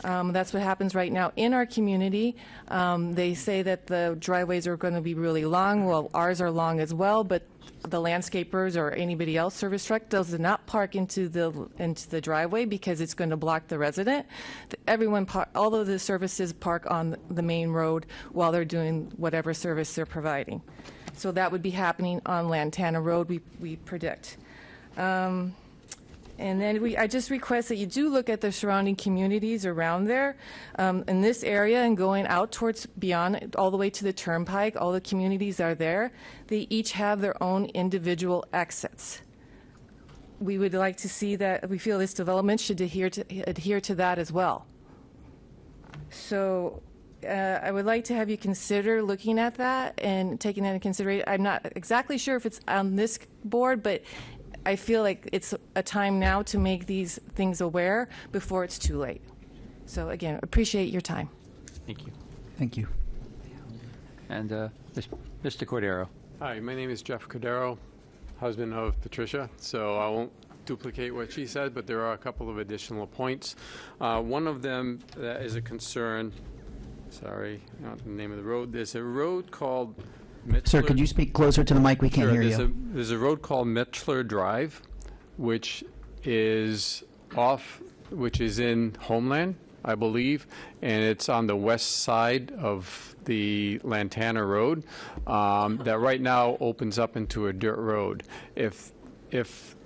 That's what happens right now in our community. They say that the driveways are going to be really long. Well, ours are long as well, but the landscapers or anybody else, service truck, does not park into the driveway because it's going to block the resident. All of the services park on the main road while they're doing whatever service they're providing. So that would be happening on Lantana Road, we predict. And then I just request that you do look at the surrounding communities around there. In this area and going out towards beyond, all the way to the turnpike, all the communities are there. They each have their own individual exits. We would like to see that, we feel this development should adhere to that as well. So I would like to have you consider looking at that and taking that into consideration. I'm not exactly sure if it's on this board, but I feel like it's a time now to make these things aware before it's too late. So again, appreciate your time. Thank you. Thank you. And Mr. Cordero. Hi, my name is Jeff Cordero, husband of Patricia. So I won't duplicate what she said, but there are a couple of additional points. One of them that is a concern, sorry, not the name of the road. There's a road called Sir, could you speak closer to the mic? We can't hear you. There's a road called Metzler Drive, which is in Homeland, I believe, and it's on the west side of the Lantana Road, that right now opens up into a dirt road. If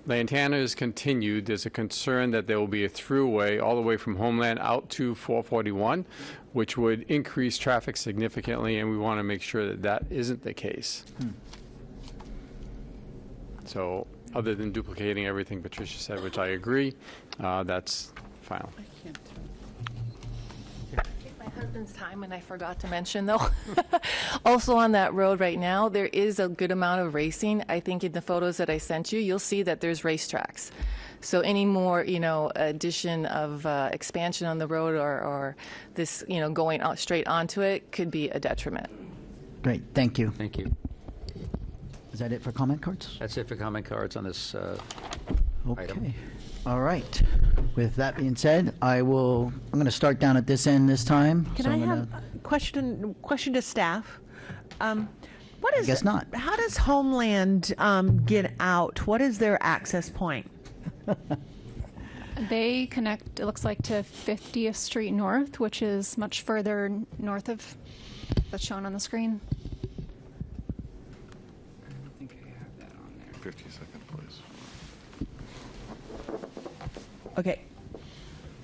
Lantana is continued, there's a concern that there will be a throughway all the way from Homeland out to 441, which would increase traffic significantly, and we want to make sure that that isn't the case. So other than duplicating everything Patricia said, which I agree, that's final. My husband's time, and I forgot to mention, though, also on that road right now, there is a good amount of racing. I think in the photos that I sent you, you'll see that there's racetracks. So any more, addition of expansion on the road or this, going out straight onto it could be a detriment. Great, thank you. Thank you. Is that it for comment cards? That's it for comment cards on this item. All right. With that being said, I'm going to start down at this end this time. Can I have a question to staff? What is? I guess not. How does Homeland get out? What is their access point? They connect, it looks like, to 50th Street North, which is much further north of that's shown on the screen. I think I have that on there. 52nd, please. Okay.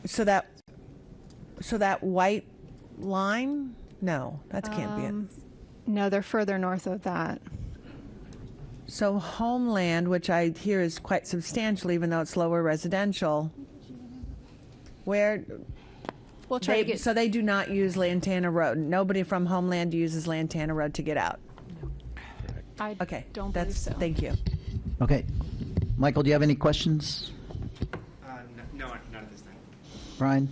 So that white line? No, that can't be it. No, they're further north of that. So Homeland, which I hear is quite substantial, even though it's lower residential, where We'll try to get. so they do not use Lantana Road. Nobody from Homeland uses Lantana Road to get out. I Okay, don't believe so. Thank you. Okay. Michael, do you have any questions? No, none at this time. Brian?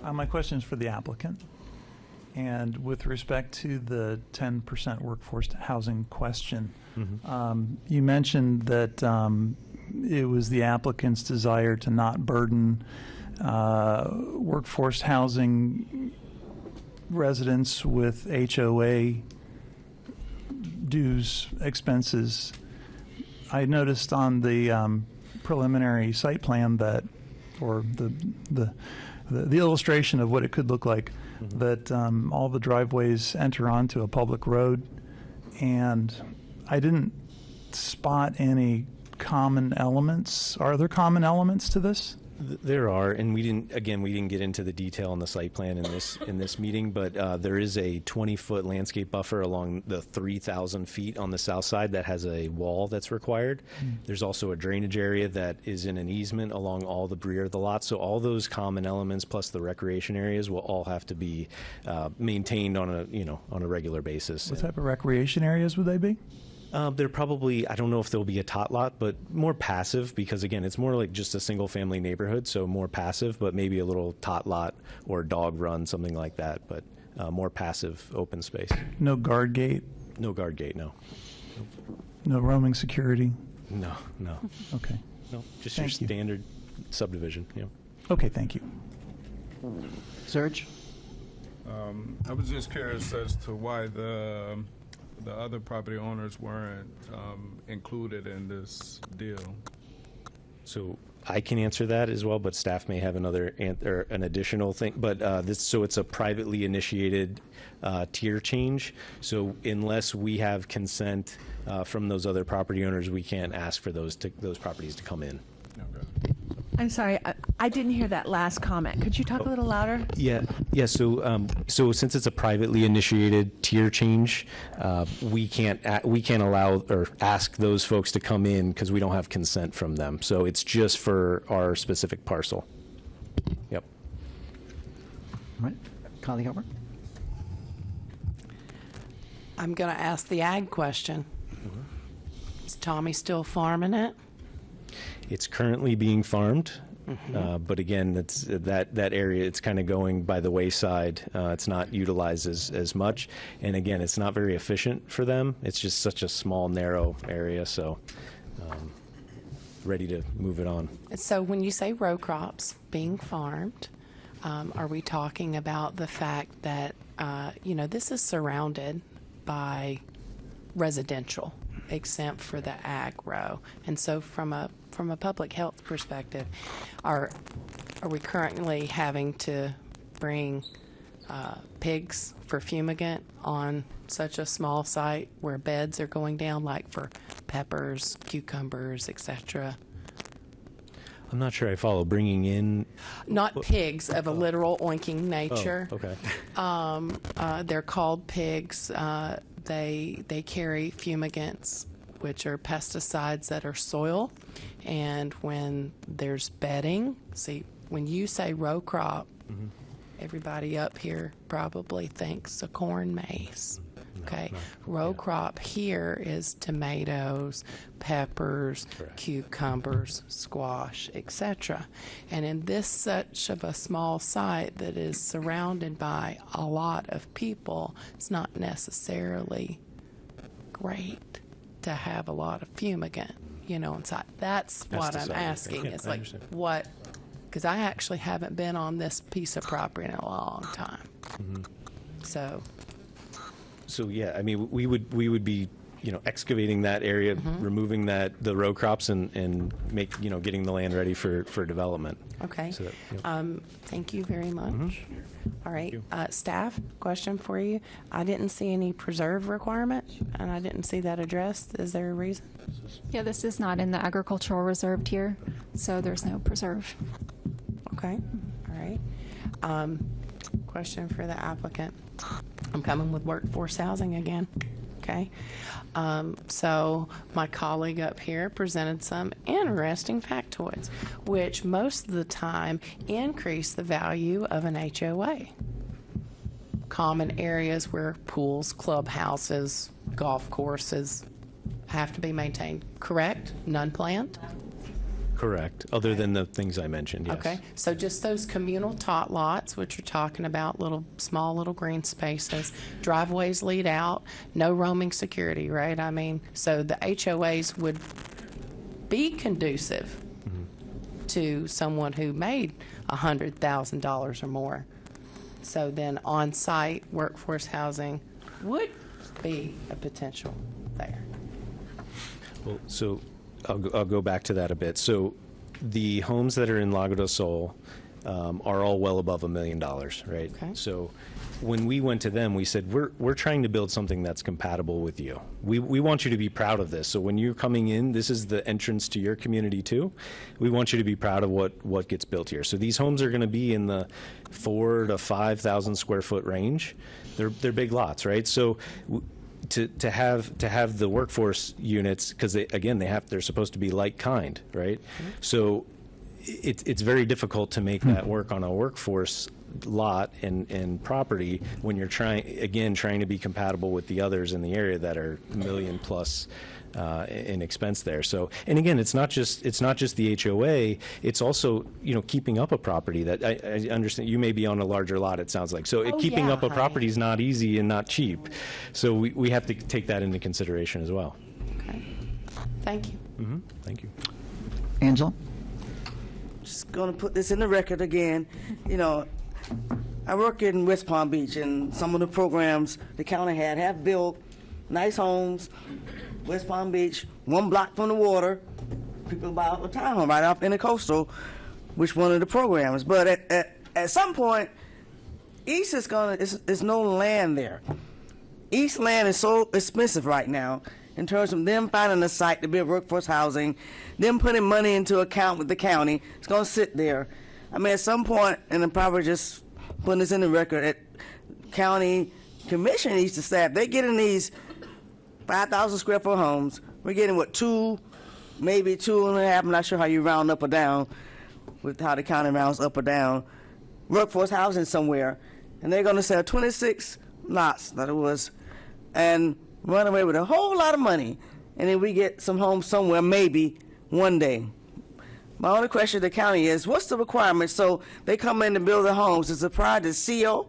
My question is for the applicant. And with respect to the 10% workforce housing question, you mentioned that it was the applicant's desire to not burden workforce housing residents with HOA dues expenses. I noticed on the preliminary site plan that, or the illustration of what it could look like, that all the driveways enter onto a public road, and I didn't spot any common elements. Are there common elements to this? There are, and we didn't get into the detail on the site plan in this meeting, but there is a 20-foot landscape buffer along the 3,000 feet on the south side that has a wall that's required. There's also a drainage area that is in an easement along all the rear of the lot. So all those common elements plus the recreation areas will all have to be maintained on a regular basis. What type of recreation areas would they be? They're probably, I don't know if there'll be a tot lot, but more passive, because again, it's more like just a single family neighborhood, so more passive, but maybe a little tot lot or dog run, something like that, but more passive open space. No guard gate? No guard gate, no. No roaming security? No. Okay. No, just Thank your you. standard subdivision, yeah. Okay, thank you. Serge? I was just curious as to why the other property owners weren't included in this deal. So I can answer that as well, but staff may have another or an additional thing. But it's a privately initiated tier change. So unless we have consent from those other property owners, we can't ask for those properties to come in. I'm sorry, I didn't hear that last comment. Could you talk a little louder? Yeah. So since it's a privately initiated tier change, we can't allow or ask those folks to come in because we don't have consent from them. So it's just for our specific parcel. Yep. All right. Colleague Albert? I'm going to ask the ag question. Is Tommy still farming it? It's currently being farmed, but again, it's that area. It's kind of going by the wayside. It's not utilized as much, and again, it's not very efficient for them. It's just such a small, narrow area. So, ready to move it on. So when you say row crops being farmed, are we talking about the fact that this is surrounded by residential, except for the ag row, and so from a public health perspective, are we currently having to bring pigs for fumigant on such a small site where beds are going down, like for peppers, cucumbers, etc.? I'm not sure I follow. Bringing in Not pigs of a literal oinking nature. Oh, okay. They're called pigs. They carry fumigants, which are pesticides that are soil. And when there's bedding, see, when you say row crop, everybody up here probably thinks a corn maze. Okay, row crop here is tomatoes, peppers, cucumbers, squash, etc. And in this such of a small site that is surrounded by a lot of people, it's not necessarily great to have a lot of fumigant, inside. That's what I'm asking. It's like what, because I actually haven't been on this piece of property in a long time. So yeah, I mean, we would be, excavating that area, removing the row crops, and getting the land ready for development. Okay. So that, Thank you very much. All right. Staff, question for you. I didn't see any preserve requirement, and I didn't see that addressed. Is there a reason? Yeah, this is not in the agricultural reserve tier, so there's no preserve. Okay. All right. question for the applicant. I'm coming with workforce housing again. Okay. So my colleague up here presented some interesting factoids, which most of the time increase the value of an HOA. Common areas where pools, clubhouses, golf courses have to be maintained, correct? None planned? Correct, other than the things I mentioned, yes. Okay, so just those communal tot lots, which you're talking about, small little green spaces, driveways lead out, no roaming security, right? I mean, so the HOAs would be conducive to someone who made $100,000 or more. So then on-site workforce housing would be a potential there. Well, so I'll go back to that a bit. So the homes that are in Lago del Sol are all well above $1 million, right? Okay. So when we went to them, we said, we're trying to build something that's compatible with you. We want you to be proud of this. So when you're coming in, this is the entrance to your community too. We want you to be proud of what gets built here. So these homes are going to be in the 4,000 to 5,000 square foot range. They're big lots, right? So to have the workforce units, because they're supposed to be like kind, right? So it's very difficult to make that work on a workforce lot and property when you're trying to be compatible with the others in the area that are $1 million plus in expense there. So, and again, it's not just the HOA, it's also, keeping up a property that I understand you may be on a larger lot, it sounds like. So keeping up a property is not easy and not cheap. So we have to take that into consideration as well. Okay. Thank you. Mm-hmm. Thank you. Angela? Just going to put this in the record again. I work in West Palm Beach, and some of the programs the county have built nice homes. West Palm Beach, 1 block from the water. People buy a townhome right off in the coastal, which one of the programs. But at some point, East is no land there. East land is so expensive right now in terms of them finding a site to build workforce housing, them putting money into account with the county. It's going to sit there. I mean, at some point, and I'm probably just putting this in the record, at county commission needs to staff, they get in these 5,000 square foot homes. We're getting, maybe 2.5, I'm not sure how you round up or down, with how the county rounds up or down, workforce housing somewhere. And they're going to sell 26 lots, that it was, and run away with a whole lot of money. And then we get some homes somewhere, maybe, one day. My only question to the county is, what's the requirement? So they come in to build the homes. Is it prior to CO?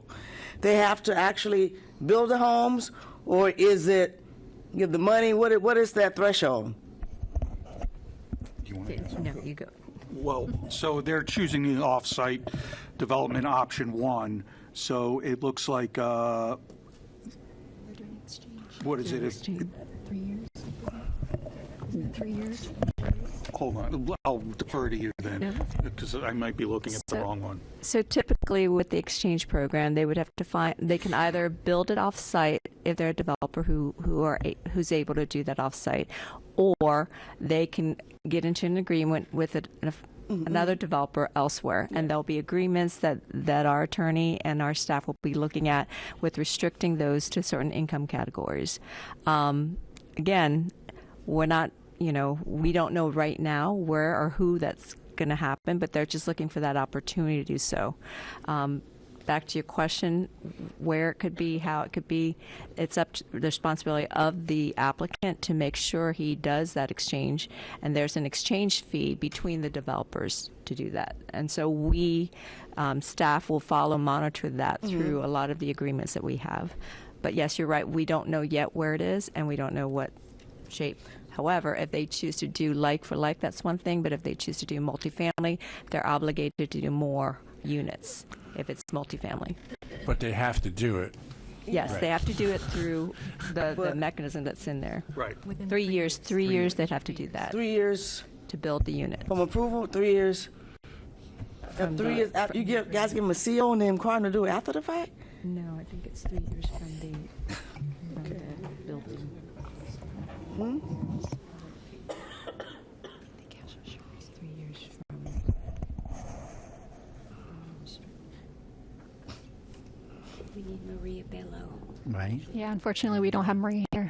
They have to actually build the homes, or is it give the money? What is that threshold? No, you go. Well, so they're choosing the off-site development option 1. So it looks like, what is it? 3 years? 3 years? Hold on, I'll defer to you then, because I might be looking at the wrong one. So typically with the exchange program, they would have to they can either build it off-site if they're a developer who's able to do that off-site, or they can get into an agreement with another developer elsewhere, and there'll be agreements that our attorney and our staff will be looking at with restricting those to certain income categories. Again, we're not, we don't know right now where or who that's going to happen, but they're just looking for that opportunity to do so. Back to your question, where it could be, how it could be, it's up to the responsibility of the applicant to make sure he does that exchange, and there's an exchange fee between the developers to do that. And so we, staff will monitor that through a lot of the agreements that we have. But yes, you're right, we don't know yet where it is, and we don't know what shape. However, if they choose to do like for like, that's one thing, but if they choose to do multifamily, they're obligated to do more units if it's multifamily. But they have to do it. Yes, Right. they have to do it through the mechanism that's in there. Right. 3 years, 3 years they'd have to do that. 3 years to build the unit. From approval, 3 years. From 3 years after guys give them a CO and then require them to do it after the fact? No, I think it's 3 years from the building. We need Maria Bello. Right. Yeah, unfortunately, we don't have Marie here.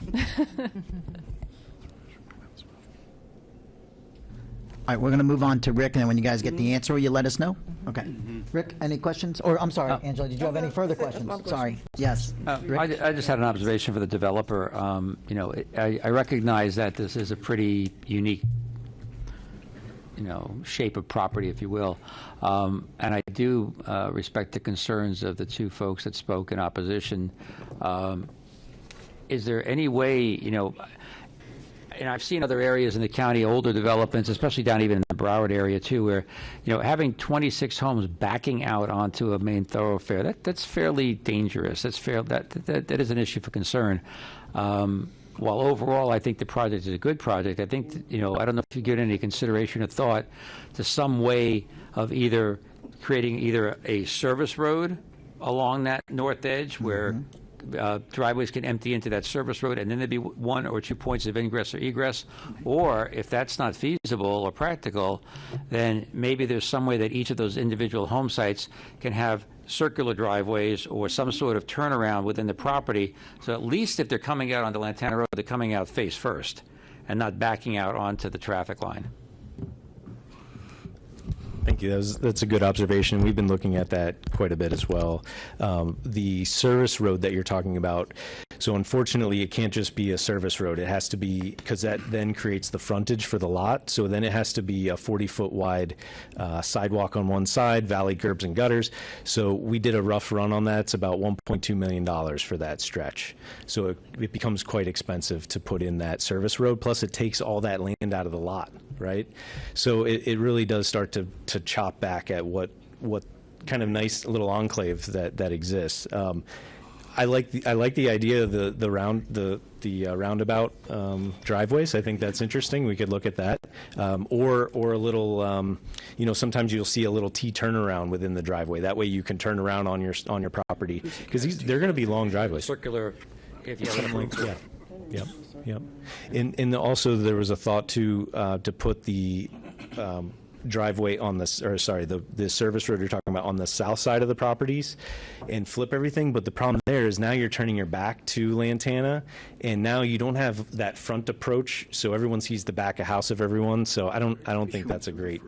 All right, we're going to move on to Rick, and then when you guys get the answer, you let us know. Okay. Rick, any questions? Or, I'm sorry, Angela, did you have any further questions? Sorry. Yes. Rick? I just had an observation for the developer. I recognize that this is a pretty unique, shape of property, if you will. And I do respect the concerns of the two folks that spoke in opposition. Is there any way, and I've seen other areas in the county, older developments, especially down even in the Broward area too, where, having 26 homes backing out onto a main thoroughfare, that's fairly dangerous. That is an issue for concern. While overall, I think the project is a good project, I think, I don't know if you give any consideration or thought to some way of either creating either a service road along that north edge where driveways can empty into that service road, and then there'd be 1 or 2 points of ingress or egress. Or if that's not feasible or practical, then maybe there's some way that each of those individual home sites can have circular driveways or some sort of turnaround within the property. So at least if they're coming out onto Lantana Road, they're coming out face first and not backing out onto the traffic line. Thank you. That's a good observation. We've been looking at that quite a bit as well. The service road that you're talking about, so unfortunately it can't just be a service road. It has to be, because that then creates the frontage for the lot. So then it has to be a 40-foot wide sidewalk on one side, valley curbs and gutters. So we did a rough run on that. It's about $1.2 million for that stretch. So it becomes quite expensive to put in that service road. Plus it takes all that land out of the lot, right? So it really does start to chop back at what kind of nice little enclave that exists. I like the idea of the roundabout driveways. I think that's interesting. We could look at that, or a little. Sometimes you'll see a little T turnaround within the driveway. That way you can turn around on your property, because they're going to be long driveways. Circular, if you have Yep. And also there was a thought to put the driveway on the service road you're talking about on the south side of the properties and flip everything. But the problem there is now you're turning your back to Lantana, and now you don't have that front approach, so everyone sees the back of house of everyone. So I don't think that's a great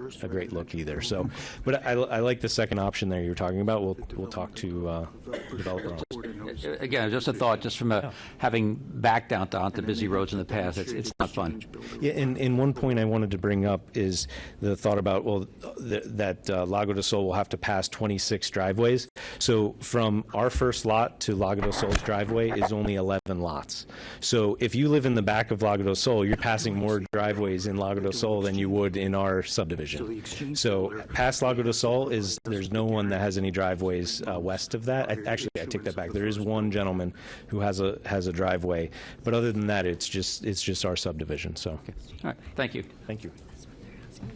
look either. So, but I like the second option there you're talking about. We'll talk to the developer on this. Again, just a thought, just from having backed out onto busy roads in the past, it's not fun. Yeah, and one point I wanted to bring up is the thought about, that Lago del Sol will have to pass 26 driveways. So from our first lot to Lago del Sol's driveway is only 11 lots. So if you live in the back of Lago del Sol, you're passing more driveways in Lago del Sol than you would in our subdivision. So past Lago del Sol there's no one that has any driveways west of that. I take that back. There is one gentleman who has a driveway, but other than that, it's just our subdivision. So, all right, thank you. Thank you.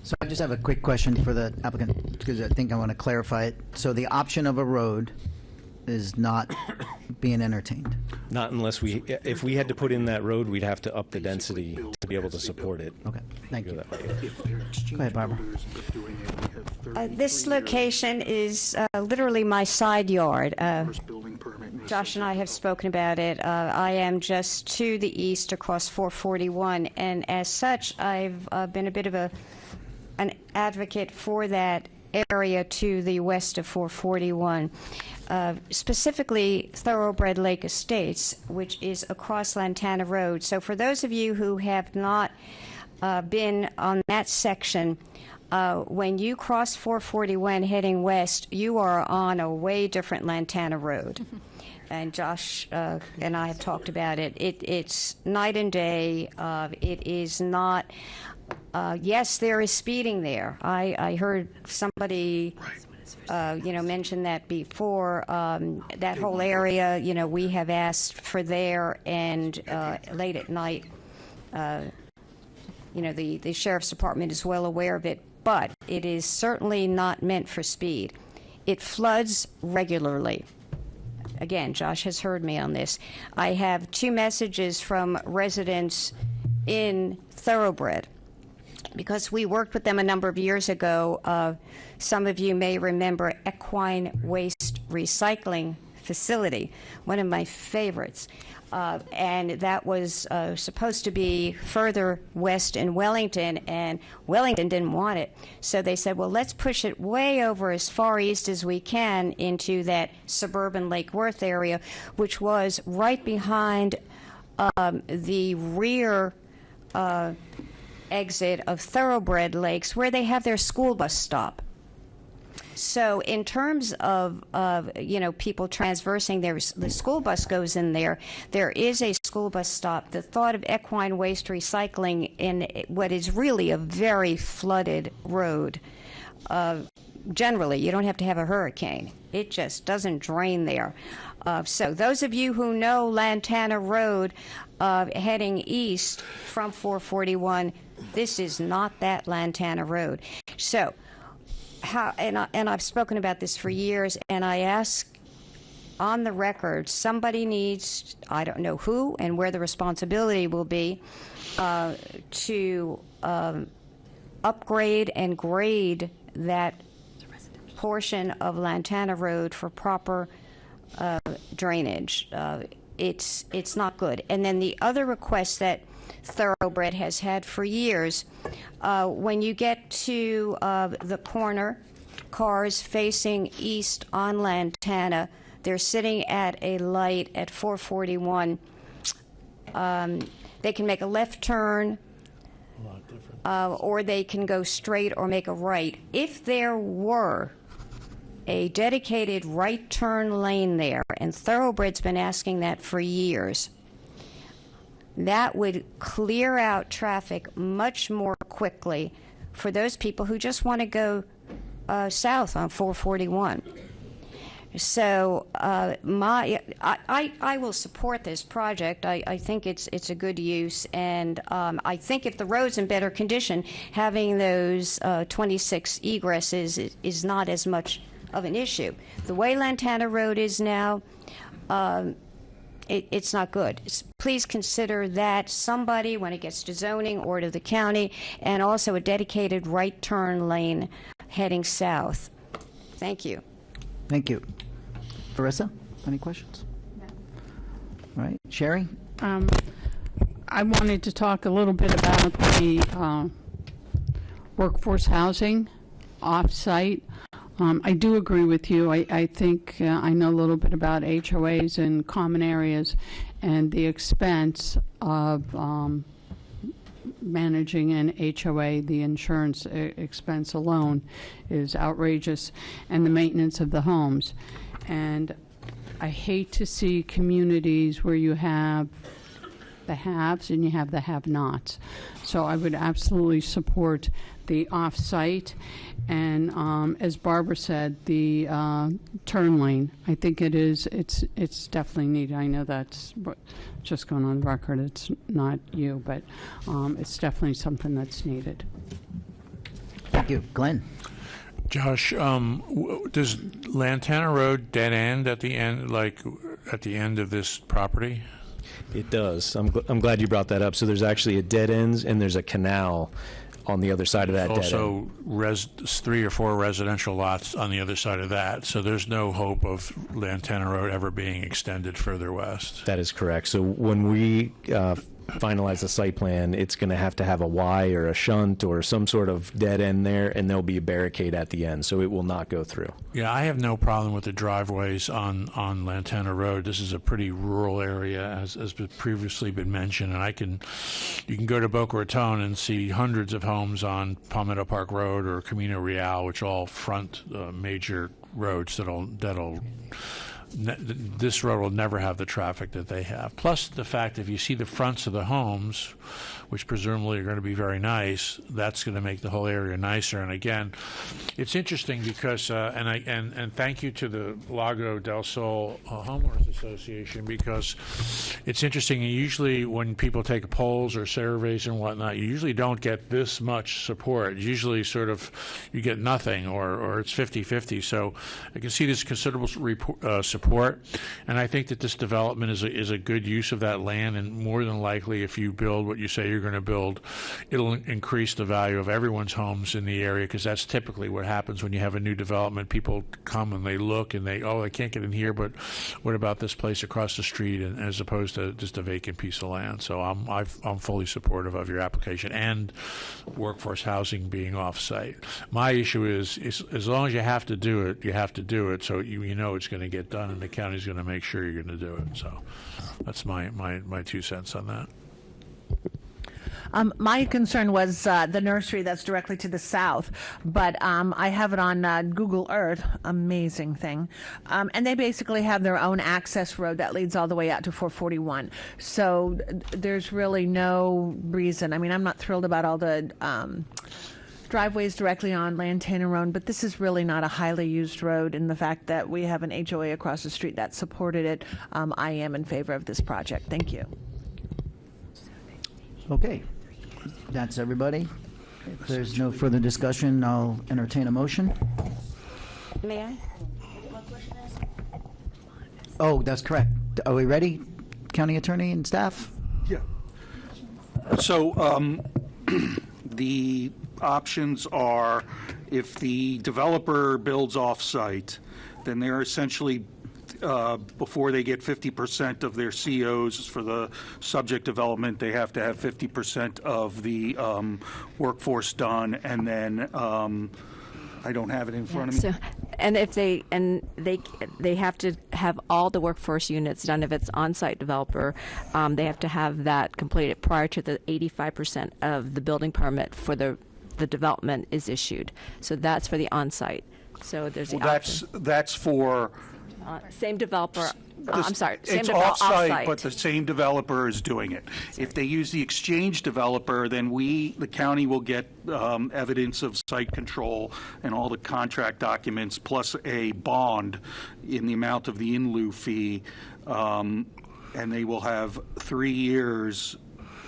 So I just have a quick question for the applicant, because I think I want to clarify it. So the option of a road is not being entertained? Not unless if we had to put in that road, we'd have to up the density to be able to support it. Okay, thank you. Go ahead, Barbara. This location is literally my side yard. Josh and I have spoken about it. I am just to the east across 441, and as such, I've been a bit of an advocate for that area to the west of 441, specifically Thoroughbred Lake Estates, which is across Lantana Road. So for those of you who have not been on that section, when you cross 441 heading west, you are on a way different Lantana Road. And Josh and I have talked about it. It's night and day. It is not... yes, there is speeding there. I heard somebody, mention that before. That whole area, we have asked for there, and late at night, the sheriff's department is well aware of it. But it is certainly not meant for speed. It floods regularly. Again, Josh has heard me on this. I have 2 messages from residents in Thoroughbred, because we worked with them a number of years ago. Some of you may remember Equine Waste Recycling facility, one of my favorites. And that was supposed to be further west in Wellington, and Wellington didn't want it. So they said, well, let's push it way over as far east as we can into that suburban Lake Worth area, which was right behind the rear exit of Thoroughbred Lakes, where they have their school bus stop. So in terms of people transversing, the school bus goes in there. There is a school bus stop. The thought of equine waste recycling in what is really a very flooded road. Generally, you don't have to have a hurricane. It just doesn't drain there. So those of you who know Lantana Road heading east from 441, this is not that Lantana Road. So and I've spoken about this for years, and I ask on the record, somebody needs, I don't know who and where the responsibility will be, to upgrade and grade that portion of Lantana Road for proper drainage. It's not good. And then the other request that Thoroughbred has had for years, when you get to the corner, cars facing east on Lantana, they're sitting at a light at 441. They can make a left turn, or they can go straight or make a right. If there were a dedicated right turn lane there, and Thoroughbred's been asking that for years, that would clear out traffic much more quickly for those people who just want to go south on 441. So I will support this project. I think it's a good use, and I think if the road's in better condition, having those 26 egresses is not as much of an issue. The way Lantana Road is now, it's not good. Please consider that somebody, when it gets to zoning or to the county, and also a dedicated right turn lane heading south. Thank you. Thank you. Larissa, any questions? No. All right. Sherry? I wanted to talk a little bit about the workforce housing off-site. I do agree with you. I think I know a little bit about HOAs and common areas, and the expense of managing an HOA, the insurance expense alone is outrageous, and the maintenance of the homes. And I hate to see communities where you have the haves and you have the have-nots. So I would absolutely support the off-site, and as Barbara said, the turn lane. I think it's definitely needed. I know that's just going on record. It's not you, but it's definitely something that's needed. Thank you. Glenn? Josh, does Lantana Road dead end at the end, at the end of this property? It does. I'm glad you brought that up. So there's actually a dead end, and there's a canal on the other side of that dead end. Also, 3 or 4 residential lots on the other side of that. So there's no hope of Lantana Road ever being extended further west. That is correct. So when we finalize the site plan, it's going to have a Y or a shunt or some sort of dead end there, and there'll be a barricade at the end, so it will not go through. Yeah, I have no problem with the driveways on Lantana Road. This is a pretty rural area, as previously been mentioned, and you can go to Boca Raton and see hundreds of homes on Palmetto Park Road or Camino Real, which all front major roads this road will never have the traffic that they have. Plus the fact, if you see the fronts of the homes, which presumably are going to be very nice, that's going to make the whole area nicer. And again, it's interesting because, and thank you to the Lago del Sol Homeowners Association, because it's interesting. Usually when people take polls or surveys and whatnot, you usually don't get this much support. Usually sort of you get nothing, or it's 50-50. So I can see this considerable support support. And I think that this development is a good use of that land, and more than likely, if you build what you say you're going to build, it'll increase the value of everyone's homes in the area, because that's typically what happens when you have a new development. People come and they look and I can't get in here, but what about this place across the street, and as opposed to just a vacant piece of land. So I'm fully supportive of your application and workforce housing being off-site. My issue is as long as you have to do it, you have to do it, so you know it's going to get done, and the county's going to make sure you're going to do it. So that's my 2 cents on that. My concern was the nursery that's directly to the south, but I have it on Google Earth, amazing thing. And they basically have their own access road that leads all the way out to 441. So there's really no reason. I mean, I'm not thrilled about all the driveways directly on Lantana Road, but this is really not a highly used road, and the fact that we have an HOA across the street that supported it, I am in favor of this project. Thank you. Okay. That's everybody. If there's no further discussion, I'll entertain a motion. May I? Oh, that's correct. Are we ready, County Attorney and staff? Yeah. So the options are, if the developer builds off-site, then they're essentially, before they get 50% of their COs for the subject development, they have to have 50% of the workforce done, and then I don't have it in front of me. So, and if they have to have all the workforce units done. If it's on-site developer, they have to have that completed prior to the 85% of the building permit for the development is issued. So that's for the on-site. So there's the option. That's for. Same developer. I'm sorry. Same It's developer off-site, but the same developer is doing it. If they use the exchange developer, then the county will get evidence of site control and all the contract documents, plus a bond in the amount of the in lieu fee, and they will have 3 years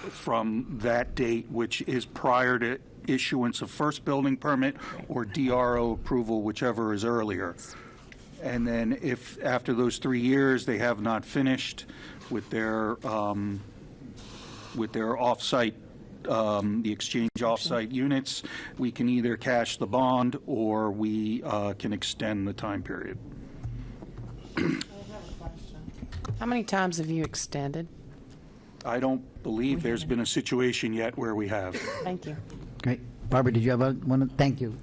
from that date, which is prior to issuance of first building permit or DRO approval, whichever is earlier. And then if after those 3 years they have not finished with their off-site, the exchange off-site units, we can either cash the bond or we can extend the time period. How many times have you extended? I don't believe there's been a situation yet where we have. Thank you. Great. Barbara, did you have one? Thank you.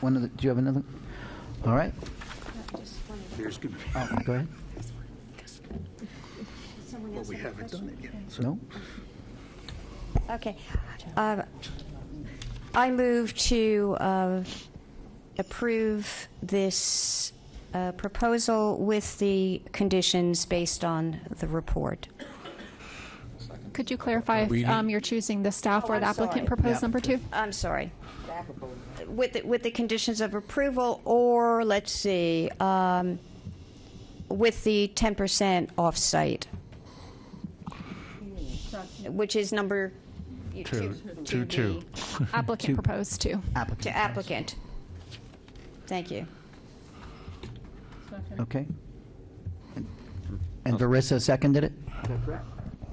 Do you have another? All right. There's good. Oh, go ahead. But we haven't done it yet. So. No? Okay. I move to approve this proposal with the conditions based on the report. Could you clarify if you're choosing the staff or the applicant proposed number 2? I'm sorry. With the conditions of approval, or let's see, with the 10% off-site, which is number Two. Applicant proposed 2. to applicant. Thank you. Okay. And Verissa seconded it?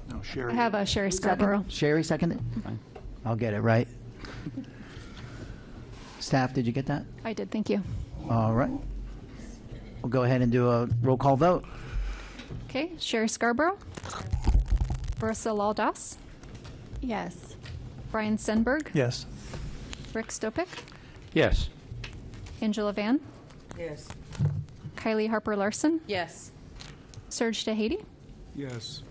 No, Sherry. I have a Sherry Scarborough. Sherry seconded it? Fine. I'll get it right. Staff, did you get that? I did, thank you. All right. We'll go ahead and do a roll call vote. Okay, Sherry Scarborough. Verissa Laldas. Yes. Brian Senberg. Yes. Rick Stopik. Yes. Angela Van. Yes. Kylie Harper Larson. Yes. Serge DeHady. Yes.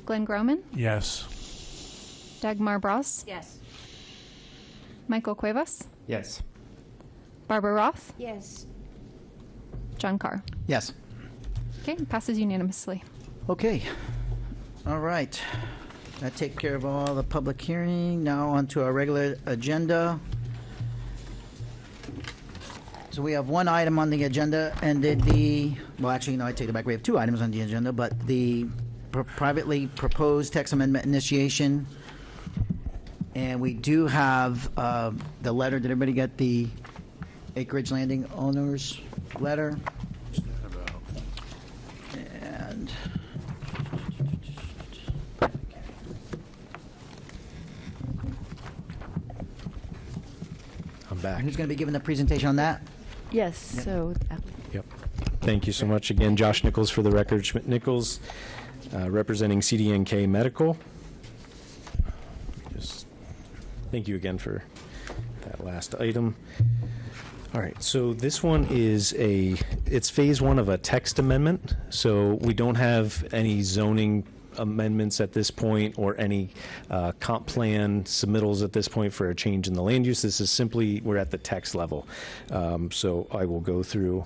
Glenn Groman. Yes. Dagmar Bras. Yes. Michael Cuevas. Yes. Barbara Roth. Yes. John Carr. Yes. Okay, passes unanimously. Okay. All right. That takes care of all the public hearing. Now on to our regular agenda. So we have one item on the agenda, and well, actually, no, I take it back. We have 2 items on the agenda, but the privately proposed text amendment initiation, and we do have the letter. Did everybody get the Acreage Landing owners letter? And I'm back. who's going to be giving the presentation on that? Yes, so Yep. Thank you so much. Again, Josh Nichols for the record. Schmidt Nichols, representing CDNK Medical. Just thank you again for that last item. All right, so this one is it's phase one of a text amendment. So we don't have any zoning amendments at this point or any comp plan submittals at this point for a change in the land use. This is simply, we're at the text level. So I will go through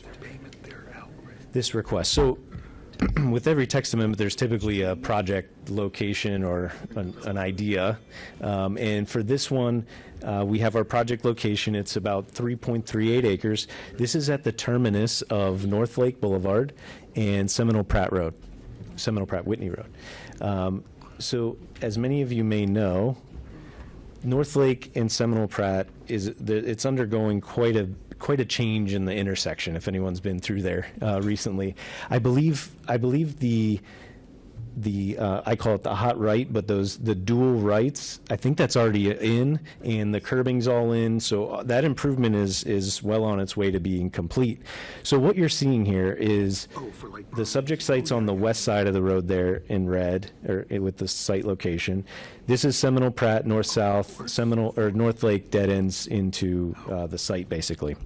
this request. So with every text amendment, there's typically a project location or an idea. And for this one, we have our project location. It's about 3.38 acres. This is at the terminus of North Lake Boulevard and Seminole Pratt Whitney Road. So as many of you may know, North Lake and Seminole Pratt it's undergoing quite a change in the intersection. If anyone's been through there recently, I believe the I call it the hot right, but the dual rights, I think that's already in, and the curbing's all in. So that improvement is well on its way to being complete. So what you're seeing here is the subject site's on the west side of the road there in red, or with the site location. This is Seminole Pratt, north-south, North Lake dead ends into the site, basically.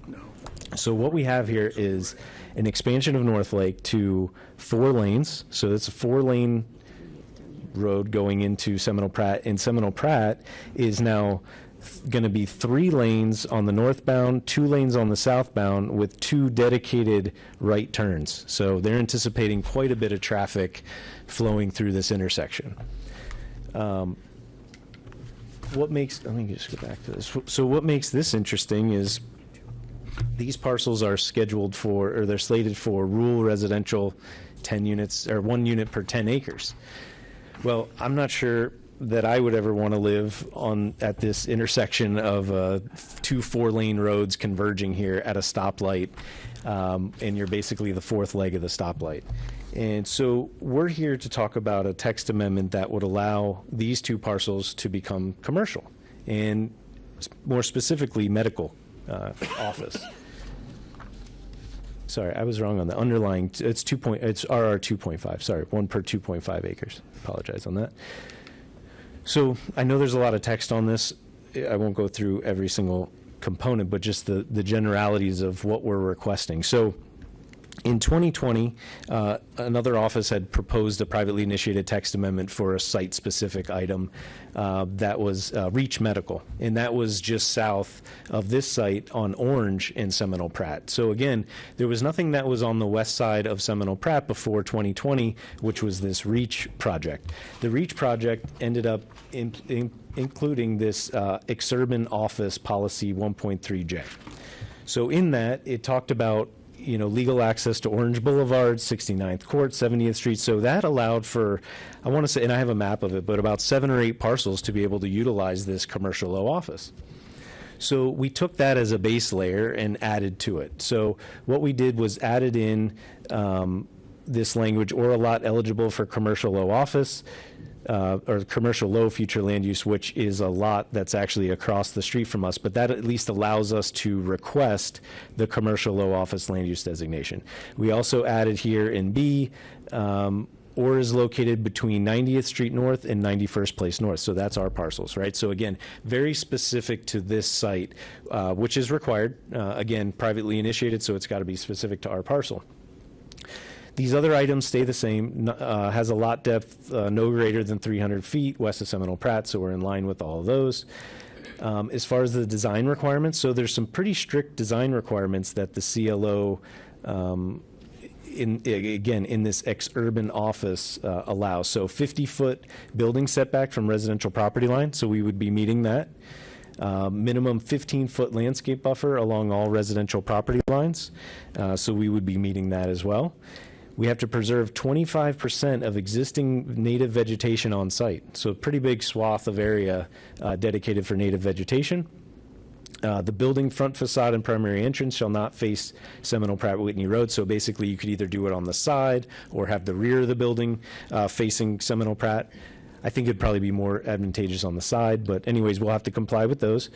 So what we have here is an expansion of North Lake to 4 lanes. So it's a 4-lane road going into Seminole Pratt. And Seminole Pratt is now going to be 3 lanes on the northbound, 2 lanes on the southbound, with 2 dedicated right turns. So they're anticipating quite a bit of traffic flowing through this intersection. Let me just go back to this. So what makes this interesting is these parcels are scheduled for, or they're slated for rural residential 10 units, or 1 unit per 10 acres. Well, I'm not sure that I would ever want to live at this intersection of 2 4-lane roads converging here at a stoplight, and you're basically the 4th leg of the stoplight. And so we're here to talk about a text amendment that would allow these 2 parcels to become commercial, and more specifically medical office. Sorry, I was wrong on the underlying. It's RR 2.5. Sorry, 1 per 2.5 acres. Apologize on that. So I know there's a lot of text on this. I won't go through every single component, but just the generalities of what we're requesting. So in 2020, another office had proposed a privately initiated text amendment for a site-specific item that was Reach Medical, and that was just south of this site on Orange and Seminole Pratt. So again, there was nothing that was on the west side of Seminole Pratt before 2020, which was this Reach project. The Reach project ended up including this exurban office policy 1.3J. So in that, it talked about legal access to Orange Boulevard, 69th Court, 70th Street. So that allowed for, I want to say, and I have a map of it, but about 7 or 8 parcels to be able to utilize this commercial low office. So we took that as a base layer and added to it. So what we did was added in this language, or a lot eligible for commercial low office, or commercial low future land use, which is a lot that's actually across the street from us, but that at least allows us to request the commercial low office land use designation. We also added here in B, or is located between 90th Street North and 91st Place North. So that's our parcels, right? So again, very specific to this site, which is required, again, privately initiated, so it's got to be specific to our parcel. These other items stay the same, has a lot depth no greater than 300 feet west of Seminole Pratt, so we're in line with all of those. As far as the design requirements, so there's some pretty strict design requirements that the CLO, in this exurban office allows. So 50-foot building setback from residential property line, so we would be meeting that. Minimum 15-foot landscape buffer along all residential property lines, so we would be meeting that as well. We have to preserve 25% of existing native vegetation on site, so a pretty big swath of area dedicated for native vegetation. The building front facade and primary entrance shall not face Seminole Pratt Whitney Road. So basically, you could either do it on the side or have the rear of the building facing Seminole Pratt. I think it'd probably be more advantageous on the side, but anyways, we'll have to comply with those.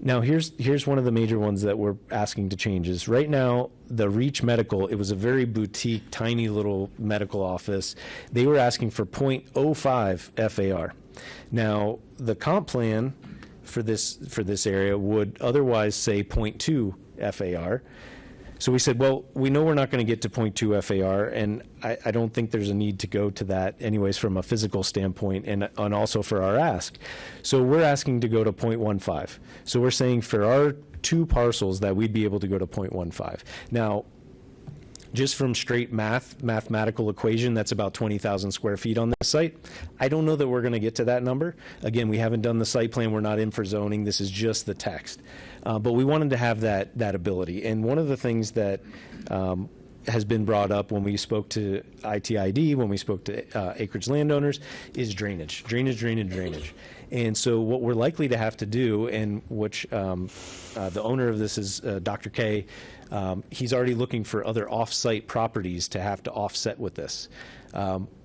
Now, here's one of the major ones that we're asking to change is right now, the Reach Medical, it was a very boutique, tiny little medical office. They were asking for 0.05 FAR. Now, the comp plan for this area would otherwise say 0.2 FAR. So we said, well, we know we're not going to get to 0.2 FAR, and I don't think there's a need to go to that anyways from a physical standpoint and also for our ask. So we're asking to go to 0.15. So we're saying for our 2 parcels that we'd be able to go to 0.15. Now, just from straight mathematical equation, that's about 20,000 square feet on this site. I don't know that we're going to get to that number. Again, we haven't done the site plan. We're not in for zoning. This is just the text. But we wanted to have that ability. And one of the things that has been brought up when we spoke to ITID, when we spoke to acreage landowners, is drainage. Drainage. And so what we're likely to have to do, and which the owner of this is Dr. K, he's already looking for other off-site properties to have to offset with this.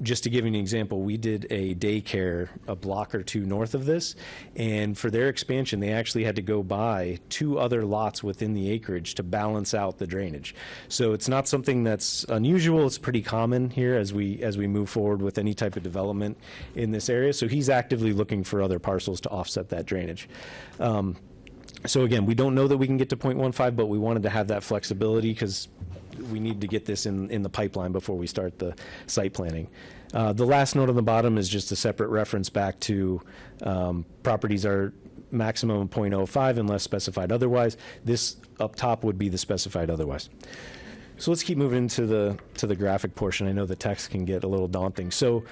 Just to give you an example, we did a daycare a block or 2 north of this, and for their expansion, they actually had to go buy 2 other lots within the acreage to balance out the drainage. So it's not something that's unusual. It's pretty common here as we move forward with any type of development in this area. So he's actively looking for other parcels to offset that drainage. So again, we don't know that we can get to 0.15, but we wanted to have that flexibility because we need to get this in the pipeline before we start the site planning. The last note on the bottom is just a separate reference back to properties are maximum 0.05 unless specified otherwise. This up top would be the specified otherwise. So let's keep moving to the graphic portion. I know the text can get a little daunting. So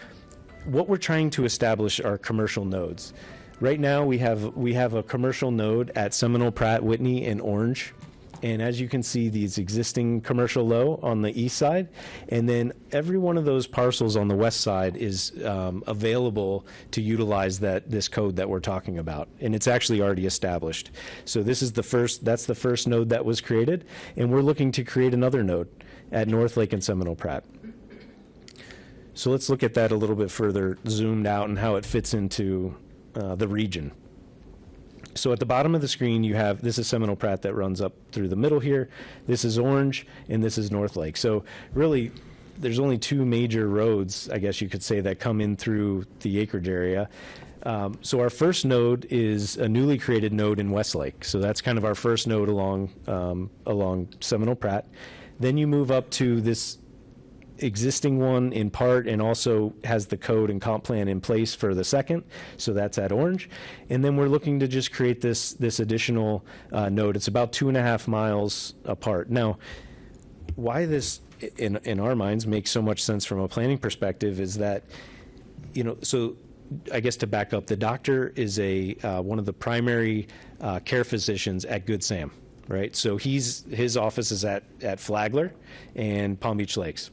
what we're trying to establish are commercial nodes. Right now, we have a commercial node at Seminole, Pratt, Whitney, and Orange. And as you can see, these existing commercial low on the east side. And then every one of those parcels on the west side is available to utilize this code that we're talking about. And it's actually already established. So that's the first node that was created. And we're looking to create another node at North Lake and Seminole, Pratt. So let's look at that a little bit further, zoomed out, and how it fits into the region. So at the bottom of the screen, you have, this is Seminole Pratt that runs up through the middle here. This is Orange, and this is North Lake. So really, there's only 2 major roads, I guess you could say, that come in through the acreage area. So our first node is a newly created node in Westlake. So that's kind of our first node along Seminole Pratt. Then you move up to this existing one in part, and also has the code and comp plan in place for the second. So that's at Orange. And then we're looking to just create this additional node. It's about 2.5 miles apart. Now, why this in our minds makes so much sense from a planning perspective is that, so I guess to back up, the doctor is one of the primary care physicians at Good Sam, right? So his office is at Flagler and Palm Beach Lakes.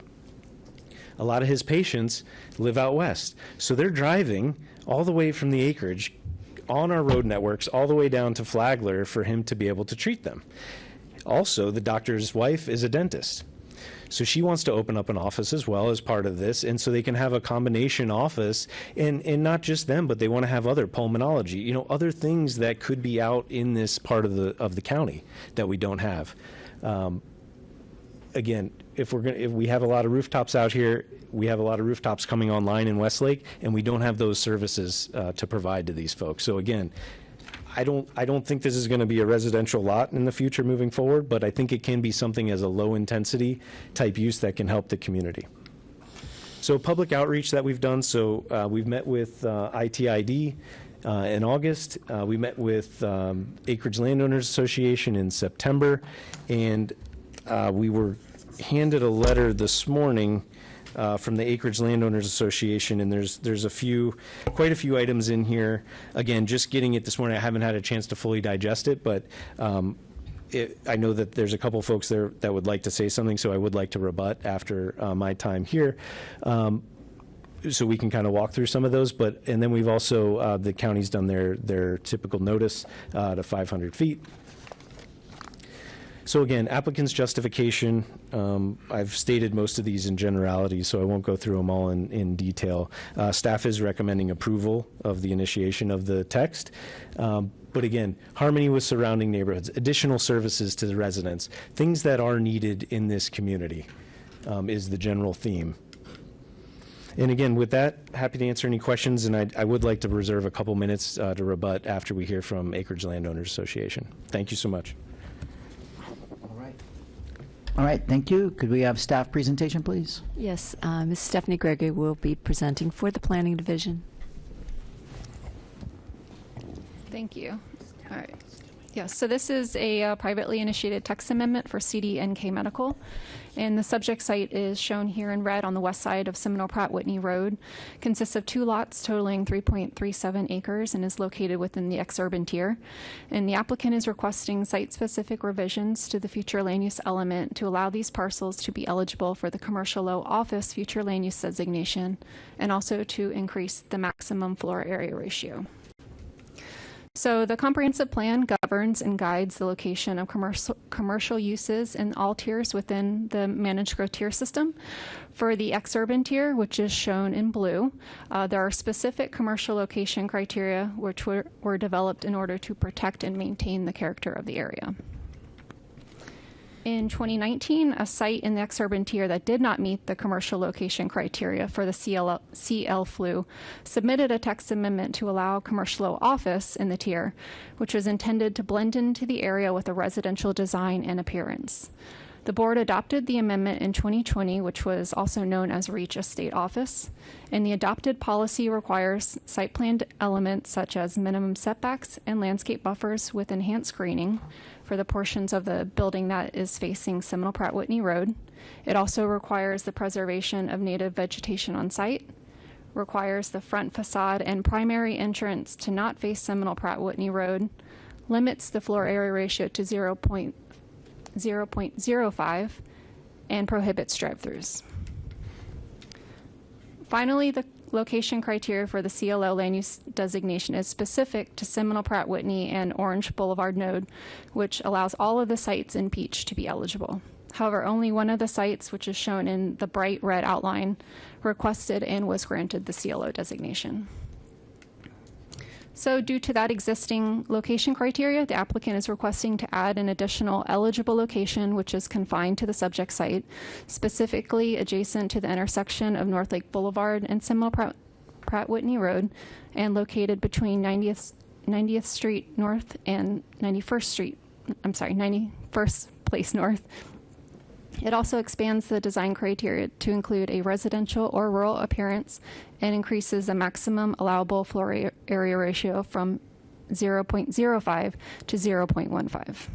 A lot of his patients live out west. So they're driving all the way from the acreage on our road networks all the way down to Flagler for him to be able to treat them. Also, the doctor's wife is a dentist. So she wants to open up an office as well as part of this, and so they can have a combination office, and not just them, but they want to have other pulmonology, other things that could be out in this part of the county that we don't have. Again, if we have a lot of rooftops out here, we have a lot of rooftops coming online in Westlake, and we don't have those services to provide to these folks. So again, I don't think this is going to be a residential lot in the future moving forward, but I think it can be something as a low intensity type use that can help the community. So public outreach that we've done. So we've met with ITID in August. We met with Acreage Landowners Association in September, and we were handed a letter this morning from the Acreage Landowners Association, and there's quite a few items in here. Again, just getting it this morning, I haven't had a chance to fully digest it, but I know that there's a couple folks there that would like to say something, so I would like to rebut after my time here. so we can kind of walk through some of those. And then we've also, the county's done their typical notice to 500 feet. So again, applicant's justification, I've stated most of these in generality, so I won't go through them all in detail. Staff is recommending approval of the initiation of the text. But again, harmony with surrounding neighborhoods, additional services to the residents, things that are needed in this community is the general theme. And again, with that, happy to answer any questions, and I would like to reserve a couple minutes to rebut after we hear from Acreage Landowners Association. Thank you so much. All right, thank you. Could we have staff presentation, please? Yes, Ms. Stephanie Gregory will be presenting for the Planning Division. Thank you. All right. Yes, so this is a privately initiated text amendment for CDNK Medical, and the subject site is shown here in red on the west side of Seminole Pratt Whitney Road. Consists of 2 lots totaling 3.37 acres and is located within the ex-urban tier. And the applicant is requesting site-specific revisions to the future land use element to allow these parcels to be eligible for the commercial low office future land use designation, and also to increase the maximum floor area ratio. So the comprehensive plan governs and guides the location of commercial uses in all tiers within the managed growth tier system. For the ex-urban tier, which is shown in blue, there are specific commercial location criteria which were developed in order to protect and maintain the character of the area. In 2019, a site in the ex-urban tier that did not meet the commercial location criteria for the CL flu submitted a text amendment to allow commercial low office in the tier, which was intended to blend into the area with a residential design and appearance. The board adopted the amendment in 2020, which was also known as Reach Estate Office, and the adopted policy requires site planned elements such as minimum setbacks and landscape buffers with enhanced screening for the portions of the building that is facing Seminole Pratt Whitney Road. It also requires the preservation of native vegetation on site, requires the front facade and primary entrance to not face Seminole Pratt Whitney Road, limits the floor area ratio to 0.05, and prohibits drive-throughs. Finally, the location criteria for the CLO land use designation is specific to Seminole Pratt Whitney and Orange Boulevard node, which allows all of the sites in Peach to be eligible. However, only one of the sites, which is shown in the bright red outline, requested and was granted the CLO designation. So due to that existing location criteria, the applicant is requesting to add an additional eligible location, which is confined to the subject site, specifically adjacent to the intersection of North Lake Boulevard and Seminole Pratt Whitney Road, and located between 90th Street North and 91st Place North. It also expands the design criteria to include a residential or rural appearance and increases the maximum allowable floor area ratio from 0.05 to 0.15.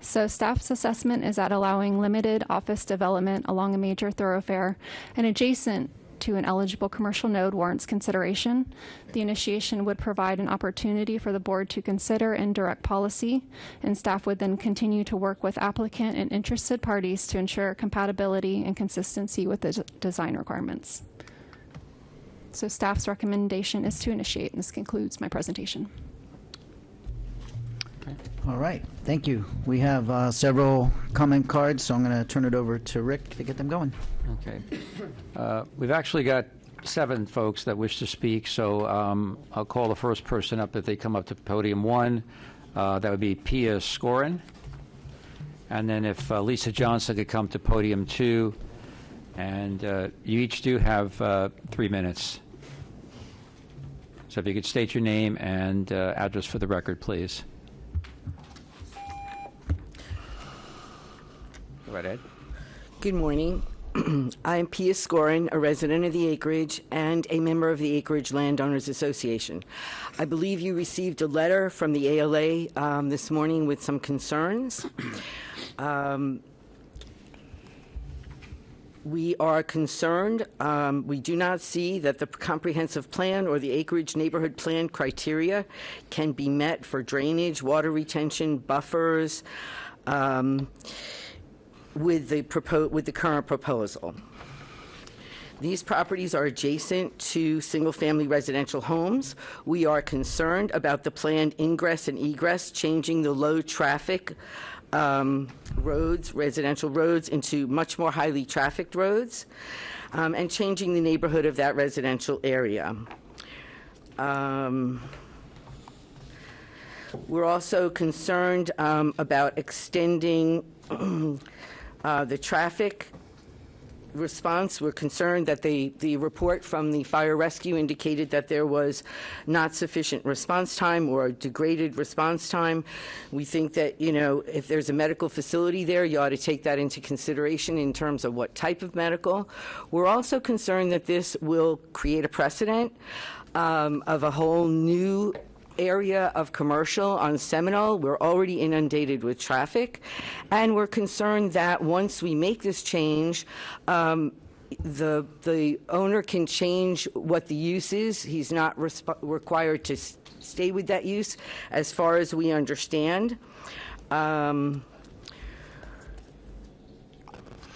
So staff's assessment is that allowing limited office development along a major thoroughfare and adjacent to an eligible commercial node warrants consideration. The initiation would provide an opportunity for the board to consider and direct policy, and staff would then continue to work with applicant and interested parties to ensure compatibility and consistency with the design requirements. So staff's recommendation is to initiate, and this concludes my presentation. All right, thank you. We have several comment cards, so I'm going to turn it over to Rick to get them going. Okay. We've actually got 7 folks that wish to speak, so I'll call the first person up if they come up to podium 1. That would be Pia Scorin. And then if Lisa Johnson could come to podium 2. And you each do have 3 minutes. So if you could state your name and address for the record, please. Go right ahead. Good morning. I am Pia Scorin, a resident of the Acreage and a member of the Acreage Landowners Association. I believe you received a letter from the ALA this morning with some concerns. We are concerned. We do not see that the comprehensive plan or the acreage neighborhood plan criteria can be met for drainage, water retention, buffers, with the current proposal. These properties are adjacent to single-family residential homes. We are concerned about the planned ingress and egress, changing the low-traffic roads, residential roads, into much more highly trafficked roads, and changing the neighborhood of that residential area. We're also concerned about extending the traffic response. We're concerned that the report from the fire rescue indicated that there was not sufficient response time or degraded response time. We think that, you know, if there's a medical facility there, you ought to take that into consideration in terms of what type of medical. We're also concerned that this will create a precedent of a whole new area of commercial on Seminole. We're already inundated with traffic, and we're concerned that once we make this change, the owner can change what the use is. He's not required to stay with that use, as far as we understand. Our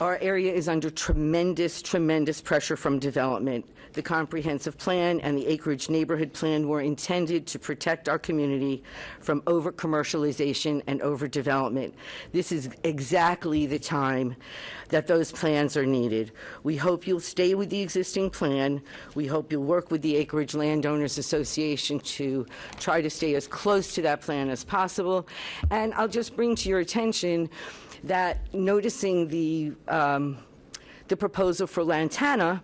area is under tremendous pressure from development. The comprehensive plan and the acreage neighborhood plan were intended to protect our community from over-commercialization and over-development. This is exactly the time that those plans are needed. We hope you'll stay with the existing plan. We hope you'll work with the Acreage Landowners Association to try to stay as close to that plan as possible. And I'll just bring to your attention that, noticing the proposal for Lantana,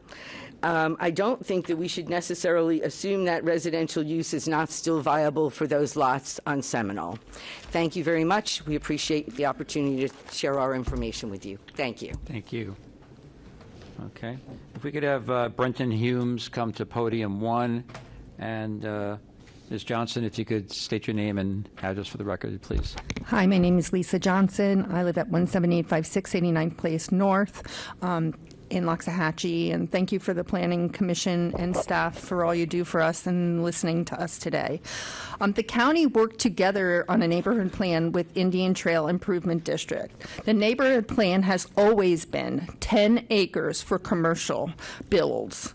I don't think that we should necessarily assume that residential use is not still viable for those lots on Seminole. Thank you very much. We appreciate the opportunity to share our information with you. Thank you. Thank you. Okay. If we could have Brenton Humes come to podium 1, and Ms. Johnson, if you could state your name and address for the record, please. Hi, my name is Lisa Johnson. I live at 17856 89th Place North in Loxahatchee, and thank you for the Planning Commission and staff for all you do for us and listening to us today. The county worked together on a neighborhood plan with Indian Trail Improvement District. The neighborhood plan has always been 10 acres for commercial builds.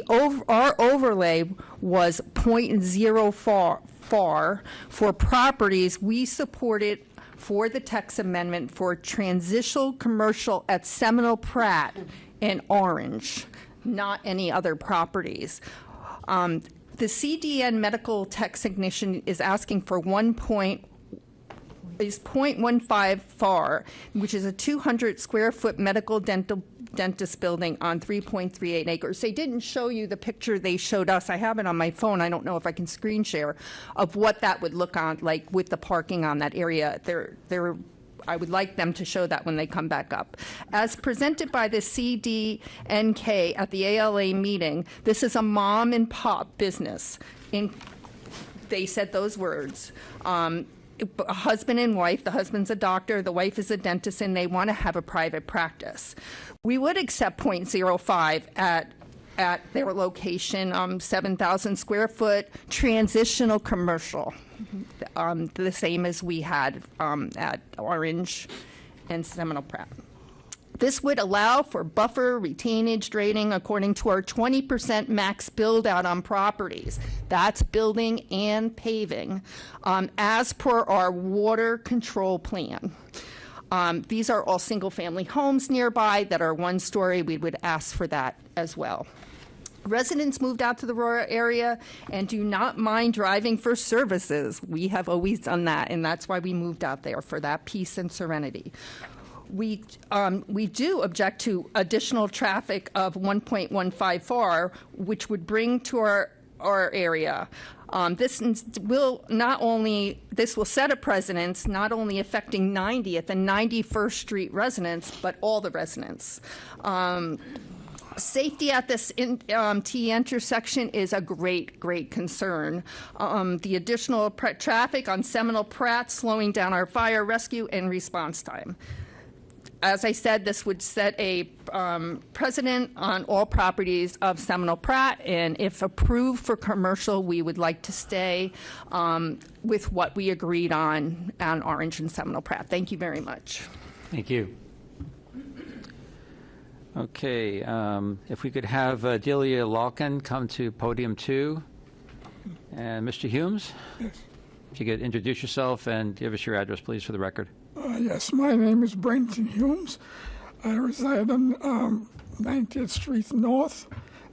Our overlay was 0.04 for properties we supported for the text amendment for transitional commercial at Seminole Pratt and Orange, not any other properties. The CDN medical technician is asking for 0.15 FAR, which is a 200 square foot medical dentist building on 3.38 acres. They didn't show you the picture they showed us. I have it on my phone. I don't know if I can screen share of what that would look on like with the parking on that area. I would like them to show that when they come back up. As presented by the CDNK at the ALA meeting, this is a mom and pop business. They said those words. A husband and wife, the husband's a doctor, the wife is a dentist, and they want to have a private practice. We would accept 0.05 at their location, 7,000 square foot transitional commercial, the same as we had at Orange and Seminole Pratt. This would allow for buffer, retainage, draining according to our 20% max build out on properties. That's building and paving, as per our water control plan. These are all single-family homes nearby that are one story. We would ask for that as well. Residents moved out to the rural area and do not mind driving for services. We have always done that, and that's why we moved out there, for that peace and serenity. We do object to additional traffic of 1.15 FAR, which would bring to our area. This will set a precedent, not only affecting 90th and 91st Street residents, but all the residents. Safety at this T intersection is a great concern. The additional traffic on Seminole Pratt slowing down our fire rescue and response time. As I said, this would set a precedent on all properties of Seminole Pratt, and if approved for commercial, we would like to stay with what we agreed on Orange and Seminole Pratt. Thank you very much. Thank you. Okay, if we could have Delia Lalkin come to podium 2. And Mr. Humes? Yes. If you could introduce yourself and give us your address, please, for the record. Yes, my name is Brenton Humes. I reside on 90th Street North,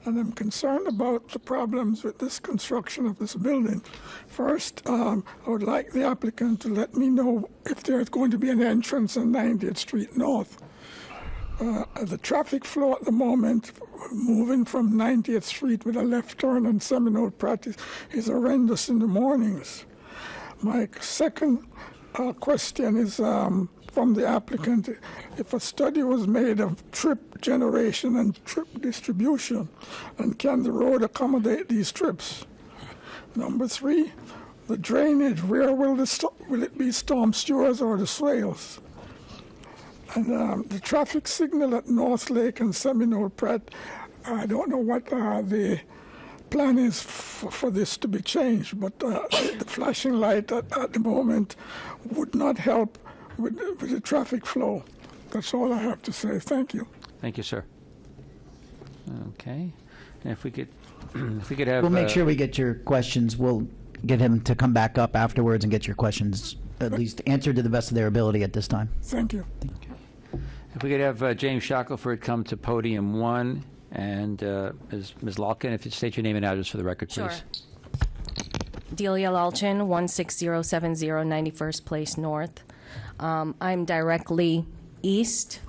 and I'm concerned about the problems with this construction of this building. First, I would like the applicant to let me know if there's going to be an entrance on 90th Street North. The traffic flow at the moment, moving from 90th Street with a left turn on Seminole Pratt is horrendous in the mornings. My second question is from the applicant, if a study was made of trip generation and trip distribution, and can the road accommodate these trips? Number 3, the drainage, where will it be storm sewers or the swales? And the traffic signal at North Lake and Seminole Pratt, I don't know what the plan is for this to be changed, but the flashing light at the moment would not help with the traffic flow. That's all I have to say. Thank you. Thank you, sir. Okay. And if we could have... We'll make sure we get your questions. We'll get him to come back up afterwards and get your questions at least answered to the best of their ability at this time. Thank you. If we could have James Shackelford come to podium 1, and Ms. Lalkin, if you'd state your name and address for the record, please. Sure. Delia Lalchin, 16070 91st Place North. I'm directly west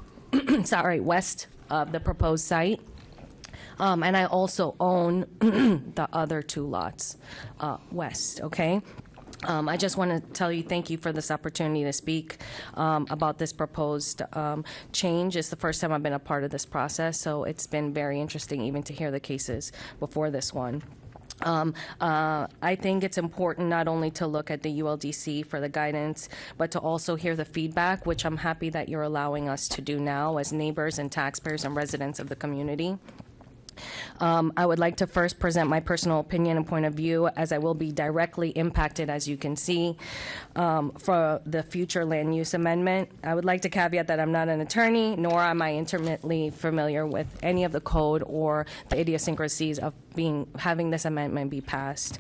of the proposed site. And I also own the other 2 lots west, okay? I just want to tell you thank you for this opportunity to speak about this proposed change. It's the first time I've been a part of this process, so it's been very interesting even to hear the cases before this one. I think it's important not only to look at the ULDC for the guidance, but to also hear the feedback, which I'm happy that you're allowing us to do now as neighbors and taxpayers and residents of the community. I would like to first present my personal opinion and point of view, as I will be directly impacted, as you can see, for the future land use amendment. I would like to caveat that I'm not an attorney, nor am I intimately familiar with any of the code or the idiosyncrasies of having this amendment be passed.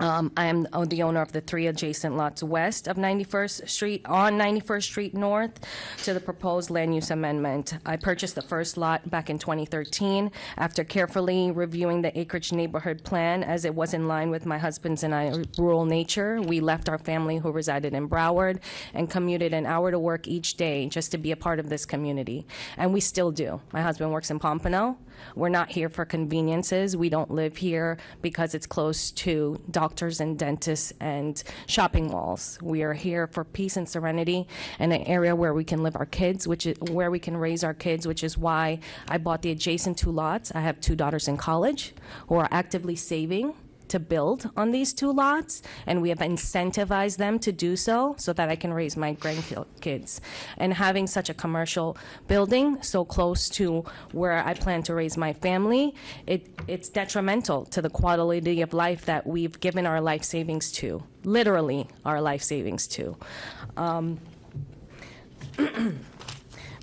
I am the owner of the 3 adjacent lots west of 91st Street, on 91st Street North, to the proposed land use amendment. I purchased the first lot back in 2013 after carefully reviewing the acreage neighborhood plan, as it was in line with my husband's and I rural nature. We left our family who resided in Broward and commuted an hour to work each day just to be a part of this community. And we still do. My husband works in Pompano. We're not here for conveniences. We don't live here because it's close to doctors and dentists and shopping malls. We are here for peace and serenity and an area where we can live our kids, which is where we can raise our kids, which is why I bought the adjacent 2 lots. I have 2 daughters in college who are actively saving to build on these 2 lots, and we have incentivized them to do so that I can raise my grandkids. And having such a commercial building so close to where I plan to raise my family, it's detrimental to the quality of life that we've given our life savings to, literally our life savings to.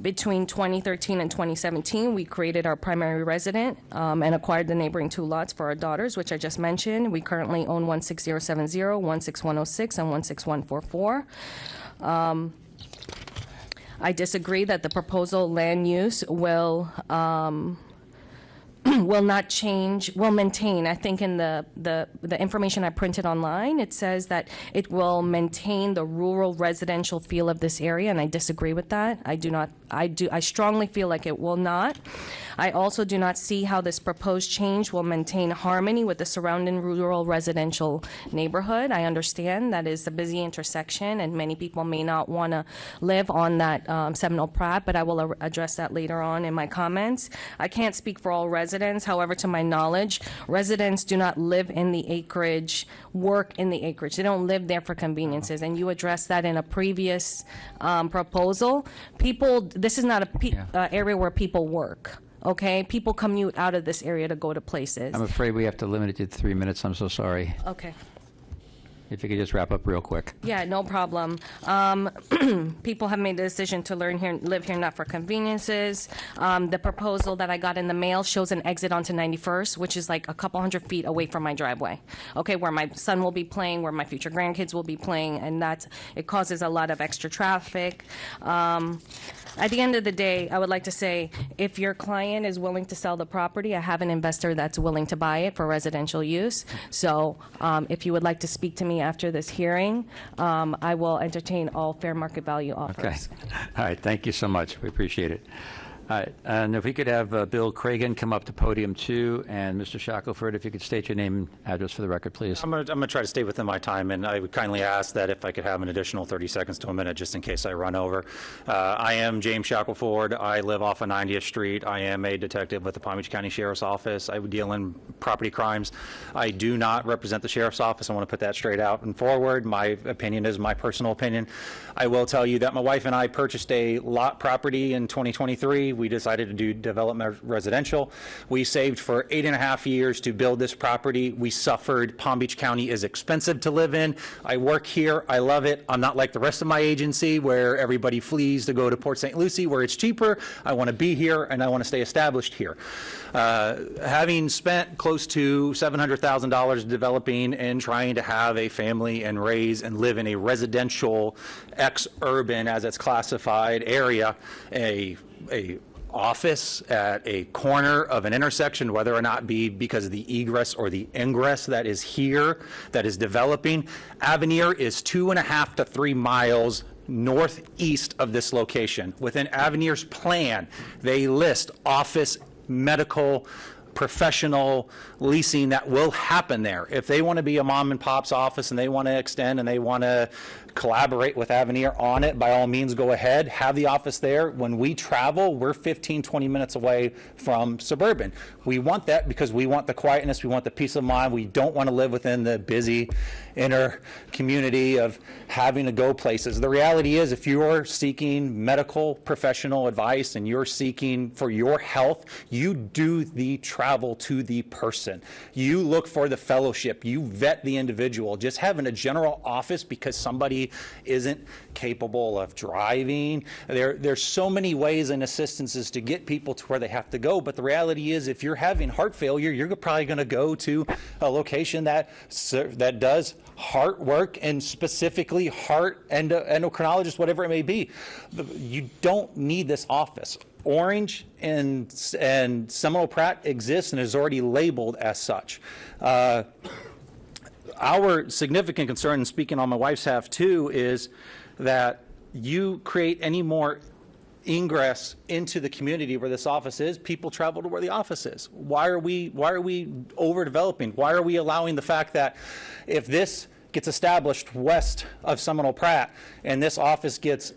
Between 2013 and 2017, we created our primary resident and acquired the neighboring 2 lots for our daughters, which I just mentioned. We currently own 16070, 16106, and 16144. I disagree that the proposal land use will not change, will maintain. I think in the information I printed online, it says that it will maintain the rural residential feel of this area, and I disagree with that. I strongly feel like it will not. I also do not see how this proposed change will maintain harmony with the surrounding rural residential neighborhood. I understand that is a busy intersection and many people may not want to live on that Seminole Pratt, but I will address that later on in my comments. I can't speak for all residents. However, to my knowledge, residents do not live in the acreage, work in the acreage. They don't live there for conveniences, and you addressed that in a previous proposal. This is not a area where people work. Okay, people commute out of this area to go to places. I'm afraid we have to limit it to 3 minutes. I'm so sorry. Okay. if you could just wrap up real quick. Yeah, no problem. People have made the decision to live here not for conveniences. The proposal that I got in the mail shows an exit onto 91st, which is like a couple hundred feet away from my driveway. Okay, where my son will be playing, where my future grandkids will be playing, and it causes a lot of extra traffic. At the end of the day, I would like to say, if your client is willing to sell the property, I have an investor that's willing to buy it for residential use. So if you would like to speak to me after this hearing, I will entertain all fair market value offers. Okay. All right. Thank you so much. We appreciate it. All right. And if we could have Bill Cragen come up to podium 2, and Mr. Shackelford, if you could state your name and address for the record, please. I'm going to try to stay within my time, and I would kindly ask that if I could have an additional 30 seconds to a minute just in case I run over. I am James Shackelford. I live off of 90th Street. I am a detective with the Palm Beach County Sheriff's Office. I would deal in property crimes. I do not represent the Sheriff's Office. I want to put that straight out and forward. My opinion is my personal opinion. I will tell you that my wife and I purchased a lot property in 2023. We decided to do development residential. We saved for 8.5 years to build this property. We suffered. Palm Beach County is expensive to live in. I work here. I love it. I'm not like the rest of my agency where everybody flees to go to Port St. Lucie where it's cheaper. I want to be here and I want to stay established here. Having spent close to $700,000 developing and trying to have a family and raise and live in a residential ex-urban, as it's classified, area, a office at a corner of an intersection, whether or not be because of the egress or the ingress that is here, that is developing. Avenir is 2.5 to 3 miles northeast of this location. Within Avenir's plan, they list office, medical, professional leasing that will happen there. If they want to be a mom and pop's office and they want to extend and they want to collaborate with Avenir on it, by all means go ahead, have the office there. When we travel, we're 15, 20 minutes away from suburban. We want that because we want the quietness, we want the peace of mind. We don't want to live within the busy inner community of having to go places. The reality is, if you're seeking medical professional advice and you're seeking for your health, you do the travel to the person. You look for the fellowship. You vet the individual. Just having a general office because somebody isn't capable of driving. There's so many ways and assistances to get people to where they have to go, but the reality is, if you're having heart failure, you're probably going to go to a location that does heart work, and specifically heart endocrinologist, whatever it may be. You don't need this office. Orange and Seminole Pratt exists and is already labeled as such. Our significant concern, and speaking on my wife's half too, is that you create any more ingress into the community where this office is, people travel to where the office is. Why are we overdeveloping? Why are we allowing the fact that if this gets established west of Seminole Pratt and this office gets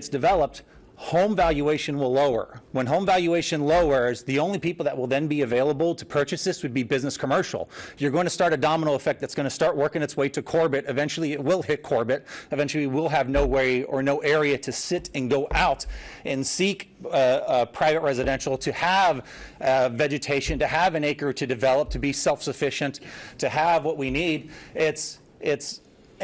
developed, home valuation will lower. When home valuation lowers, the only people that will then be available to purchase this would be business commercial. You're going to start a domino effect that's going to start working its way to Corbett. Eventually it will hit Corbett. Eventually we'll have no way or no area to sit and go out and seek private residential, to have vegetation, to have an acre to develop, to be self-sufficient, to have what we need.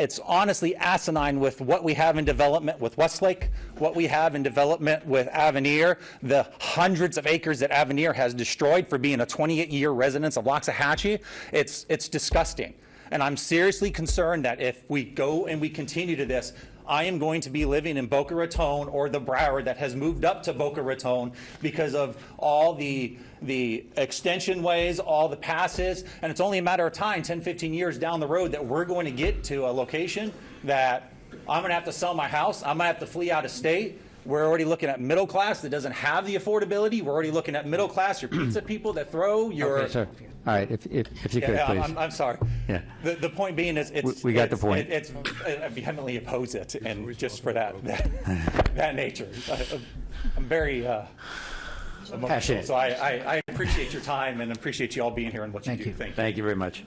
It's honestly asinine with what we have in development with Westlake, what we have in development with Avenir, the hundreds of acres that Avenir has destroyed for being a 28-year residence of Loxahatchee. It's disgusting. And I'm seriously concerned that if we go and we continue to this, I am going to be living in Boca Raton or the Broward that has moved up to Boca Raton because of all the extension ways, all the passes, and it's only a matter of time, 10, 15 years down the road, that we're going to get to a location that I'm going to have to sell my house. I'm going to have to flee out of state. We're already looking at middle class that doesn't have the affordability. We're already looking at middle class, your pizza people that throw your... Okay, sir. All right, if you could, please. I'm sorry. Yeah. The point being is, We got the point. I vehemently oppose it, and just for that nature, I'm very emotional. Passionate. So I appreciate your time and appreciate you all being here and what you do. Thank you. Thank you very much.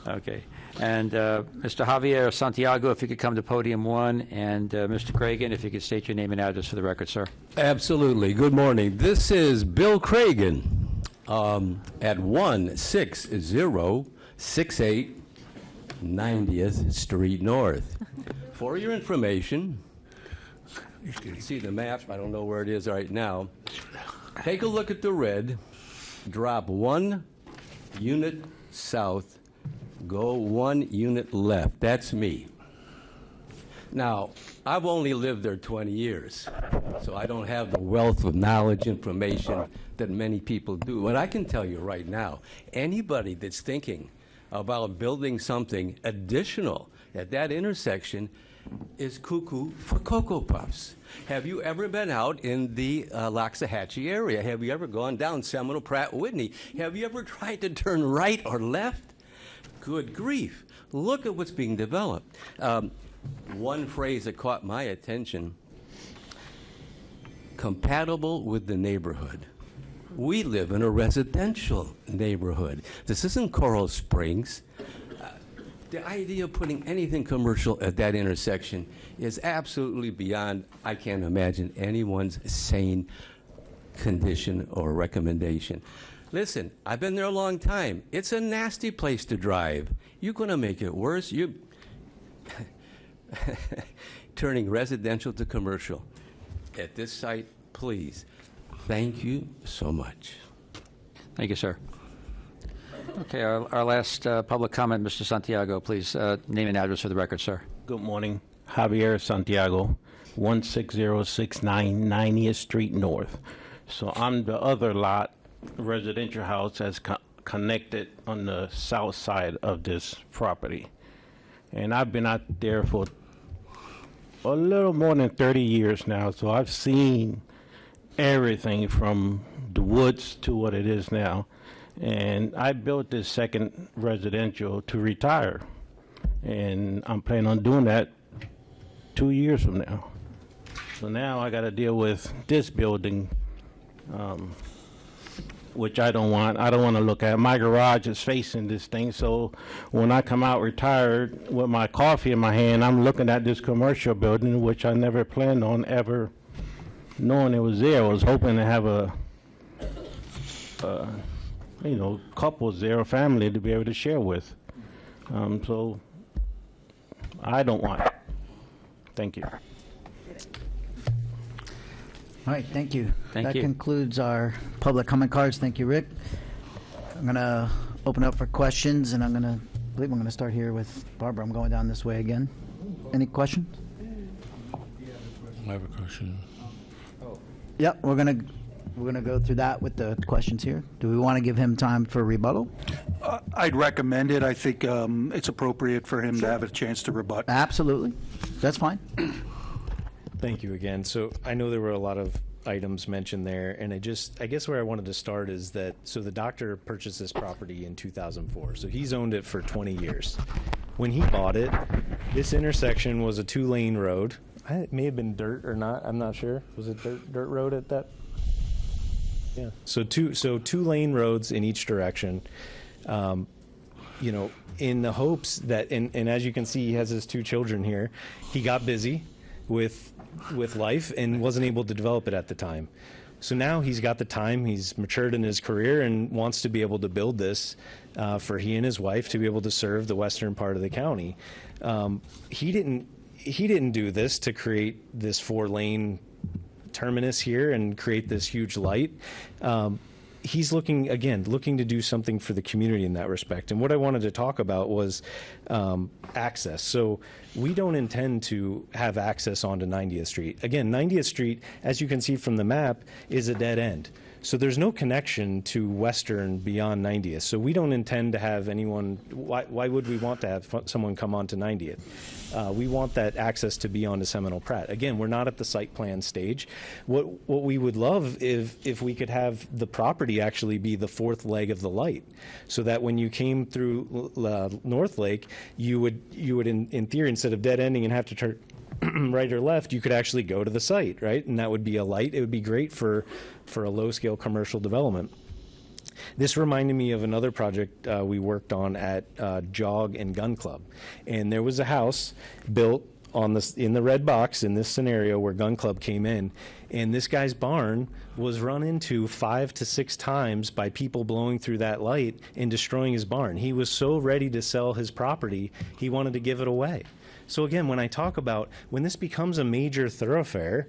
Okay. And Mr. Javier Santiago, if you could come to podium 1, and Mr. Cragen, if you could state your name and address for the record, sir. Absolutely. Good morning. This is Bill Cragen at 16068 90th Street North. For your information, you can see the map. I don't know where it is right now. Take a look at the red. Drop 1 unit south. Go 1 unit left. That's me. Now, I've only lived there 20 years, so I don't have the wealth of knowledge, information that many people do. But I can tell you right now, anybody that's thinking about building something additional at that intersection is cuckoo for Cocoa Puffs. Have you ever been out in the Loxahatchee area? Have you ever gone down Seminole Pratt Whitney? Have you ever tried to turn right or left? Good grief. Look at what's being developed. One phrase that caught my attention: compatible with the neighborhood. We live in a residential neighborhood. This isn't Coral Springs. The idea of putting anything commercial at that intersection is absolutely beyond, I can't imagine, anyone's sane condition or recommendation. Listen, I've been there a long time. It's a nasty place to drive. You're going to make it worse. You turning residential to commercial at this site, please. Thank you so much. Thank you, sir. Okay, our last public comment, Mr. Santiago, please. Name and address for the record, sir. Good morning. Javier Santiago, 16069 90th Street North. So I'm the other lot, residential house that's connected on the south side of this property. And I've been out there for a little more than 30 years now, so I've seen everything from the woods to what it is now. And I built this second residential to retire. And I'm planning on doing that 2 years from now. So now I got to deal with this building, which I don't want. I don't want to look at. My garage is facing this thing, so when I come out retired with my coffee in my hand, I'm looking at this commercial building, which I never planned on ever knowing it was there. I was hoping to have a couples there, a family to be able to share with. So I don't want it. Thank you. All right, thank you. Thank that you. concludes our public comment cards. Thank you, Rick. I'm going to open up for questions, and I believe I'm going to start here with Barbara. I'm going down this way again. Any questions? I have a question. Yep, we're gonna go through that with the questions here. Do we want to give him time for rebuttal? I'd recommend it. I think it's appropriate for him to have a chance to rebut. Absolutely. That's fine. Thank you again. So I know there were a lot of items mentioned there, and I guess where I wanted to start is that, so the doctor purchased this property in 2004. So he's owned it for 20 years. When he bought it, this intersection was a 2-lane road. It may have been dirt or not. I'm not sure. Was it dirt road at that? Yeah. So two lane roads in each direction. In the hopes that, and as you can see, he has his 2 children here. He got busy with life and wasn't able to develop it at the time. So now he's got the time. He's matured in his career and wants to be able to build this for he and his wife to be able to serve the western part of the county. He didn't do this to create this 4-lane terminus here and create this huge light. He's looking to do something for the community in that respect. And what I wanted to talk about was access. So we don't intend to have access onto 90th Street. Again, 90th Street, as you can see from the map, is a dead end. So there's no connection to Western beyond 90th. So we don't intend to have anyone, why would we want to have someone come onto 90th? We want that access to be onto Seminole Pratt. Again, we're not at the site plan stage. What we would love if we could have the property actually be the 4th leg of the light, so that when you came through North Lake, you would in theory, instead of dead ending and have to turn right or left, you could actually go to the site, right? And that would be a light. It would be great for a low-scale commercial development. This reminded me of another project we worked on at Jog and Gun Club. And there was a house built on this in the red box in this scenario where Gun Club came in, and this guy's barn was run into 5 to 6 times by people blowing through that light and destroying his barn. He was so ready to sell his property, he wanted to give it away. So again, when I talk about when this becomes a major thoroughfare,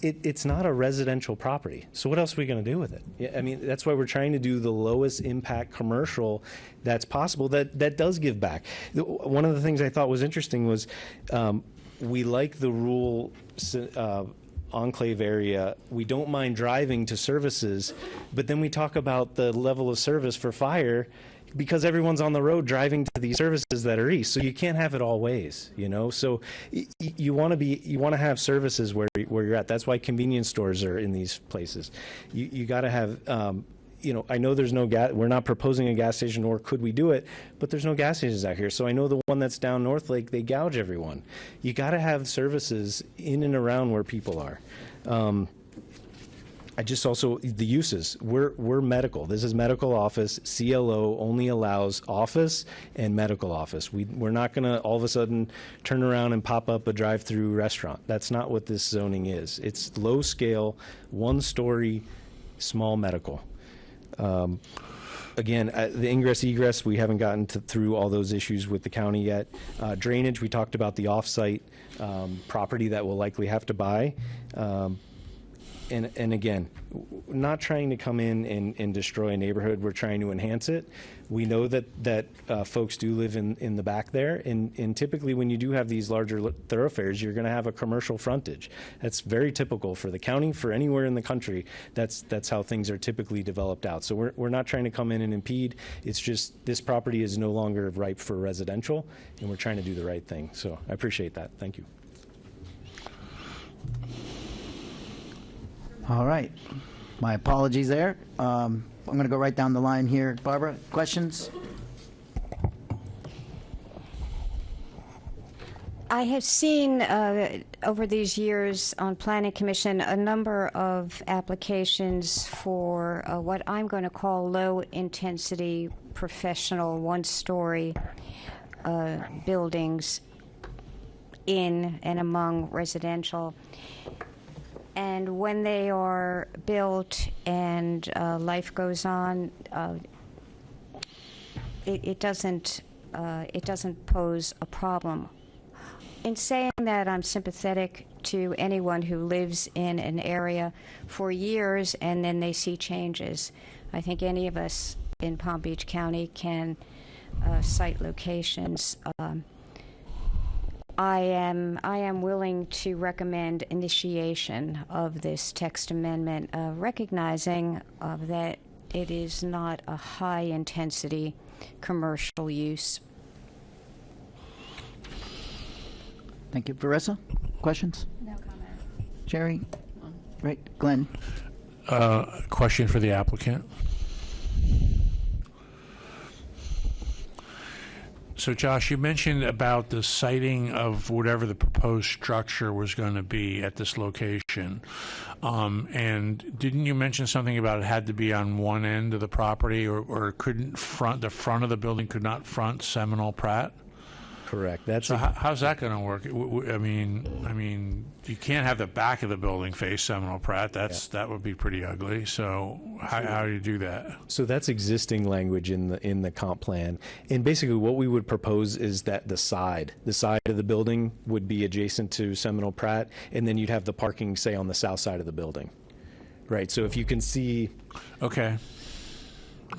it's not a residential property. So what else are we going to do with it? Yeah, I mean, that's why we're trying to do the lowest impact commercial that's possible that does give back. One of the things I thought was interesting was we like the rural enclave area. We don't mind driving to services, but then we talk about the level of service for fire because everyone's on the road driving to these services that are east. So you can't have it all ways, you know? So you want to have services where you're at. That's why convenience stores are in these places. You got to have, you know, I know there's no gas, we're not proposing a gas station, nor could we do it, but there's no gas stations out here. So I know the one that's down North Lake, they gouge everyone. You got to have services in and around where people are. I just also, the uses, we're medical. This is medical office. CLO only allows office and medical office. We're not going to all of a sudden turn around and pop up a drive-through restaurant. That's not what this zoning is. It's low scale, 1-story, small medical. Again, the ingress egress, we haven't gotten through all those issues with the county yet. Drainage, we talked about the off-site property that we'll likely have to buy. And again, not trying to come in and destroy a neighborhood. We're trying to enhance it. We know that folks do live in the back there, and typically when you do have these larger thoroughfares, you're going to have a commercial frontage. That's very typical for the county, for anywhere in the country. That's how things are typically developed out. So we're not trying to come in and impede. It's just this property is no longer ripe for residential, and we're trying to do the right thing. So I appreciate that. Thank you. All right. My apologies there. I'm going to go right down the line here. Barbara, questions? I have seen over these years on Planning Commission a number of applications for what I'm going to call low-intensity professional one-story buildings in and among residential. And when they are built and life goes on, it doesn't pose a problem. In saying that, I'm sympathetic to anyone who lives in an area for years and then they see changes. I think any of us in Palm Beach County can cite locations. I am willing to recommend initiation of this text amendment, recognizing that it is not a high-intensity commercial use. Thank you. Veressa, questions? No comment. Jerry? Right. Glenn? Question for the applicant. So, Josh, you mentioned about the siting of whatever the proposed structure was going to be at this location. And didn't you mention something about it had to be on one end of the property, or couldn't the front of the building could not front Seminole Pratt? Correct. That's so. How's that going to work? I mean, you can't have the back of the building face Seminole Pratt. That would be pretty ugly. So how do you do that? So that's existing language in the comp plan, and basically what we would propose is that the side of the building would be adjacent to Seminole Pratt, and then you'd have the parking, say, on the south side of the building, right? So if you can see, okay.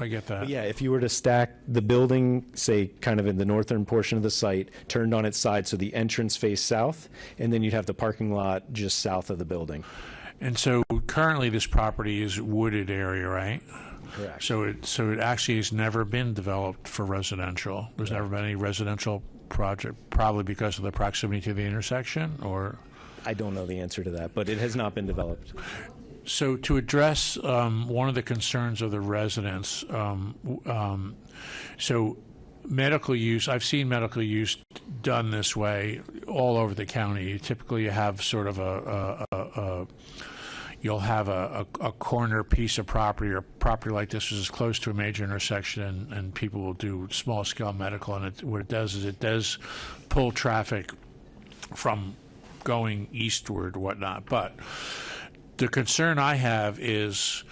I get that. But yeah, if you were to stack the building, say, kind of in the northern portion of the site, turned on its side so the entrance faced south, and then you'd have the parking lot just south of the building. And so currently this property is wooded area, right? Correct. So it actually has never been developed for residential. There's never been any residential project, probably because of the proximity to the intersection, or? I don't know the answer to that, but it has not been developed. So to address one of the concerns of the residents, so medical use, I've seen medical use done this way all over the county. Typically you have sort of you'll have a corner piece of property, or property like this is close to a major intersection, and people will do small scale medical, and what it does is it does pull traffic from going eastward, whatnot. But the concern I have is,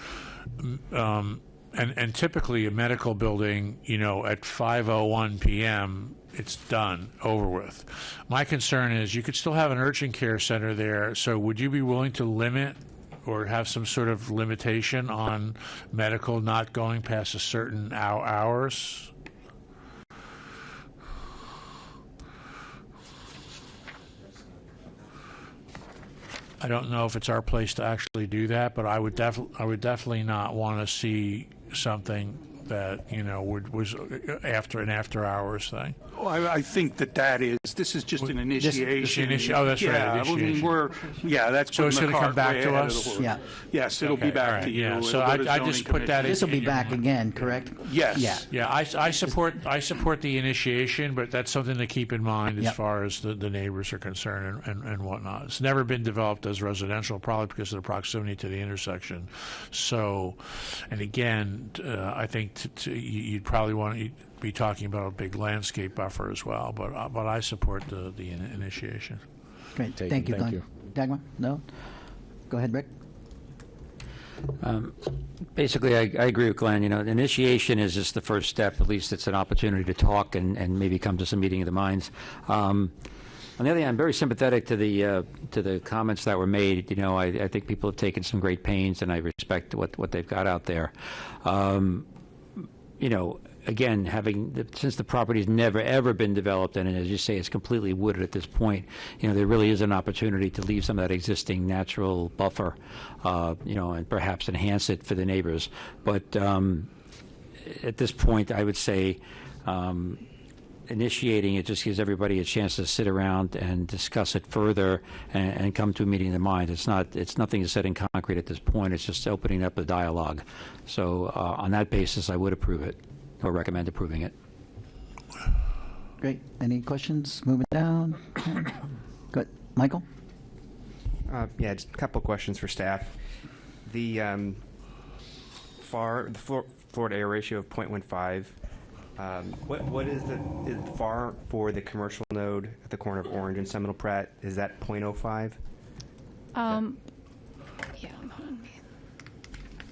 and typically a medical building, at 5:01 p.m., it's done, over with. My concern is you could still have an urgent care center there, so would you be willing to limit or have some sort of limitation on medical not going past a certain hours? I don't know if it's our place to actually do that, but I would definitely not want to see something that was after hours thing. Well, I think this is just an initiation. That's right. Yeah, that's so it's going to come back to us. us. Yeah. Yes, it'll be back to you. Yeah. So I just put that. This will be back again, correct? Yes. Yeah. Yeah. I support the initiation, but that's something to keep in mind as far as the neighbors are concerned and whatnot. It's never been developed as residential, probably because of the proximity to the intersection. So, and again, I think you'd probably want to be talking about a big landscape buffer as well, but I support the initiation. Great, thank you, Glenn. Dagmar? No? Go ahead, Rick. Basically, I agree with Glenn. Initiation is just the first step. At least it's an opportunity to talk and maybe come to some meeting of the minds. On the other hand, I'm very sympathetic to the comments that were made. I think people have taken some great pains, and I respect what they've got out there. Again, since the property's never ever been developed, and as you say, it's completely wooded at this point, there really is an opportunity to leave some of that existing natural buffer, and perhaps enhance it for the neighbors. But at this point, I would say initiating it just gives everybody a chance to sit around and discuss it further and come to a meeting of the mind. It's nothing set in concrete at this point. It's just opening up the dialogue. So on that basis, I would approve it or recommend approving it. Great. Any questions? Moving down. Good. Michael? Just a couple questions for staff. The floor-to-area ratio of 0.15. What is the FAR for the commercial node at the corner of Orange and Seminole Pratt? Is that 0.05? I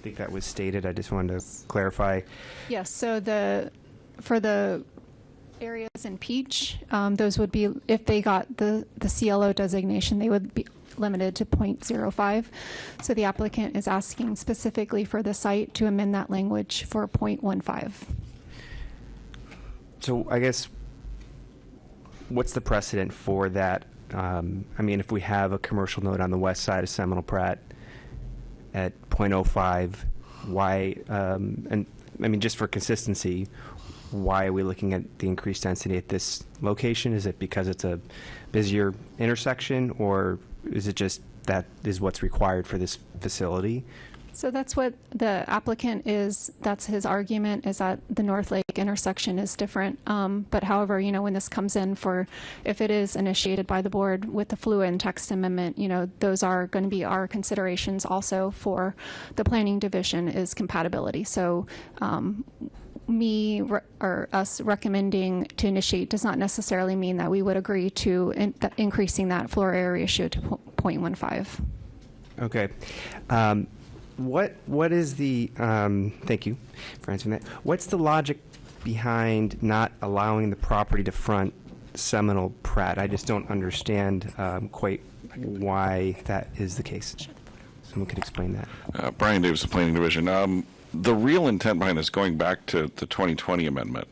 think that was stated. I just wanted to clarify. Yes. So for the areas in Peach, those would be, if they got the CLO designation, they would be limited to 0.05. So the applicant is asking specifically for the site to amend that language for 0.15. So I guess, what's the precedent for that? If we have a commercial node on the west side of Seminole Pratt at 0.05, why, just for consistency, why are we looking at the increased density at this location? Is it because it's a busier intersection, or is it just that is what's required for this facility? So that's what the applicant is, that's his argument, is that the North Lake intersection is different. But however, when this comes in if it is initiated by the board with the FLUA and text amendment, those are going to be our considerations also for the planning division is compatibility. So us recommending to initiate does not necessarily mean that we would agree to increasing that floor area ratio to 0.15. Okay. What is the, thank you for answering that. What's the logic behind not allowing the property to front Seminole Pratt? I just don't understand quite why that is the case. Someone could explain that. Brian Davis, the Planning Division. The real intent behind this, going back to the 2020 amendment,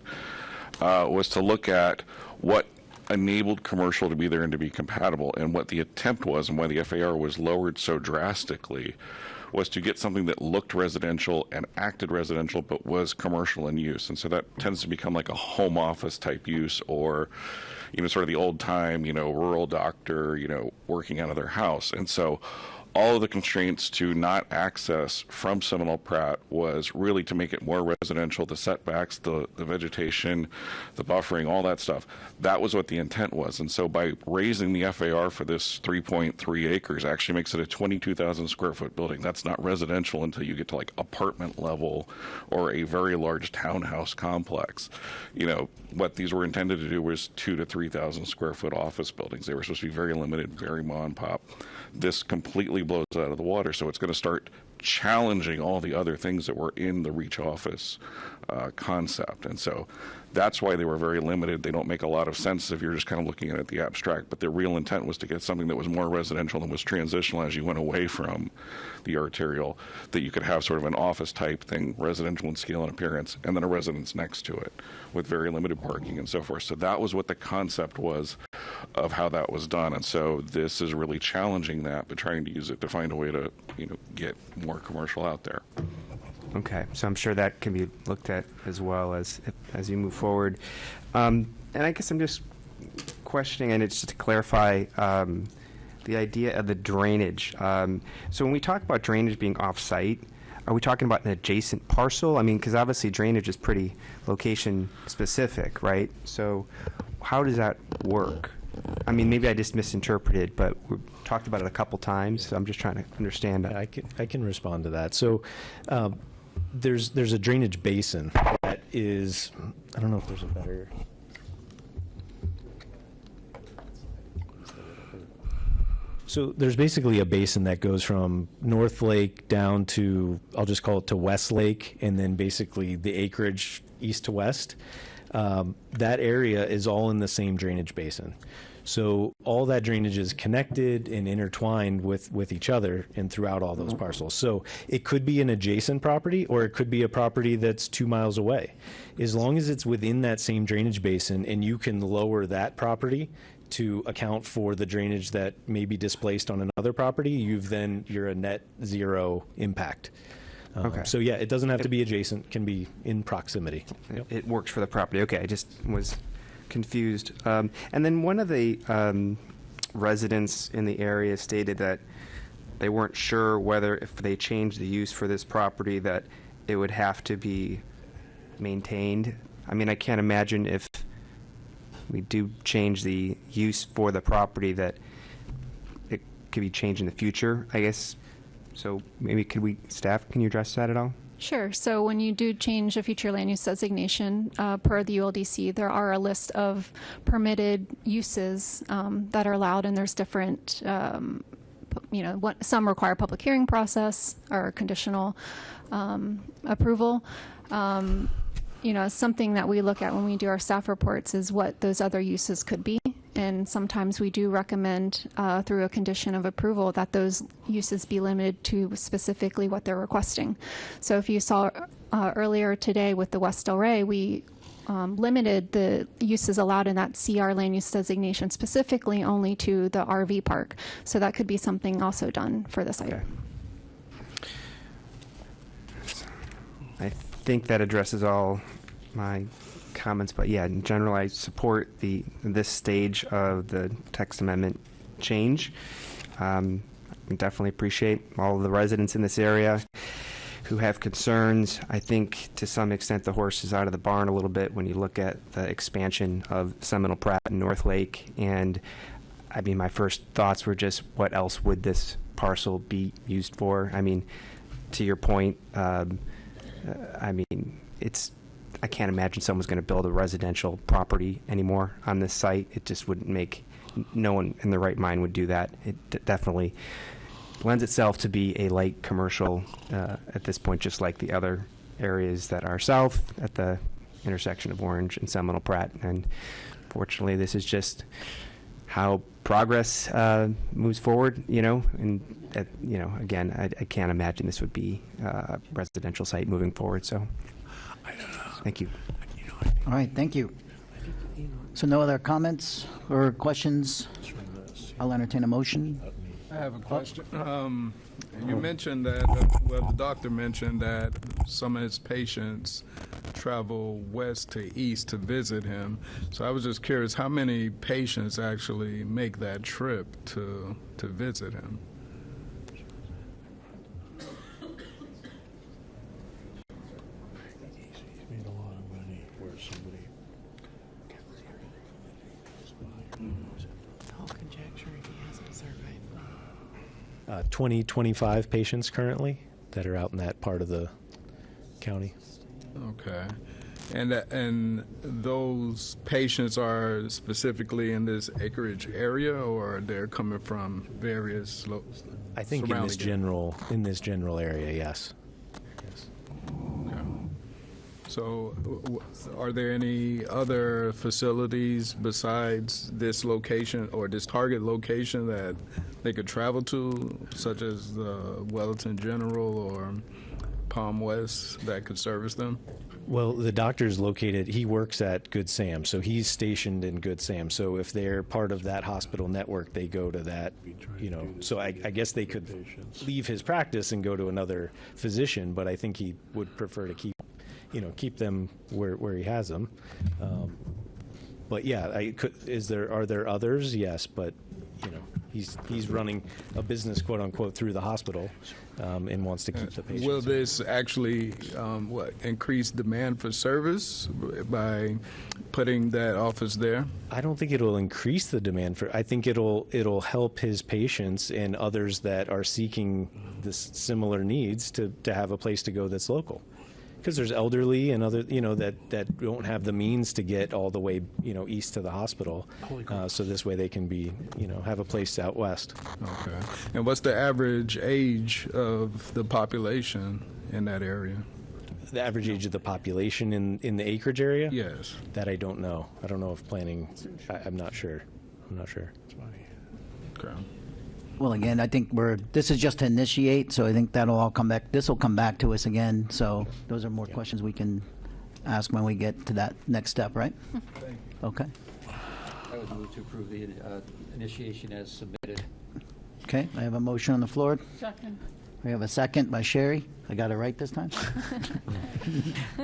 was to look at what enabled commercial to be there and to be compatible, and what the attempt was, and why the FAR was lowered so drastically, was to get something that looked residential and acted residential but was commercial in use. And so that tends to become like a home office type use, or sort of the old time rural doctor working out of their house. And so all of the constraints to not access from Seminole Pratt was really to make it more residential, the setbacks, the vegetation, the buffering, all that stuff. That was what the intent was. And so by raising the FAR for this 3.3 acres actually makes it a 22,000 square foot building. That's not residential until you get to like apartment level or a very large townhouse complex. You know, what these were intended to do was 2,000 to 3,000 square foot office buildings. They were supposed to be very limited, very mom and pop. This completely blows it out of the water, so it's going to start challenging all the other things that were in the Reach office concept. And so that's why they were very limited. They don't make a lot of sense if you're just kind of looking at it the abstract, but the real intent was to get something that was more residential and was transitional as you went away from the arterial, that you could have sort of an office type thing, residential in scale and appearance, and then a residence next to it with very limited parking and so forth. So that was what the concept was of how that was done. And so this is really challenging that, but trying to use it to find a way to, you know, get more commercial out there. Okay, so I'm sure that can be looked at as well as you move forward. And I guess I'm just questioning, and it's just to clarify the idea of the drainage. So when we talk about drainage being off-site, are we talking about an adjacent parcel? I mean, because obviously drainage is pretty location specific, right? So how does that work? I mean, maybe I just misinterpreted, but we talked about it a couple times, so I'm just trying to understand. I can respond to that. So there's a drainage basin that is, I don't know if there's a better. So there's basically a basin that goes from North Lake down to, I'll just call it to West Lake, and then basically the acreage east to west. That area is all in the same drainage basin. So all that drainage is connected and intertwined with each other and throughout all those parcels. So it could be an adjacent property, or it could be a property that's 2 miles away. As long as it's within that same drainage basin and you can lower that property to account for the drainage that may be displaced on another property, you're a net zero impact. Okay. So yeah, it doesn't have to be adjacent, can be in proximity. It works for the property. Okay, I just was confused. And then one of the residents in the area stated that they weren't sure whether if they changed the use for this property that it would have to be maintained. I mean, I can't imagine if we do change the use for the property that it could be changed in the future, I guess. So maybe staff, can you address that at all? Sure. So when you do change a future land use designation per the ULDC, there are a list of permitted uses that are allowed, and there's different, some require public hearing process or conditional approval. Something that we look at when we do our staff reports is what those other uses could be. And sometimes we do recommend through a condition of approval that those uses be limited to specifically what they're requesting. So if you saw earlier today with the West Delray, we limited the uses allowed in that CR land use designation specifically only to the RV park. So that could be something also done for the site. Okay. I think that addresses all my comments, but yeah, in general, I support this stage of the text amendment change. I definitely appreciate all of the residents in this area who have concerns. I think to some extent the horse is out of the barn a little bit when you look at the expansion of Seminole Pratt and North Lake. And I mean, my first thoughts were just what else would this parcel be used for? I mean, to your point, I can't imagine someone's going to build a residential property anymore on this site. It just wouldn't make, no one in their right mind would do that. It definitely lends itself to be a light commercial at this point, just like the other areas that are south at the intersection of Orange and Seminole Pratt. And fortunately, this is just how progress moves forward, and again, I can't imagine this would be a residential site moving forward. So thank you. All right, thank you. So no other comments or questions? I'll entertain a motion. I have a question. You mentioned that, the doctor mentioned that some of his patients travel west to east to visit him. So I was just curious, how many patients actually make that trip to visit him? 25 patients currently that are out in that part of the county. Okay. And those patients are specifically in this acreage area, or they're coming from various I think in this general area, yes. So, are there any other facilities besides this location or this target location that they could travel to, such as Wellington General or Palm West, that could service them? Well, the doctor's located, he works at Good Sam, so he's stationed in Good Sam. So if they're part of that hospital network, they go to that, so I guess they could leave his practice and go to another physician, but I think he would prefer to keep them where he has them. But yeah, are there others? Yes, but he's running a business, quote unquote, through the hospital, and wants to keep the patients. Will this actually increase demand for service by putting that office there? I don't think it'll increase the demand I think it'll help his patients and others that are seeking this similar needs to have a place to go that's local. Because there's elderly and other, that don't have the means to get all the way, east to the hospital. So this way they can be, have a place out west. Okay. And what's the average age of the population in that area? The average age of the population in the acreage area? Yes. That I don't know. I don't know if planning, I'm not sure. Okay. Well, again, I think this is just to initiate, so I think that'll all come back. This will come back to us again. So those are more questions we can ask when we get to that next step, right? Okay. I would move to approve the initiation as submitted. Okay, I have a motion on the floor. Second. We have a second by Sherry. I got it right this time.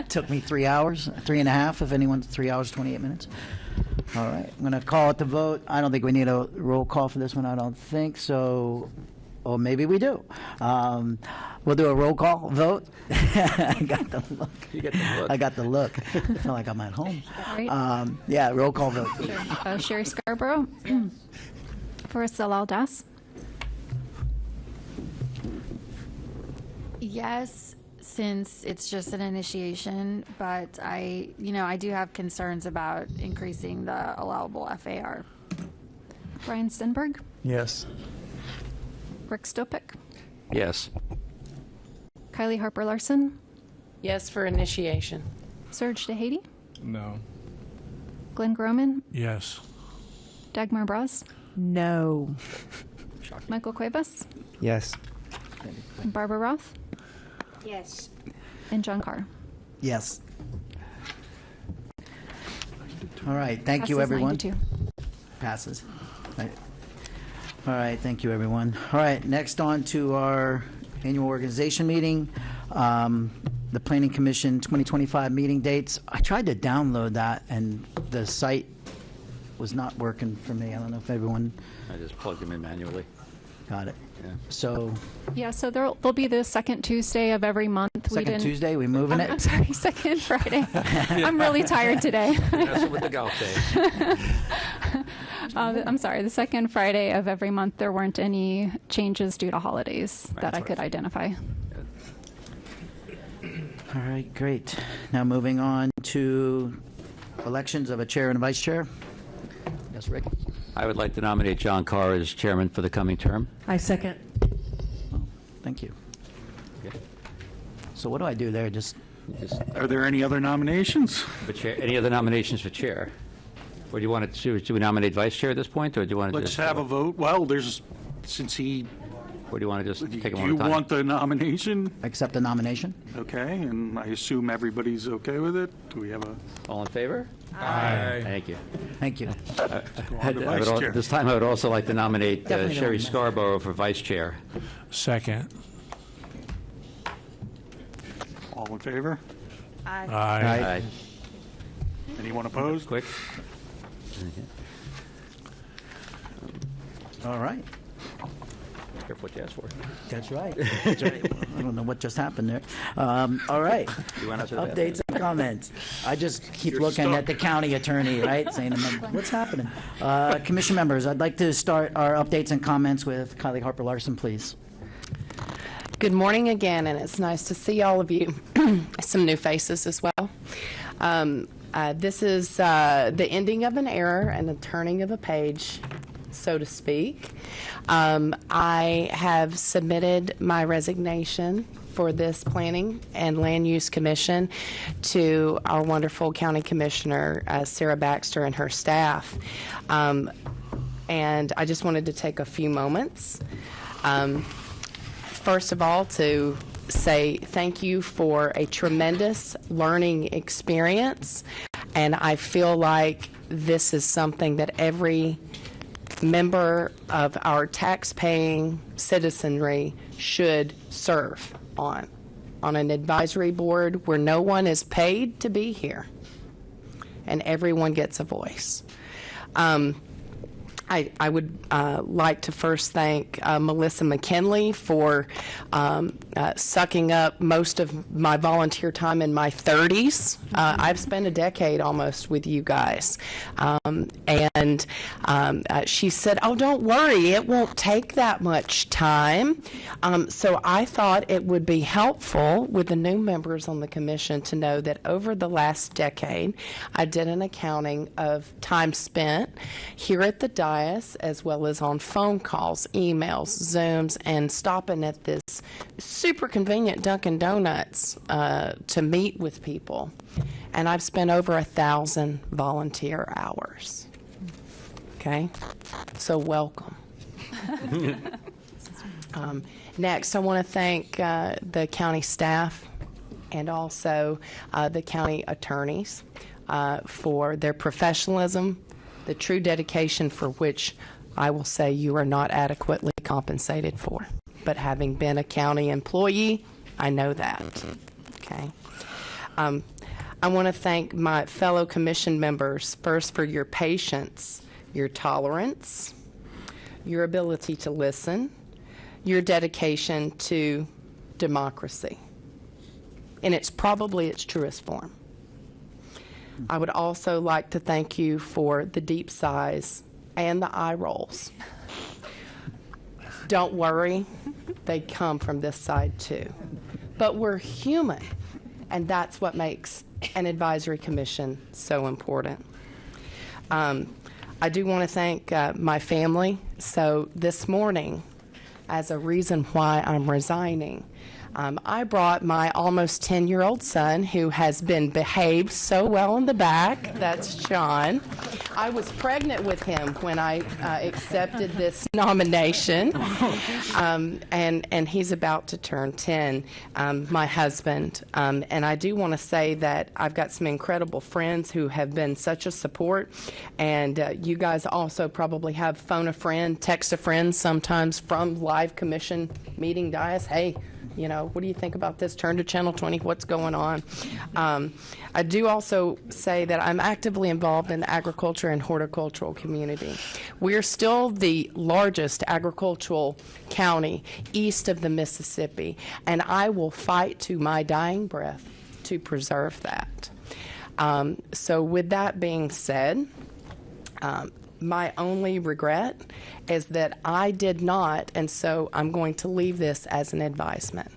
Took me 3 hours, 3.5, if anyone's 3 hours, 28 minutes. All right, I'm going to call it the vote. I don't think we need a roll call for this one. I don't think so. Or maybe we do. We'll do a roll call vote. I got the look. You get the look. I got the look. I feel like I'm at home. Right. Yeah, roll call vote. Sure. Sherry Scarborough. Farissa Laldas. Yes, since it's just an initiation, but I do have concerns about increasing the allowable FAR. Brian Stenberg. Yes. Rick Stopik. Yes. Kylie Harper Larson. Yes for initiation. Serge DeHady. No. Glenn Groman. Yes. Dagmar Braz. No. Michael Cuevas. Yes. Barbara Roth. Yes. And John Carr. Yes. All right, thank you, Passes everyone. 9-2. Passes. Right. All right, thank you, everyone. All right, next on to our annual organization meeting, the Planning Commission 2025 meeting dates. I tried to download that, and the site was not working for me. I don't know if everyone I just plugged them in manually. got it. Yeah. So, Yeah, so they'll be the second Tuesday of every month. second Tuesday, we moving I'm it? sorry, second Friday. I'm really tired today. That's what the golf day. I'm sorry, the second Friday of every month, there weren't any changes due to holidays that I could identify. All right, great. Now moving on to elections of a chair and a vice chair. Yes, Rick? I would like to nominate John Carr as chairman for the coming term. I second. Thank you. Okay. So what do I do there? Just Are there any other nominations? For chair, any other nominations for chair? Or do you want to, do we nominate vice chair at this point, or do you want to Let's just? have a vote. Well, since he, Or do you want to just take do them you one at a time? want the nomination? accept the nomination? Okay, and I assume everybody's okay with it? Do we have a? All in favor? Aye. Thank you. Thank you. Go on to vice chair. This time, I would also like to nominate Definitely Sherry don't. Scarborough for vice chair. Second. All in favor? Aye. Aye. Anyone opposed? Quick. All right. Careful what you ask for. That's right. That's right. I don't know what just happened there. All right. You went out to the Updates and comment. I just keep looking at the county attorney, right, saying to him, what's happening? Commission members, I'd like to start our updates and comments with Kylie Harper Larson, please. Good morning again, and it's nice to see all of you. Some new faces as well. This is the ending of an era and the turning of a page, so to speak. I have submitted my resignation for this Planning and Land Use Commission to our wonderful County Commissioner, Sarah Baxter, and her staff. And I just wanted to take a few moments. First of all, to say thank you for a tremendous learning experience. And I feel like this is something that every member of our tax-paying citizenry should serve on an advisory board where no one is paid to be here and everyone gets a voice. I would like to first thank Melissa McKinley for sucking up most of my volunteer time in my 30s. I've spent a decade almost with you guys. And she said, oh, don't worry, it won't take that much time. So I thought it would be helpful with the new members on the commission to know that over the last decade, I did an accounting of time spent here at the dais, as well as on phone calls, emails, Zooms, and stopping at this super convenient Dunkin' Donuts to meet with people. And I've spent over 1,000 volunteer hours. Okay? So welcome. Next, I want to thank the county staff and also the county attorneys for their professionalism, the true dedication for which I will say you are not adequately compensated for. But having been a county employee, I know that. Okay. I want to thank my fellow commission members first for your patience, your tolerance, your ability to listen, your dedication to democracy in its truest form. I would also like to thank you for the deep sighs and the eye rolls. Don't worry, they come from this side too. But we're human, and that's what makes an advisory commission so important. I do want to thank my family. So this morning, as a reason why I'm resigning, I brought my almost 10-year-old son, who has been behaved so well in the back. That's John. I was pregnant with him when I accepted this nomination, and he's about to turn 10, my husband. And I do want to say that I've got some incredible friends who have been such a support, and you guys also probably have phone a friend, text a friend sometimes from live commission meeting dais. Hey, you know, what do you think about this? Turn to Channel 20. What's going on? I do also say that I'm actively involved in the agriculture and horticultural community. We're still the largest agricultural county east of the Mississippi, and I will fight to my dying breath to preserve that. So with that being said, my only regret is that I did not, and so I'm going to leave this as an advisement.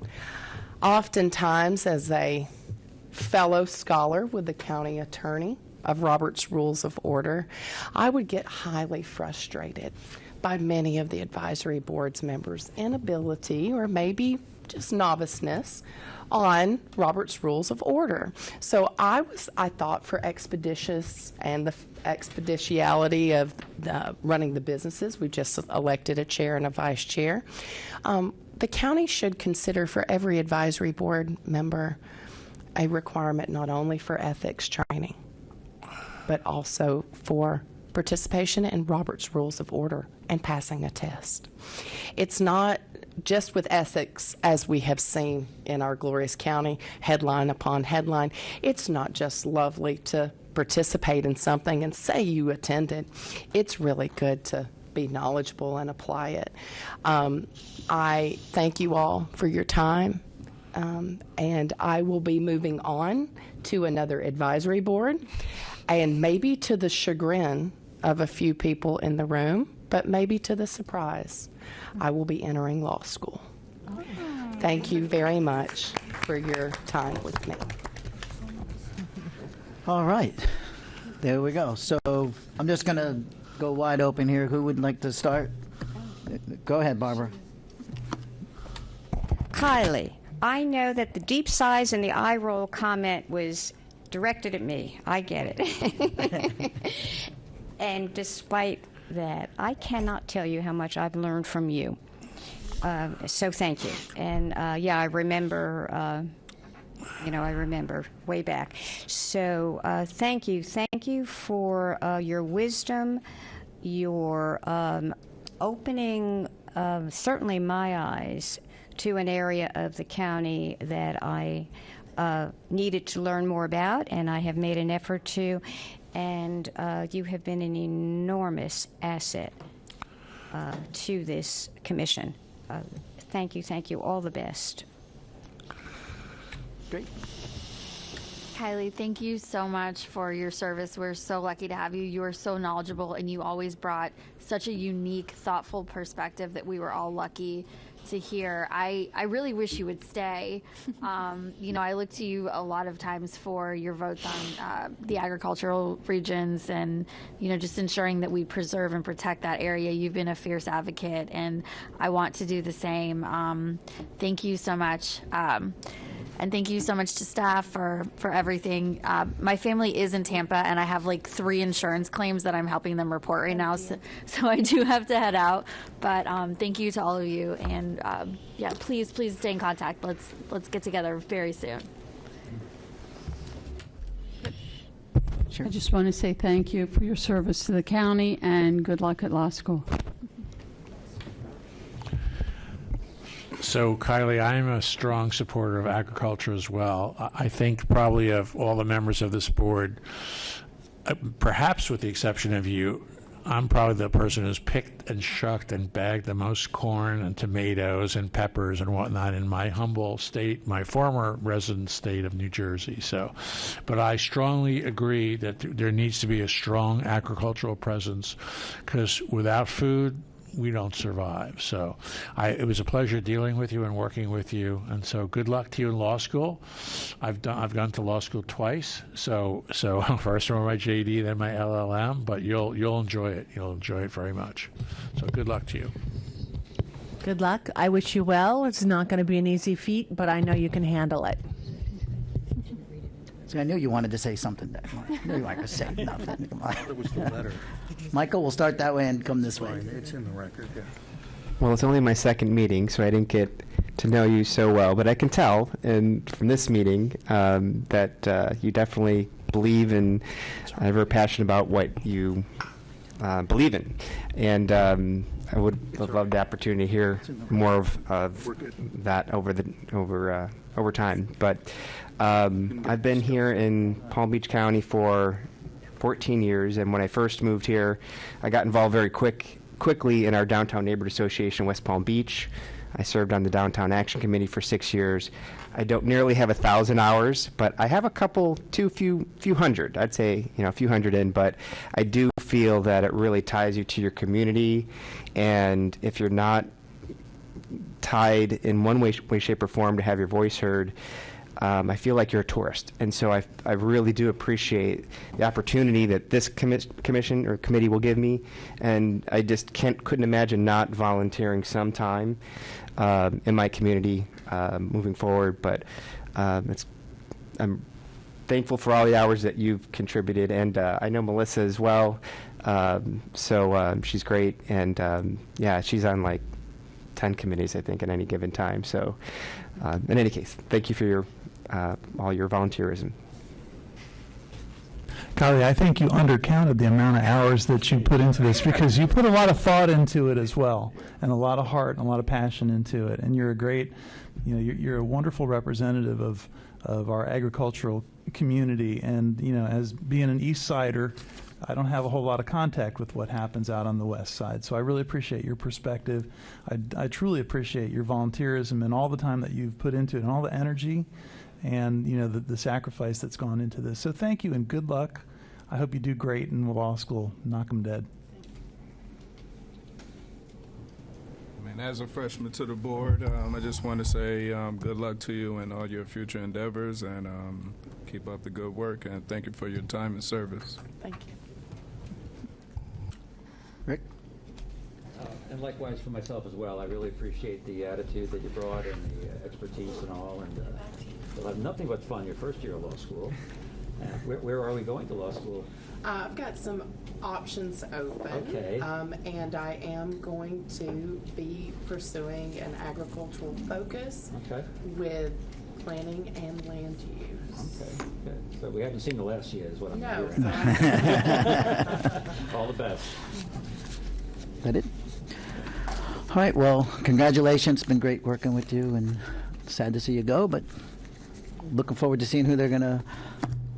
Oftentimes, as a fellow scholar with the county attorney of Robert's Rules of Order, I would get highly frustrated by many of the advisory board's members' inability or maybe just noviceness on Robert's Rules of Order. So I thought for expeditious and the expeditiality of running the businesses, we just elected a chair and a vice chair. The county should consider for every advisory board member a requirement not only for ethics training, but also for participation in Robert's Rules of Order and passing a test. It's not just with ethics, as we have seen in our glorious county, headline upon headline. It's not just lovely to participate in something and say you attended. It's really good to be knowledgeable and apply it. I thank you all for your time. and I will be moving on to another advisory board, and maybe to the chagrin of a few people in the room, but maybe to the surprise, I will be entering law school. Thank you very much for your time with me. All right. There we go. So I'm just going to go wide open here. Who would like to start? Go ahead, Barbara. Kylie, I know that the deep sighs and the eye roll comment was directed at me. I get it. And despite that, I cannot tell you how much I've learned from you. So thank you. And yeah, I remember, I remember way back. So thank you. Thank you for your wisdom, your opening certainly my eyes to an area of the county that I needed to learn more about, and I have made an effort to. And you have been an enormous asset to this commission. Thank you, thank you. All the best. Great. Kylie, thank you so much for your service. We're so lucky to have you. You are so knowledgeable, and you always brought such a unique, thoughtful perspective that we were all lucky to hear. I really wish you would stay. I look to you a lot of times for your votes on the agricultural regions and, just ensuring that we preserve and protect that area. You've been a fierce advocate, and I want to do the same. Thank you so much. And thank you so much to staff for everything. My family is in Tampa, and I have like 3 insurance claims that I'm helping them report right now. So I do have to head out. But thank you to all of you. And yeah, please stay in contact. Let's get together very soon. Sure. I just want to say thank you for your service to the county, and good luck at law school. So, Kylie, I'm a strong supporter of agriculture as well. I think probably of all the members of this board, perhaps with the exception of you, I'm probably the person who's picked and shucked and bagged the most corn and tomatoes and peppers and whatnot in my humble state, my former resident state of New Jersey. So, but I strongly agree that there needs to be a strong agricultural presence, because without food, we don't survive. So it was a pleasure dealing with you and working with you. And so good luck to you in law school. I've gone to law school twice. So first from my JD, then my LLM, but you'll enjoy it. You'll enjoy it very much. So good luck to you. Good luck. I wish you well. It's not going to be an easy feat, but I know you can handle it. See, I knew you wanted to say something there. I knew you wanted to say nothing. Come on. It was the letter. Michael, we'll start that way and come this way. It's in the record, yeah. Well, it's only my second meeting, so I didn't get to know you so well, but I can tell from this meeting that you definitely believe in, are very passionate about what you believe in. And I would have loved the opportunity to hear more of that over time. But I've been here in Palm Beach County for 14 years, and when I first moved here, I got involved very quickly in our Downtown Neighborhood Association, West Palm Beach. I served on the Downtown Action Committee for 6 years. I don't nearly have 1,000 hours, but I have few hundred. I'd say, a few hundred in, but I do feel that it really ties you to your community, and if you're not tied in one way, shape, or form to have your voice heard, I feel like you're a tourist. And so I really do appreciate the opportunity that this commission or committee will give me, and I just couldn't imagine not volunteering some time in my community moving forward. But I'm thankful for all the hours that you've contributed, and I know Melissa as well. So she's great, and yeah, she's on like 10 committees, I think, at any given time. So in any case, thank you for all your volunteerism. Kylie, I think you undercounted the amount of hours that you put into this, because you put a lot of thought into it as well, and a lot of heart and a lot of passion into it. And you're a great, you're a wonderful representative of our agricultural community. And, as being an East Sider, I don't have a whole lot of contact with what happens out on the west side. So I really appreciate your perspective. I truly appreciate your volunteerism and all the time that you've put into it and all the energy and, you know, the sacrifice that's gone into this. So thank you and good luck. I hope you do great in law school. Knock 'em dead. And as a freshman to the board, I just want to say good luck to you in all your future endeavors, and keep up the good work, and thank you for your time and service. Thank you. Rick? And likewise for myself as well. I really appreciate the attitude that you brought and the expertise and all. And you'll have nothing but fun your first year of law school. Where are we going to law school? I've got some options open. Okay. And I am going to be pursuing an agricultural focus with planning and land use. Okay, good. So we haven't seen the last year is what I'm No. hearing. All the best. Is that it? All right, well, congratulations. It's been great working with you, and sad to see you go, but looking forward to seeing who they're going to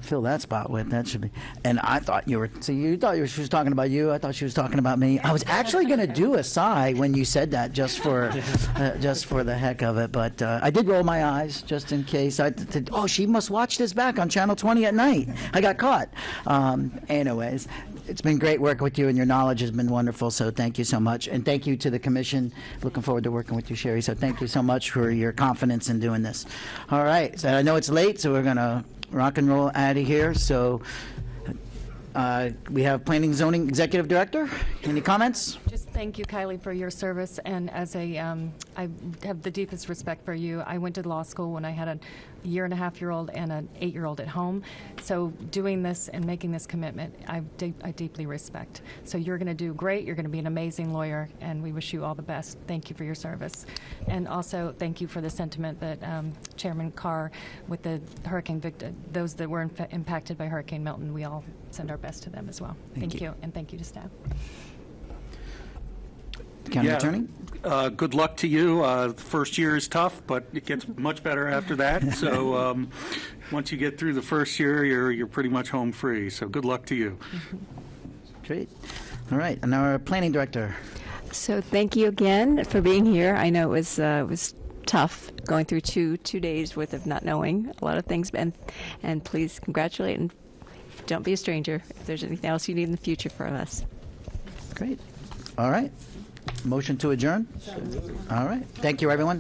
fill that spot with. That should be. And I thought you were. So you thought she was talking about you. I thought she was talking about me. I was actually going to do a sigh when you said that, just for the heck of it. But I did roll my eyes just in case. Oh, she must watch this back on Channel 20 at night. I got caught. Anyways, it's been great working with you, and your knowledge has been wonderful. So thank you so much, and thank you to the commission. Looking forward to working with you, Sherry. So thank you so much for your confidence in doing this. All right. So I know it's late, so we're going to rock and roll out of here. So we have Planning Zoning Executive Director. Any comments? Just thank you, Kylie, for your service. And as I have the deepest respect for you. I went to law school when I had a 1.5-year-old and an 8-year-old at home. So doing this and making this commitment, I deeply respect. So you're going to do great. You're going to be an amazing lawyer, and we wish you all the best. Thank you for your service. And also thank you for the sentiment that Chairman Carr, with the hurricane victim, those that were impacted by Hurricane Milton, we all send our best to them as well. Thank you. And thank you to staff. County Attorney? Good luck to you. The first year is tough, but it gets much better after that. So once you get through the first year, you're pretty much home free. So good luck to you. Great. All right. And our Planning Director. So thank you again for being here. I know it was tough going through two days worth of not knowing a lot of things, and please congratulate and don't be a stranger if there's anything else you need in the future from us. Great. All right. Motion to adjourn? All right. Thank you, everyone.